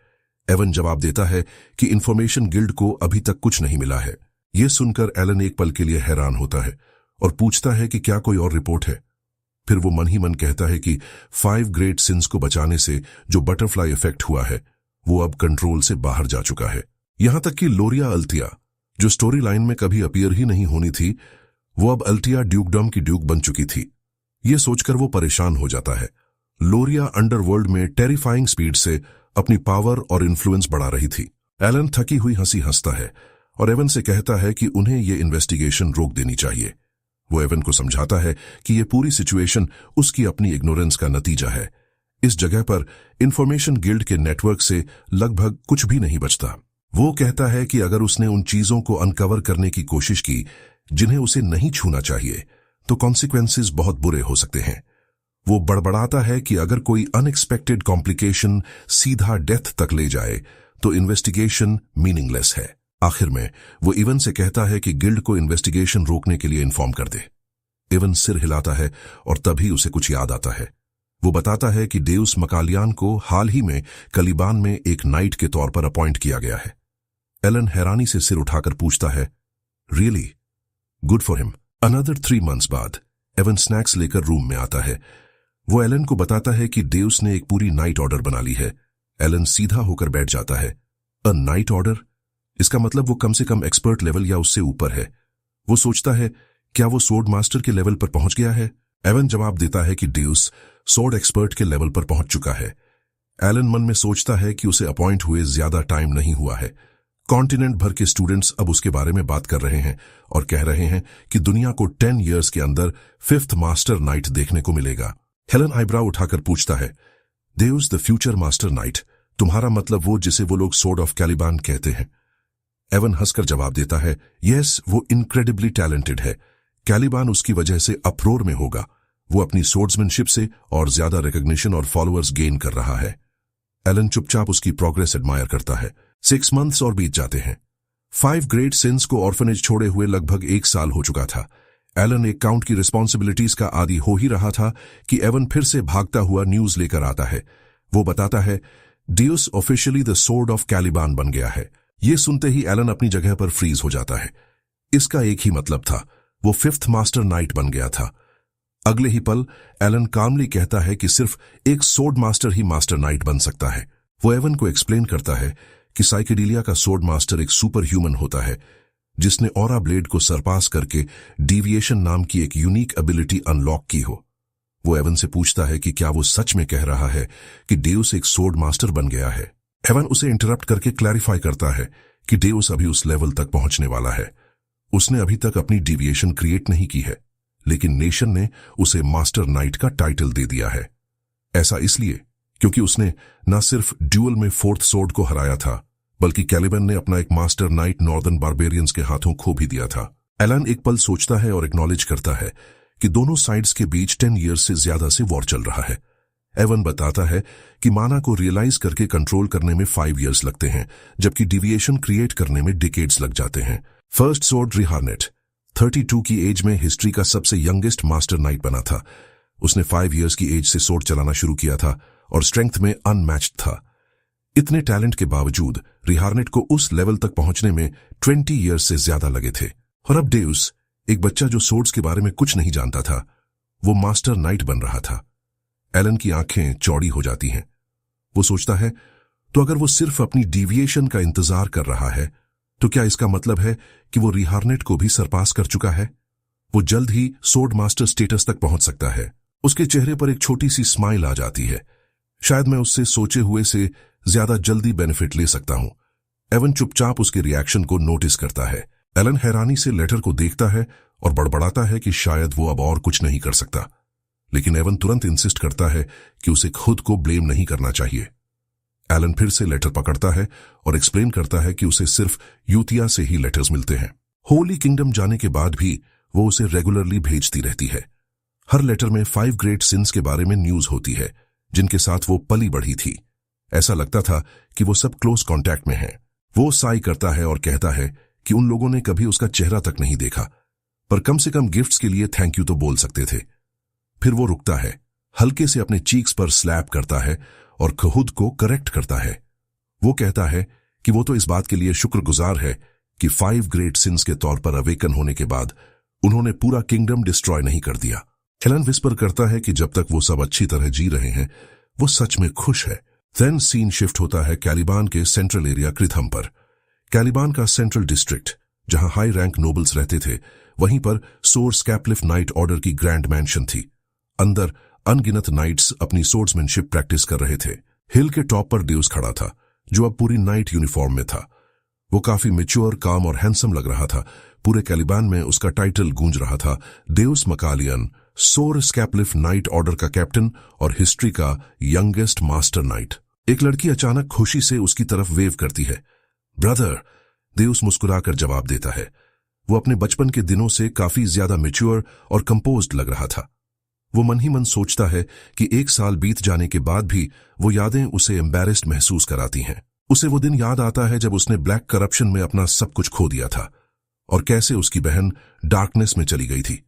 एवन जवाब देता है कि इंफॉर्मेशन गिल्ड को अभी तक कुछ नहीं मिला है। ये सुनकर एलन एक पल के लिए हैरान होता है और पूछता है कि क्या कोई और रिपोर्ट है। फिर वो मन ही मन कहता है कि 5 ग्रेट सिंस को बचाने से जो बटरफ्लाई इफेक्ट हुआ है वो अब कंट्रोल से बाहर जा चुका है। यहां तक कि लोरिया अल्तिया, जो स्टोरी लाइन में कभी अपीयर ही नहीं होनी थी, वो अब अल्तिया ड्यूकडम की ड्यूक बन चुकी थी। ये सोचकर वो परेशान हो जाता है। लोरिया अंडरवर्ल्ड में टेरिफाइंग स्पीड से अपनी पावर और इन्फ्लुएंस बढ़ा रही थी। एलन थकी हुई हंसी हंसता है और एवन से कहता है कि उन्हें ये इन्वेस्टिगेशन रोक देनी चाहिए। वो एवन को समझाता है कि ये पूरी सिचुएशन उसकी अपनी इग्नोरेंस का नतीजा है। इस जगह पर इंफॉर्मेशन गिल्ड के नेटवर्क से लगभग कुछ भी नहीं बचता। वो कहता है कि अगर उसने उन चीजों को अनकवर करने की कोशिश की जिन्हें उसे नहीं छूना चाहिए, तो कॉन्सिक्वेंसेस बहुत बुरे हो सकते हैं। वो बड़बड़ाता है कि अगर कोई अनएक्सपेक्टेड कॉम्प्लिकेशन सीधा डेथ तक ले जाए तो इन्वेस्टिगेशन मीनिंगलेस है। आखिर में वो इवन से कहता है कि गिल्ड को इन्वेस्टिगेशन रोकने के लिए इन्फॉर्म कर दे। इवन सिर हिलाता है और तभी उसे कुछ याद आता है। वो बताता है कि डेउस मकालियान को हाल ही में कलिबान में एक नाइट के तौर पर अपॉइंट किया गया है। एलन हैरानी से सिर उठाकर पूछता है, really? Good for him. Another 3 months बाद एवन स्नैक्स लेकर रूम में आता है। वो एलन को बताता है कि डेउस ने एक पूरी नाइट ऑर्डर बना ली है। एलन सीधा होकर बैठ जाता है। A night order? इसका मतलब वो कम से कम एक्सपर्ट लेवल या उससे ऊपर है। वो सोचता है, क्या वो सोर्ड मास्टर के लेवल पर पहुंच गया है? एवन जवाब देता है कि डेउस सोर्ड एक्सपर्ट के लेवल पर पहुंच चुका है। एलन मन में सोचता है कि उसे अपॉइंट हुए ज्यादा टाइम नहीं हुआ है। कॉन्टिनेंट भर के स्टूडेंट्स अब उसके बारे में बात कर रहे हैं और कह रहे हैं कि दुनिया को 10 years के अंदर 5th मास्टर नाइट देखने को मिलेगा। हेलन आईब्राउ उठाकर पूछता है, डेउस द फ्यूचर मास्टर नाइट? तुम्हारा मतलब वो जिसे वो लोग सोर्ड ऑफ कैलिबान कहते हैं? एवन हंसकर जवाब देता है, यस, वो इनक्रेडिबली टैलेंटेड है। कैलिबान उसकी वजह से अप्रोर में होगा। वो अपनी सोर्ड्समैनशिप से और ज्यादा रिकॉग्निशन और फॉलोअर्स गेन कर रहा है। एलन चुपचाप उसकी प्रोग्रेस एडमायर करता है। 6 months और बीत जाते हैं। 5 ग्रेट सिंस को ऑर्फनेज छोड़े हुए लगभग 1 साल हो चुका था। एलन एक काउंट की रिस्पॉन्सिबिलिटीज का आदी हो ही रहा था कि एवन फिर से भागता हुआ न्यूज लेकर आता है। वो बताता है, डेउस ऑफिशियली द सोर्ड ऑफ कैलिबान बन गया है। ये सुनते ही एलन अपनी जगह पर फ्रीज हो जाता है। इसका एक ही मतलब था, वो 5th मास्टर नाइट बन गया था। अगले ही पल एलन कामली कहता है कि सिर्फ एक सोर्ड मास्टर ही मास्टर नाइट बन सकता है। वो एवन को एक्सप्लेन करता है कि साइकेडेलिया का सोर्ड मास्टर एक सुपर ह्यूमन होता है जिसने ऑरा ब्लेड को सरपास करके डिविएशन नाम की एक यूनिक एबिलिटी अनलॉक की हो। वो एवन से पूछता है कि क्या वो सच में कह रहा है कि डेउस एक सोर्ड मास्टर बन गया है। एवन उसे इंटरप्ट करके क्लैरिफाई करता है कि डेउस अभी उस लेवल तक पहुंचने वाला है। उसने अभी तक अपनी डिविएशन क्रिएट नहीं की है, लेकिन नेशन ने उसे मास्टर नाइट का टाइटल दे दिया है। ऐसा इसलिए क्योंकि उसने न सिर्फ ड्यूअल में 4th सोर्ड को हराया था, बल्कि कैलिबन ने अपना एक मास्टर नाइट नॉर्दर्न बारबेरियंस के हाथों खो भी दिया था। एलन एक पल सोचता है और एक्नॉलेज करता है कि दोनों साइड्स के बीच 10 years से ज्यादा से वॉर चल रहा है। एवन बताता है कि माना को रियलाइज करके कंट्रोल करने में 5 years लगते हैं, जबकि डिविएशन क्रिएट करने में डिकेड्स लग जाते हैं। फर्स्ट सोर्ड रिहार्नेट 32 की एज में हिस्ट्री का सबसे यंगेस्ट मास्टर नाइट बना था। उसने 5 years की एज से सोर्ड चलाना शुरू किया था और स्ट्रेंथ में अनमैच्ड था। इतने टैलेंट के बावजूद रिहार्नेट को उस लेवल तक पहुंचने में 20 years से ज्यादा लगे थे। और अब डेउस, एक बच्चा जो सोर्ड्स के बारे में कुछ नहीं जानता था, वो मास्टर नाइट बन रहा था। एलन की आंखें चौड़ी हो जाती हैं। वो सोचता है, तो अगर वो सिर्फ अपनी डिविएशन का इंतजार कर रहा है, तो क्या इसका मतलब है कि वो रिहार्नेट को भी सरपास कर चुका है? वो जल्द ही सोर्ड मास्टर स्टेटस तक पहुंच सकता है। उसके चेहरे पर एक छोटी सी स्माइल आ जाती है। शायद मैं उससे सोचे हुए से ज्यादा जल्दी बेनिफिट ले सकता हूं। एवन चुपचाप उसके रिएक्शन को नोटिस करता है। एलन हैरानी से लेटर को देखता है और बड़बड़ाता है कि शायद वो अब और कुछ नहीं कर सकता, लेकिन एवन तुरंत इंसिस्ट करता है कि उसे खुद को ब्लेम नहीं करना चाहिए। एलन फिर से लेटर पकड़ता है और एक्सप्लेन करता है कि उसे सिर्फ यूतिया से ही लेटर्स मिलते हैं। होली किंगडम जाने के बाद भी वो उसे रेगुलरली भेजती रहती है। हर लेटर में 5 ग्रेट सिंस के बारे में न्यूज होती है, जिनके साथ वो पली बढ़ी थी। ऐसा लगता था कि वो सब क्लोज कांटेक्ट में हैं। वो साई करता है और कहता है कि उन लोगों ने कभी उसका चेहरा तक नहीं देखा, पर कम से कम गिफ्ट्स के लिए थैंक यू तो बोल सकते थे। फिर वो रुकता है, हल्के से अपने चीक्स पर स्लैप करता है और खुद को करेक्ट करता है। वो कहता है कि वो तो इस बात के लिए शुक्रगुजार है कि 5 ग्रेट सिंस के तौर पर अवेकन होने के बाद उन्होंने पूरा किंगडम डिस्ट्रॉय नहीं कर दिया। एलन विस्पर करता है कि जब तक वो सब अच्छी तरह जी रहे हैं वो सच में खुश है। देन सीन शिफ्ट होता है कैलिबान के सेंट्रल एरिया क्रिथम पर। कैलिबान का सेंट्रल डिस्ट्रिक्ट, जहां हाई रैंक नोबल्स रहते थे, वहीं पर सोर स्कैपलिफ नाइट ऑर्डर की ग्रैंड मैंशन थी। अंदर अनगिनत नाइट्स अपनी सोर्ड्समैनशिप प्रैक्टिस कर रहे थे। हिल के टॉप पर ड्यूस खड़ा था, जो अब पूरी नाइट यूनिफॉर्म में था। वो काफी मैच्योर, काम और हैंडसम लग रहा था। पूरे कैलिबान में उसका टाइटल गूंज रहा था, देउस मकालियन, सोर स्कैपलिफ नाइट ऑर्डर का कैप्टन और हिस्ट्री का यंगेस्ट मास्टर नाइट। एक लड़की अचानक खुशी से उसकी तरफ वेव करती है। ब्रदर, देउस मुस्कुराकर जवाब देता है। वो अपने बचपन के दिनों से काफी ज्यादा मैच्योर और कंपोज्ड लग रहा था। वो मन ही मन सोचता है कि 1 साल बीत जाने के बाद भी वो यादें उसे एम्बैरेस्ड महसूस कराती हैं। उसे वो दिन याद आता है जब उसने ब्लैक करप्शन में अपना सब कुछ खो दिया था और कैसे उसकी बहन डार्कनेस में चली गई थी।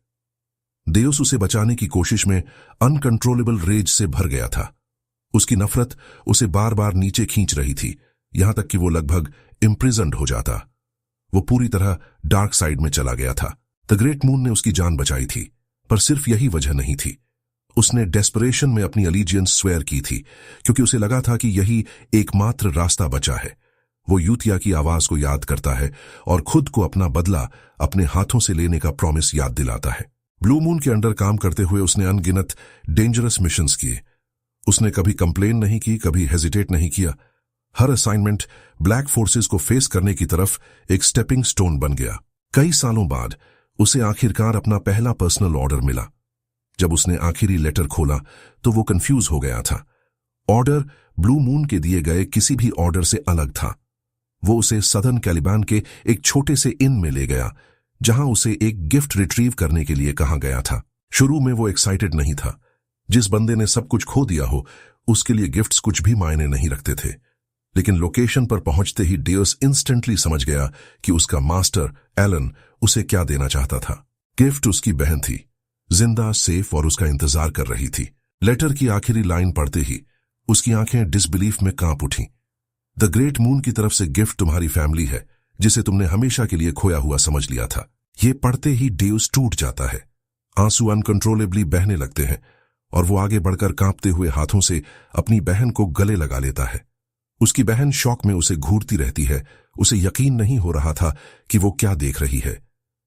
देउस उसे बचाने की कोशिश में अनकंट्रोलेबल रेज से भर गया था। उसकी नफरत उसे बार बार नीचे खींच रही थी, यहां तक कि वो लगभग इम्प्रिजन्ड हो जाता। वो पूरी तरह डार्क साइड में चला गया था। द ग्रेट मून ने उसकी जान बचाई थी, पर सिर्फ यही वजह नहीं थी। उसने डेस्परेशन में अपनी अलीजियंस स्वेयर की थी, क्योंकि उसे लगा था कि यही एकमात्र रास्ता बचा है। वो यूथिया की आवाज को याद करता है और खुद को अपना बदला अपने हाथों से लेने का प्रॉमिस याद दिलाता है। ब्लू मून के अंडर काम करते हुए उसने अनगिनत डेंजरस मिशंस किए। उसने कभी कंप्लेन नहीं की, कभी हेजिटेट नहीं किया। हर असाइनमेंट ब्लैक फोर्सेस को फेस करने की तरफ एक स्टेपिंग स्टोन बन गया। कई सालों बाद उसे आखिरकार अपना पहला पर्सनल ऑर्डर मिला। जब उसने आखिरी लेटर खोला तो वो कंफ्यूज हो गया था। ऑर्डर ब्लू मून के दिए गए किसी भी ऑर्डर से अलग था। वो उसे सदर्न कैलिबान के एक छोटे से इन में ले गया, जहां उसे एक गिफ्ट रिट्रीव करने के लिए कहा गया था। शुरू में वो एक्साइटेड नहीं था। जिस बंदे ने सब कुछ खो दिया हो, उसके लिए गिफ्ट्स कुछ भी मायने नहीं रखते थे। लेकिन लोकेशन पर पहुंचते ही डेउस इंस्टेंटली समझ गया कि उसका मास्टर एलन उसे क्या देना चाहता था। गिफ्ट उसकी बहन थी, जिंदा, सेफ और उसका इंतजार कर रही थी। लेटर की आखिरी लाइन पढ़ते ही उसकी आंखें डिसबिलीफ में कांप उठीं। द ग्रेट मून की तरफ से गिफ्ट तुम्हारी फैमिली है, जिसे तुमने हमेशा के लिए खोया हुआ समझ लिया था। ये पढ़ते ही डेउस टूट जाता है। आंसू अनकंट्रोलेबली बहने लगते हैं और वो आगे बढ़कर कांपते हुए हाथों से अपनी बहन को गले लगा लेता है। उसकी बहन शॉक में उसे घूरती रहती है। उसे यकीन नहीं हो रहा था कि वो क्या देख रही है।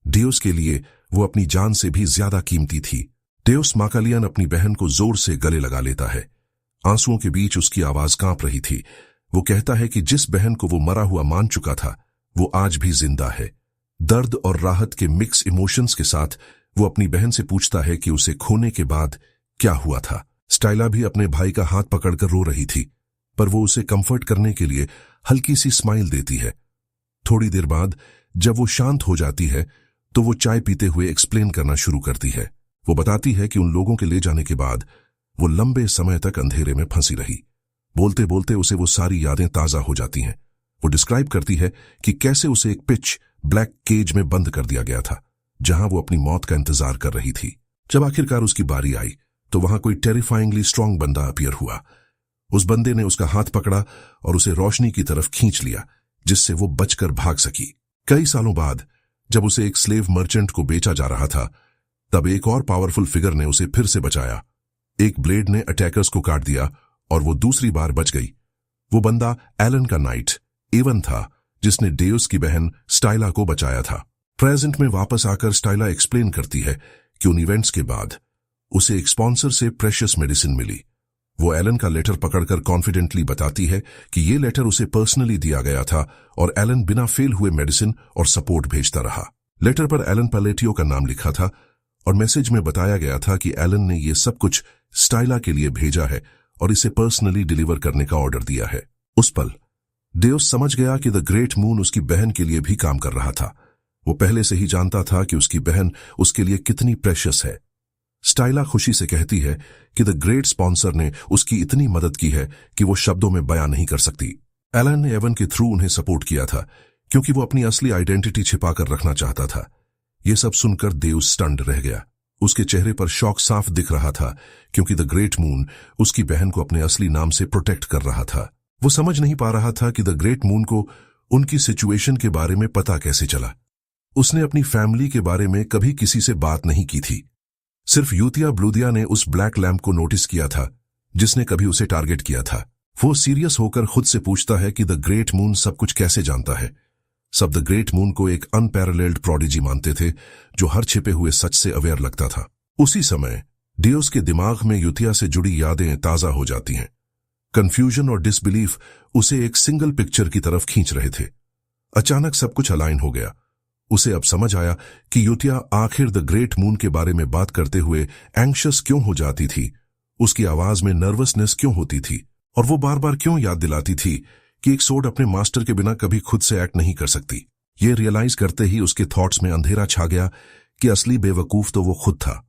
डेउस के लिए वो अपनी जान से भी ज्यादा कीमती थी। डेउस माकालियन अपनी बहन को जोर से गले लगा लेता है। आंसुओं के बीच उसकी आवाज कांप रही थी। वो कहता है कि जिस बहन को वो मरा हुआ मान चुका था, वो आज भी जिंदा है। दर्द और राहत के मिक्स इमोशंस के साथ वो अपनी बहन से पूछता है कि उसे खोने के बाद क्या हुआ था। स्टाइला भी अपने भाई का हाथ पकड़कर रो रही थी, पर वो उसे कंफर्ट करने के लिए हल्की सी स्माइल देती है। थोड़ी देर बाद जब वो शांत हो जाती है तो वो चाय पीते हुए एक्सप्लेन करना शुरू करती है। वो बताती है कि उन लोगों के ले जाने के बाद वो लंबे समय तक अंधेरे में फंसी रही। बोलते बोलते उसे वो सारी यादें ताजा हो जाती हैं। वो डिस्क्राइब करती है कि कैसे उसे एक पिच ब्लैक केज में बंद कर दिया गया था, जहां वो अपनी मौत का इंतजार कर रही थी। जब आखिरकार उसकी बारी आई तो वहां कोई टेरिफाइंगली स्ट्रांग बंदा अपीयर हुआ। उस बंदे ने उसका हाथ पकड़ा और उसे रोशनी की तरफ खींच लिया, जिससे वो बचकर भाग सकी। कई सालों बाद जब उसे एक स्लेव मर्चेंट को बेचा जा रहा था, तब एक और पावरफुल फिगर ने उसे फिर से बचाया। एक ब्लेड ने अटैकर्स को काट दिया और वो दूसरी बार बच गई। वो बंदा एलन का नाइट एवन था, जिसने डेउस की बहन स्टाइला को बचाया था। प्रेजेंट में वापस आकर स्टाइला एक्सप्लेन करती है कि उन इवेंट्स के बाद उसे एक स्पॉन्सर से प्रेशियस मेडिसिन मिली। वो एलन का लेटर पकड़कर कॉन्फिडेंटली बताती है कि ये लेटर उसे पर्सनली दिया गया था और एलन बिना फेल हुए मेडिसिन और सपोर्ट भेजता रहा। लेटर पर एलन पैलेटियो का नाम लिखा था और मैसेज में बताया गया था कि एलन ने ये सब कुछ स्टाइला के लिए भेजा है और इसे पर्सनली डिलीवर करने का ऑर्डर दिया है। उस पल डेउस समझ गया कि द ग्रेट मून उसकी बहन के लिए भी काम कर रहा था। वो पहले से ही जानता था कि उसकी बहन उसके लिए कितनी प्रेशियस है। स्टाइला खुशी से कहती है कि द ग्रेट स्पॉन्सर ने उसकी इतनी मदद की है कि वो शब्दों में बयां नहीं कर सकती। एलन ने एवन के थ्रू उन्हें सपोर्ट किया था, क्योंकि वो अपनी असली आइडेंटिटी छिपाकर रखना चाहता था। ये सब सुनकर डेउस स्टन्ड रह गया। उसके चेहरे पर शॉक साफ दिख रहा था, क्योंकि द ग्रेट मून उसकी बहन को अपने असली नाम से प्रोटेक्ट कर रहा था। वो समझ नहीं पा रहा था कि द ग्रेट मून को उनकी सिचुएशन के बारे में पता कैसे चला। उसने अपनी फैमिली के बारे में कभी किसी से बात नहीं की थी। सिर्फ यूतिया ब्लूदिया ने उस ब्लैक लैम्प को नोटिस किया था जिसने कभी उसे टारगेट किया था। वो सीरियस होकर खुद से पूछता है कि द ग्रेट मून सब कुछ कैसे जानता है। सब द ग्रेट मून को एक अनपैरेलल्ड प्रोडिजी मानते थे जो हर छिपे हुए सच से अवेयर लगता था। उसी समय डियोस के दिमाग में यूतिया से जुड़ी यादें ताजा हो जाती हैं। कंफ्यूजन और डिसबिलीफ उसे एक सिंगल पिक्चर की तरफ खींच रहे थे। अचानक सब कुछ अलाइन हो गया। उसे अब समझ आया कि यूतिया आखिर द ग्रेट मून के बारे में बात करते हुए एंग्शियस क्यों हो जाती थी, उसकी आवाज में नर्वसनेस क्यों होती थी, और वो बार बार क्यों याद दिलाती थी कि एक सोड अपने मास्टर के बिना कभी खुद से एक्ट नहीं कर सकती। ये रियलाइज करते ही उसके थॉट्स में अंधेरा छा गया कि असली बेवकूफ तो वो खुद था।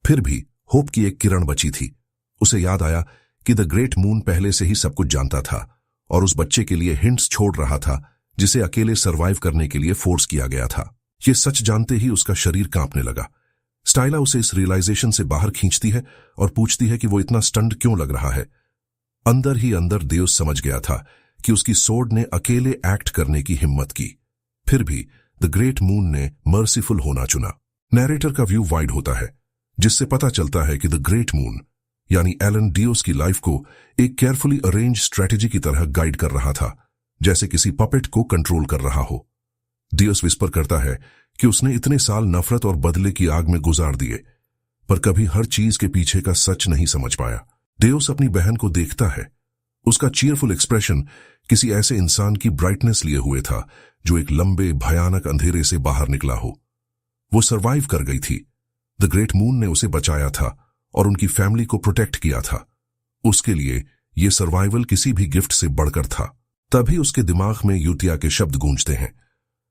फिर भी होप की एक किरण बची थी। उसे याद आया कि द ग्रेट मून पहले से ही सब कुछ जानता था और उस बच्चे के लिए हिंट्स छोड़ रहा था जिसे अकेले सरवाइव करने के लिए फोर्स किया गया था। ये सच जानते ही उसका शरीर कांपने लगा। स्टाइला उसे इस रियलाइजेशन से बाहर खींचती है और पूछती है कि वो इतना स्टंड क्यों लग रहा है। अंदर ही अंदर देउस समझ गया था कि उसकी सोड ने अकेले एक्ट करने की हिम्मत की। फिर भी द ग्रेट मून ने मर्सीफुल होना चुना। नैरेटर का व्यू वाइड होता है जिससे पता चलता है कि द ग्रेट मून यानी एलन डियोस की लाइफ को एक केयरफुली अरेंज स्ट्रेटेजी की तरह गाइड कर रहा था, जैसे किसी पपेट को कंट्रोल कर रहा हो। डियोस विस्पर करता है कि उसने इतने साल नफरत और बदले की आग में गुजार दिए, पर कभी हर चीज के पीछे का सच नहीं समझ पाया। डियोस अपनी बहन को देखता है। उसका चीयरफुल एक्सप्रेशन किसी ऐसे इंसान की ब्राइटनेस लिए हुए था जो एक लंबे भयानक अंधेरे से बाहर निकला हो। वो सरवाइव कर गई थी। द ग्रेट मून ने उसे बचाया था और उनकी फैमिली को प्रोटेक्ट किया था। उसके लिए ये सर्वाइवल किसी भी गिफ्ट से बढ़कर था। तभी उसके दिमाग में यूतिया के शब्द गूंजते हैं।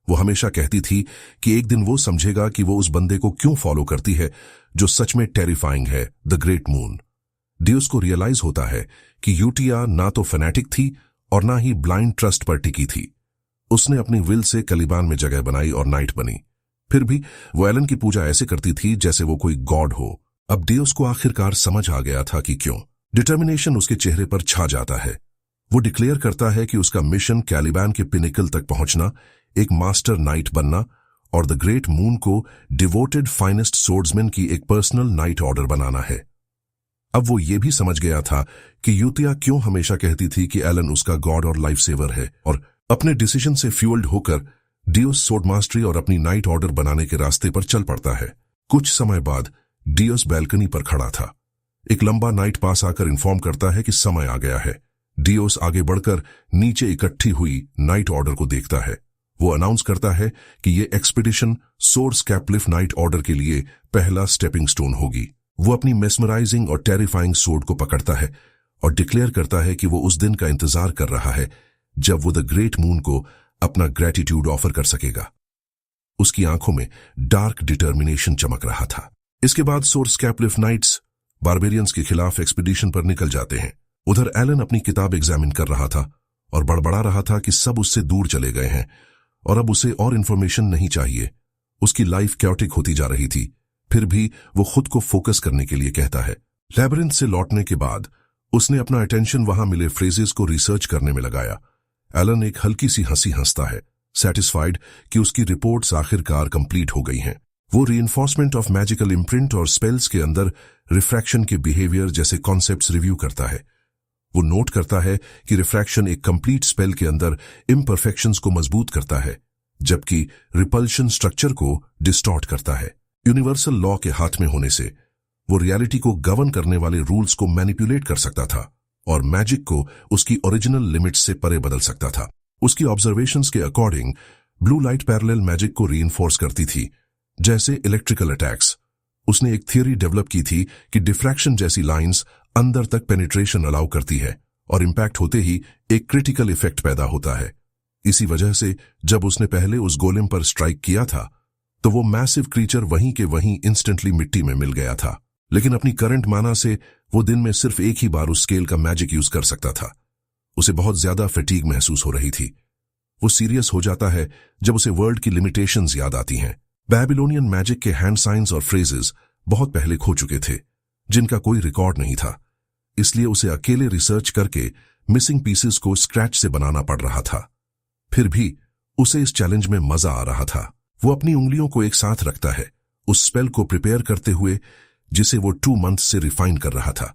वो हमेशा कहती थी कि एक दिन वो समझेगा कि वो उस बंदे को क्यों फॉलो करती है जो सच में टेरिफाइंग है, द ग्रेट मून। डियोस को रियलाइज होता है कि यूतिया ना तो फैनेटिक थी और ना ही ब्लाइंड ट्रस्ट पर टिकी थी। उसने अपनी विल से कलिबान में जगह बनाई और नाइट बनी। फिर भी वो एलन की पूजा ऐसे करती थी जैसे वो कोई गॉड हो। अब डियोस को आखिरकार समझ आ गया था कि क्यों। डिटर्मिनेशन उसके चेहरे पर छा जाता है। वो डिक्लेयर करता है कि उसका मिशन कैलिबान के पिनिकल तक पहुंचना, एक मास्टर नाइट बनना और द ग्रेट मून को डिवोटेड फाइनेस्ट सोर्ड्समैन की एक पर्सनल नाइट ऑर्डर बनाना है। अब वो ये भी समझ गया था कि यूतिया क्यों हमेशा कहती थी कि एलन उसका गॉड और लाइफ सेवर है, और अपने डिसीजन से फ्यूल्ड होकर डियोस सोर्ड मास्टरी और अपनी नाइट ऑर्डर बनाने के रास्ते पर चल पड़ता है। कुछ समय बाद डियोस बैल्कनी पर खड़ा था। एक लंबा नाइट पास आकर इन्फॉर्म करता है कि समय आ गया है। डियोस आगे बढ़कर नीचे इकट्ठी हुई नाइट ऑर्डर को देखता है। वो अनाउंस करता है कि ये एक्सपीडिशन सोर्ड स्कैपलिफ नाइट ऑर्डर के लिए पहला स्टेपिंग स्टोन होगी। वो अपनी मेस्मराइजिंग और टेरिफाइंग सोर्ड को पकड़ता है और डिक्लेयर करता है कि वो उस दिन का इंतजार कर रहा है जब वो द ग्रेट मून को अपना ग्रेटिट्यूड ऑफर कर सकेगा। उसकी आंखों में डार्क डिटर्मिनेशन चमक रहा था। इसके बाद सोर्ड स्कैपलिफ नाइट्स बारबेरियंस के खिलाफ एक्सपीडिशन पर निकल जाते हैं। उधर एलन अपनी किताब एग्जामिन कर रहा था और बड़बड़ा रहा था कि सब उससे दूर चले गए हैं और अब उसे और इन्फॉर्मेशन नहीं चाहिए। उसकी लाइफ कैओटिक होती जा रही थी। फिर भी वो खुद को फोकस करने के लिए कहता है। लैबिरिंथ से लौटने के बाद उसने अपना अटेंशन वहां मिले फ्रेजेस को रिसर्च करने में लगाया। एलन एक हल्की सी हंसी हंसता है, सैटिस्फाइड कि उसकी रिपोर्ट्स आखिरकार कंप्लीट हो गई हैं। वो रीइंफोर्समेंट ऑफ मैजिकल इम्प्रिंट और स्पेल्स के अंदर रिफ्रैक्शन के बिहेवियर जैसे कॉन्सेप्ट्स रिव्यू करता है। वो नोट करता है कि रिफ्रैक्शन एक कंप्लीट स्पेल के अंदर इम्परफेक्शंस को मजबूत करता है, जबकि रिपल्शन स्ट्रक्चर को डिस्टॉर्ट करता है। यूनिवर्सल लॉ के हाथ में होने से वो रियलिटी को गवर्न करने वाले रूल्स को मैनिपुलेट कर सकता था और मैजिक को उसकी ओरिजिनल लिमिट्स से परे बदल सकता था। उसकी ऑब्जर्वेशंस के according blue light parallel magic को रीइंफोर्स करती थी, जैसे इलेक्ट्रिकल अटैक्स। उसने एक थियरी डेवलप की थी कि डिफ्रैक्शन जैसी लाइंस अंदर तक पेनिट्रेशन अलाउ करती है और इंपैक्ट होते ही एक क्रिटिकल इफेक्ट पैदा होता है। इसी वजह से जब उसने पहले उस गोलेम पर स्ट्राइक किया था तो वो मैसिव क्रीचर वहीं के वहीं इंस्टेंटली मिट्टी में मिल गया था। लेकिन अपनी करंट माना से वो दिन में सिर्फ एक ही बार उस स्केल का मैजिक यूज कर सकता था। उसे बहुत ज्यादा फटीग महसूस हो रही थी। वो सीरियस हो जाता है जब उसे वर्ल्ड की लिमिटेशंस याद आती हैं। बैबिलोनियन मैजिक के हैंड साइंस और फ्रेजेस बहुत पहले खो चुके थे, जिनका कोई रिकॉर्ड नहीं था। इसलिए उसे अकेले रिसर्च करके मिसिंग पीसेस को स्क्रैच से बनाना पड़ रहा था। फिर भी उसे इस चैलेंज में मजा आ रहा था। वो अपनी उंगलियों को एक साथ रखता है, उस स्पेल को प्रिपेयर करते हुए जिसे वो 2 मंथ से रिफाइन कर रहा था।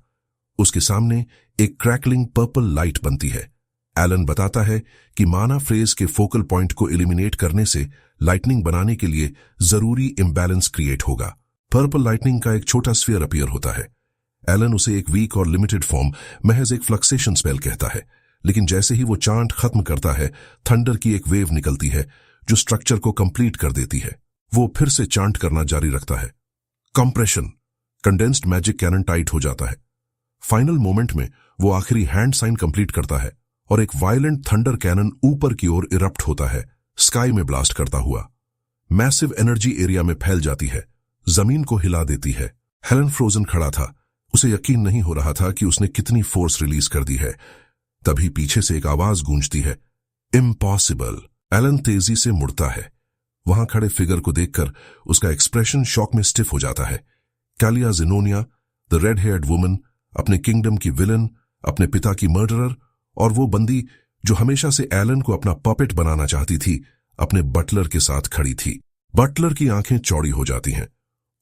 उसके सामने एक क्रैकलिंग पर्पल लाइट बनती है। एलन बताता है कि माना फ्रेज के फोकल पॉइंट को एलिमिनेट करने से लाइटनिंग बनाने के लिए जरूरी इम्बैलेंस क्रिएट होगा। पर्पल लाइटनिंग का एक छोटा स्फीयर अपीयर होता है। एलन उसे एक वीक और लिमिटेड फॉर्म, महज एक फ्लक्सेशन स्पेल कहता है, लेकिन जैसे ही वो चांट खत्म करता है, थंडर की एक वेव निकलती है जो स्ट्रक्चर को कंप्लीट कर देती है। वो फिर से चांट करना जारी रखता है। Compression, condensed magic cannon tight हो जाता है। फाइनल मोमेंट में वो आखिरी हैंड साइन कंप्लीट करता है और एक वायलेंट थंडर कैनन ऊपर की ओर इरप्ट होता है, स्काई में ब्लास्ट करता हुआ। मैसिव एनर्जी एरिया में फैल जाती है, जमीन को हिला देती है। हेलन फ्रोजन खड़ा था। उसे यकीन नहीं हो रहा था कि उसने कितनी फोर्स रिलीज कर दी है। तभी पीछे से एक आवाज गूंजती है, इम्पॉसिबल। एलन तेजी से मुड़ता है। वहां खड़े फिगर को देखकर उसका एक्सप्रेशन शॉक में स्टिफ हो जाता है। कैलिया ज़ेनोनिया, द रेड हेयर्ड वुमन, अपने किंगडम की विलन, अपने पिता की मर्डरर, और वो बंदी जो हमेशा से एलन को अपना पपेट बनाना चाहती थी, अपने बटलर के साथ खड़ी थी। बटलर की आंखें चौड़ी हो जाती हैं।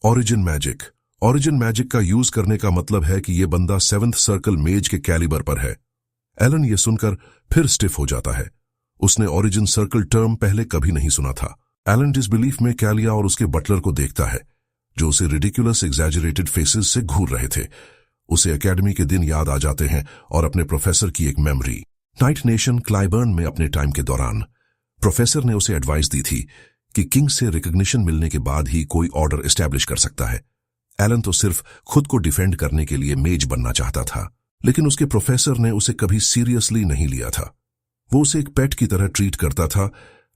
Origin magic. ओरिजिन मैजिक का यूज करने का मतलब है कि यह बंदा 7th सर्कल मेज के कैलिबर पर है। एलन ये सुनकर फिर स्टिफ हो जाता है। उसने ओरिजिन सर्कल टर्म पहले कभी नहीं सुना था। एलन डिसबिलीफ में कैलिया और उसके बटलर को देखता है, जो उसे रिडिकुलस एग्जैजरेटेड फेसेस से घूर रहे थे। उसे एकेडमी के दिन याद आ जाते हैं और अपने प्रोफेसर की एक मेमोरी। नाइट नेशन क्लाइबर्न में अपने टाइम के दौरान प्रोफेसर ने उसे एडवाइस दी थी कि किंग से रिकॉग्निशन मिलने के बाद ही कोई ऑर्डर एस्टैब्लिश कर सकता है। एलन तो सिर्फ खुद को डिफेंड करने के लिए मेज बनना चाहता था, लेकिन उसके प्रोफेसर ने उसे कभी सीरियसली नहीं लिया था। वो उसे एक पेट की तरह ट्रीट करता था,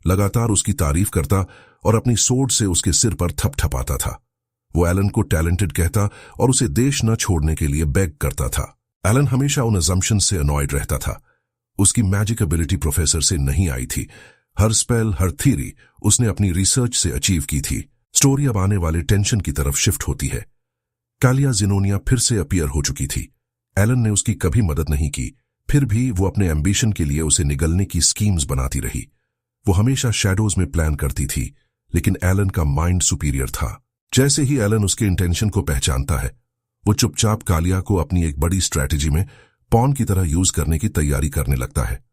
लगातार उसकी तारीफ करता और अपनी सोर्ड से उसके सिर पर थपथपाता था। वो एलन को टैलेंटेड कहता और उसे देश न छोड़ने के लिए बेग करता था। एलन हमेशा उन अजम्पशन से अनॉयड रहता था। उसकी मैजिक एबिलिटी प्रोफेसर से नहीं आई थी। हर स्पेल, हर थ्योरी उसने अपनी रिसर्च से अचीव की थी। स्टोरी अब आने वाले टेंशन की तरफ शिफ्ट होती है। कैलिया ज़ेनोनिया फिर से अपीयर हो चुकी थी। एलन ने उसकी कभी मदद नहीं की, फिर भी वो अपने एम्बिशन के लिए उसे निगलने की स्कीम्स बनाती रही। वो हमेशा शैडोज में प्लान करती थी, लेकिन एलन का माइंड सुपीरियर था। जैसे ही एलन उसके इंटेंशन को पहचानता है, वो चुपचाप कैलिया को अपनी एक बड़ी स्ट्रैटेजी में पॉन की तरह यूज करने की तैयारी करने लगता है।